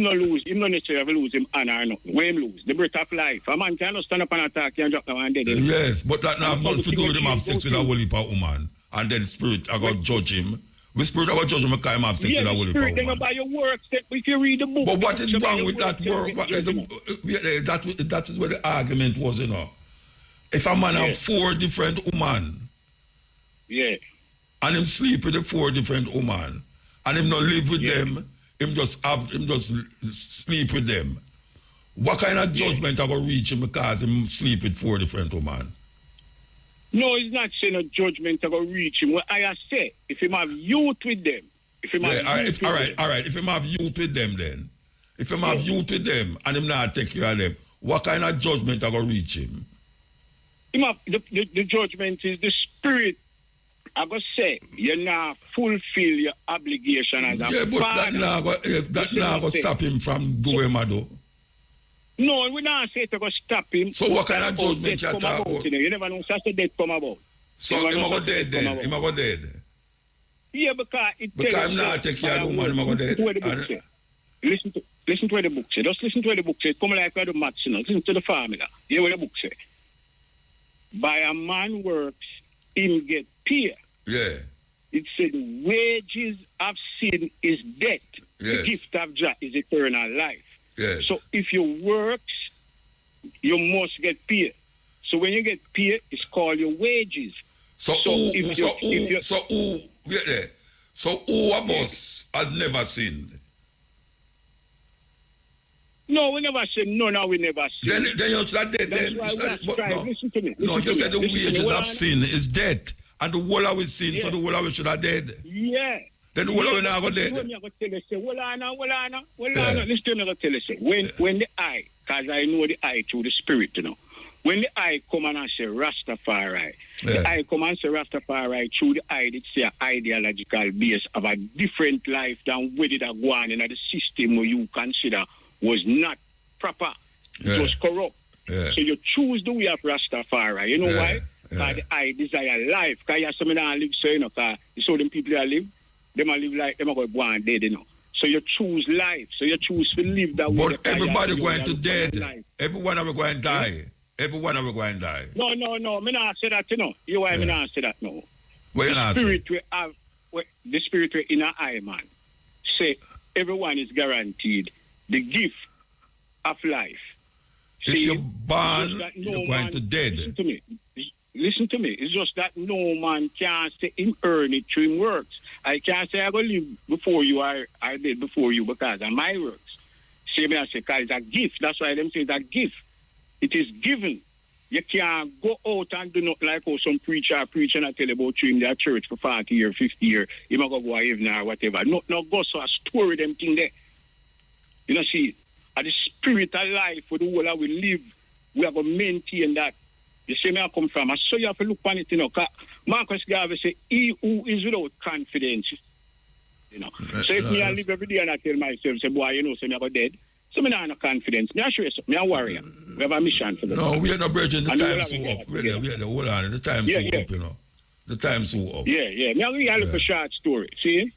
no lose. Him no necessarily lose him honor or nothing. When him lose, the breath of life. A man cannot stand up and attack and drop down and dead. Yes, but that now have nothing to do with him have sex with a whole heap of woman, and then the spirit I got judge him. The spirit I got judge him because him have sex with a whole heap of woman. By your work, if you read the book. But what is wrong with that work? That is where the argument was, If a man have 4 different women, and him sleep with the 4 different women, and him not live with them, him just sleep with them. What kind of judgment I going to reach him because him sleep with 4 different women? No, it's not saying a judgment I going to reach him. What I say, if him have youth with them, if him have all right. If him have youth with them, then if him have youth with them and him not take care of them, what kind of judgment I going to reach him? The judgment is the spirit. I go say you not fulfill your obligation as a father. But that now go stop him from doing what do. No, we not say to go stop him. So what kind of judgment you talk about? You never know such a death come about. So him go dead then. Him go dead. Yeah, because I'm not take care of the woman. Him go dead. Listen to what the book say. Just listen to what the book say. Come like where the maths, Listen to the formula. Hear what the book say. By a man works, him get paid. Yeah. It said wages of sin is death. Yes. The gift of Jah is eternal life. Yes. So if you work, you must get paid. So when you get paid, it's called your wages. So who of us has never sinned? No, we never said no, we never sinned. Then you said that then. Listen to me. No, you said the wages of sin is death. And the whole of us sin, so the whole of us should have dead. Yeah. Then the whole of us now go dead. Listen to me, I tell you, when the eye, because I know the eye through the spirit, when the eye come and say Rastafari, the eye come and say Rastafari through the eye, it's an ideological base of a different life than what it have gone in the system where you consider was not proper. It was corrupt. So you choose the way of Rastafari. You know why? Because I desire life. Because you have some that live so, because you saw them people that live, they might live like them are going to go on dead, So you choose life. So you choose to live that way. But everybody going to dead. Everyone are going to die. Everyone are going to die. No. Me not say that, You why me not say that, no. What you not say? The spirit we in our eye, man, say everyone is guaranteed the gift of life. If you're born, you're going to dead. Listen to me. It's just that no man can say him earn it through him works. I can't say I go live before you, I did before you because of my works. See me, I say, because it's a gift. That's why them say it's a gift. It is given. You can't go out and do not like how some preacher preach and I tell about you in their church for 40 years, 50 years. You might go heaven or whatever. No, go so a story them thing there. See, the spirit of life for the world we live, we are going to maintain that. You see me I come from. So you have to look on it, Marcus Garvey say, he who is without confidence. So if me I live every day and I tell myself, say, boy, say me I go dead. So me not have no confidence. Me assure you something. Me a warrior. We have a mission for them. No, we are not bridging the time so up. Hold on. The time so up, The time so up. Yeah. Me a read a short story. See?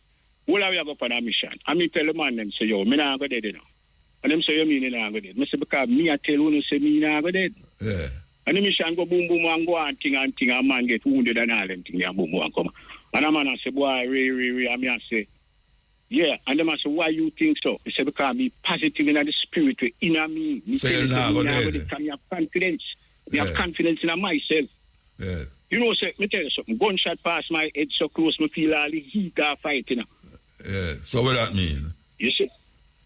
All of we have up on a mission. And me tell the man them say, yo, me not go dead, And them say, you mean you not go dead. Me say, because me I tell you, say me not go dead. Yeah. And the mission go boom, boom, and go and ting, and man get wounded and all them things, and boom, boom, and come. And the man I say, boy, and me I say, yeah. And the man say, why you think so? He say, because me positive in the spirit, in me. Me say, you not go dead. Because me have confidence. Me have confidence in myself. Yeah. Say, me tell you something, gunshot past my head so close, me feel all the heat of fighting. Yeah. So what that mean? You see?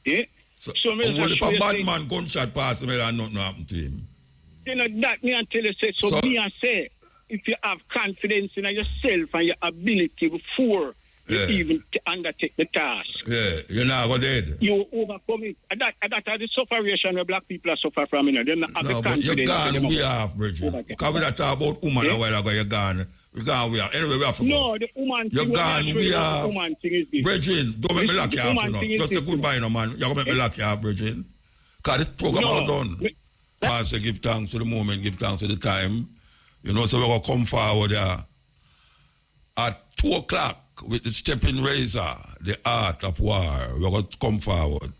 Yeah? So if a bad man gunshot past me, that nothing happen to him. That me and tell you say, so me I say, if you have confidence in yourself and your ability before you even undertake the task. Yeah, you're not going dead. You overcome it. And that are the sufferation where black people are suffer from. You know, they're not have the confidence. But you're gone way off, Bridget. Because we talk about woman a while ago, you're gone. We're gone way off. Anyway, we have to go. No, the woman thing. You're gone way off. Woman thing is this. Bridget, don't make me lock you off, you know. Just say goodbye, no, man. You're going to make me lock you off, Bridget. Because the program is done. I say give thanks to the moment, give thanks to the time. You know, so we're going to come forward at 2 o'clock with the stepping razor, the art of war. We're going to come forward.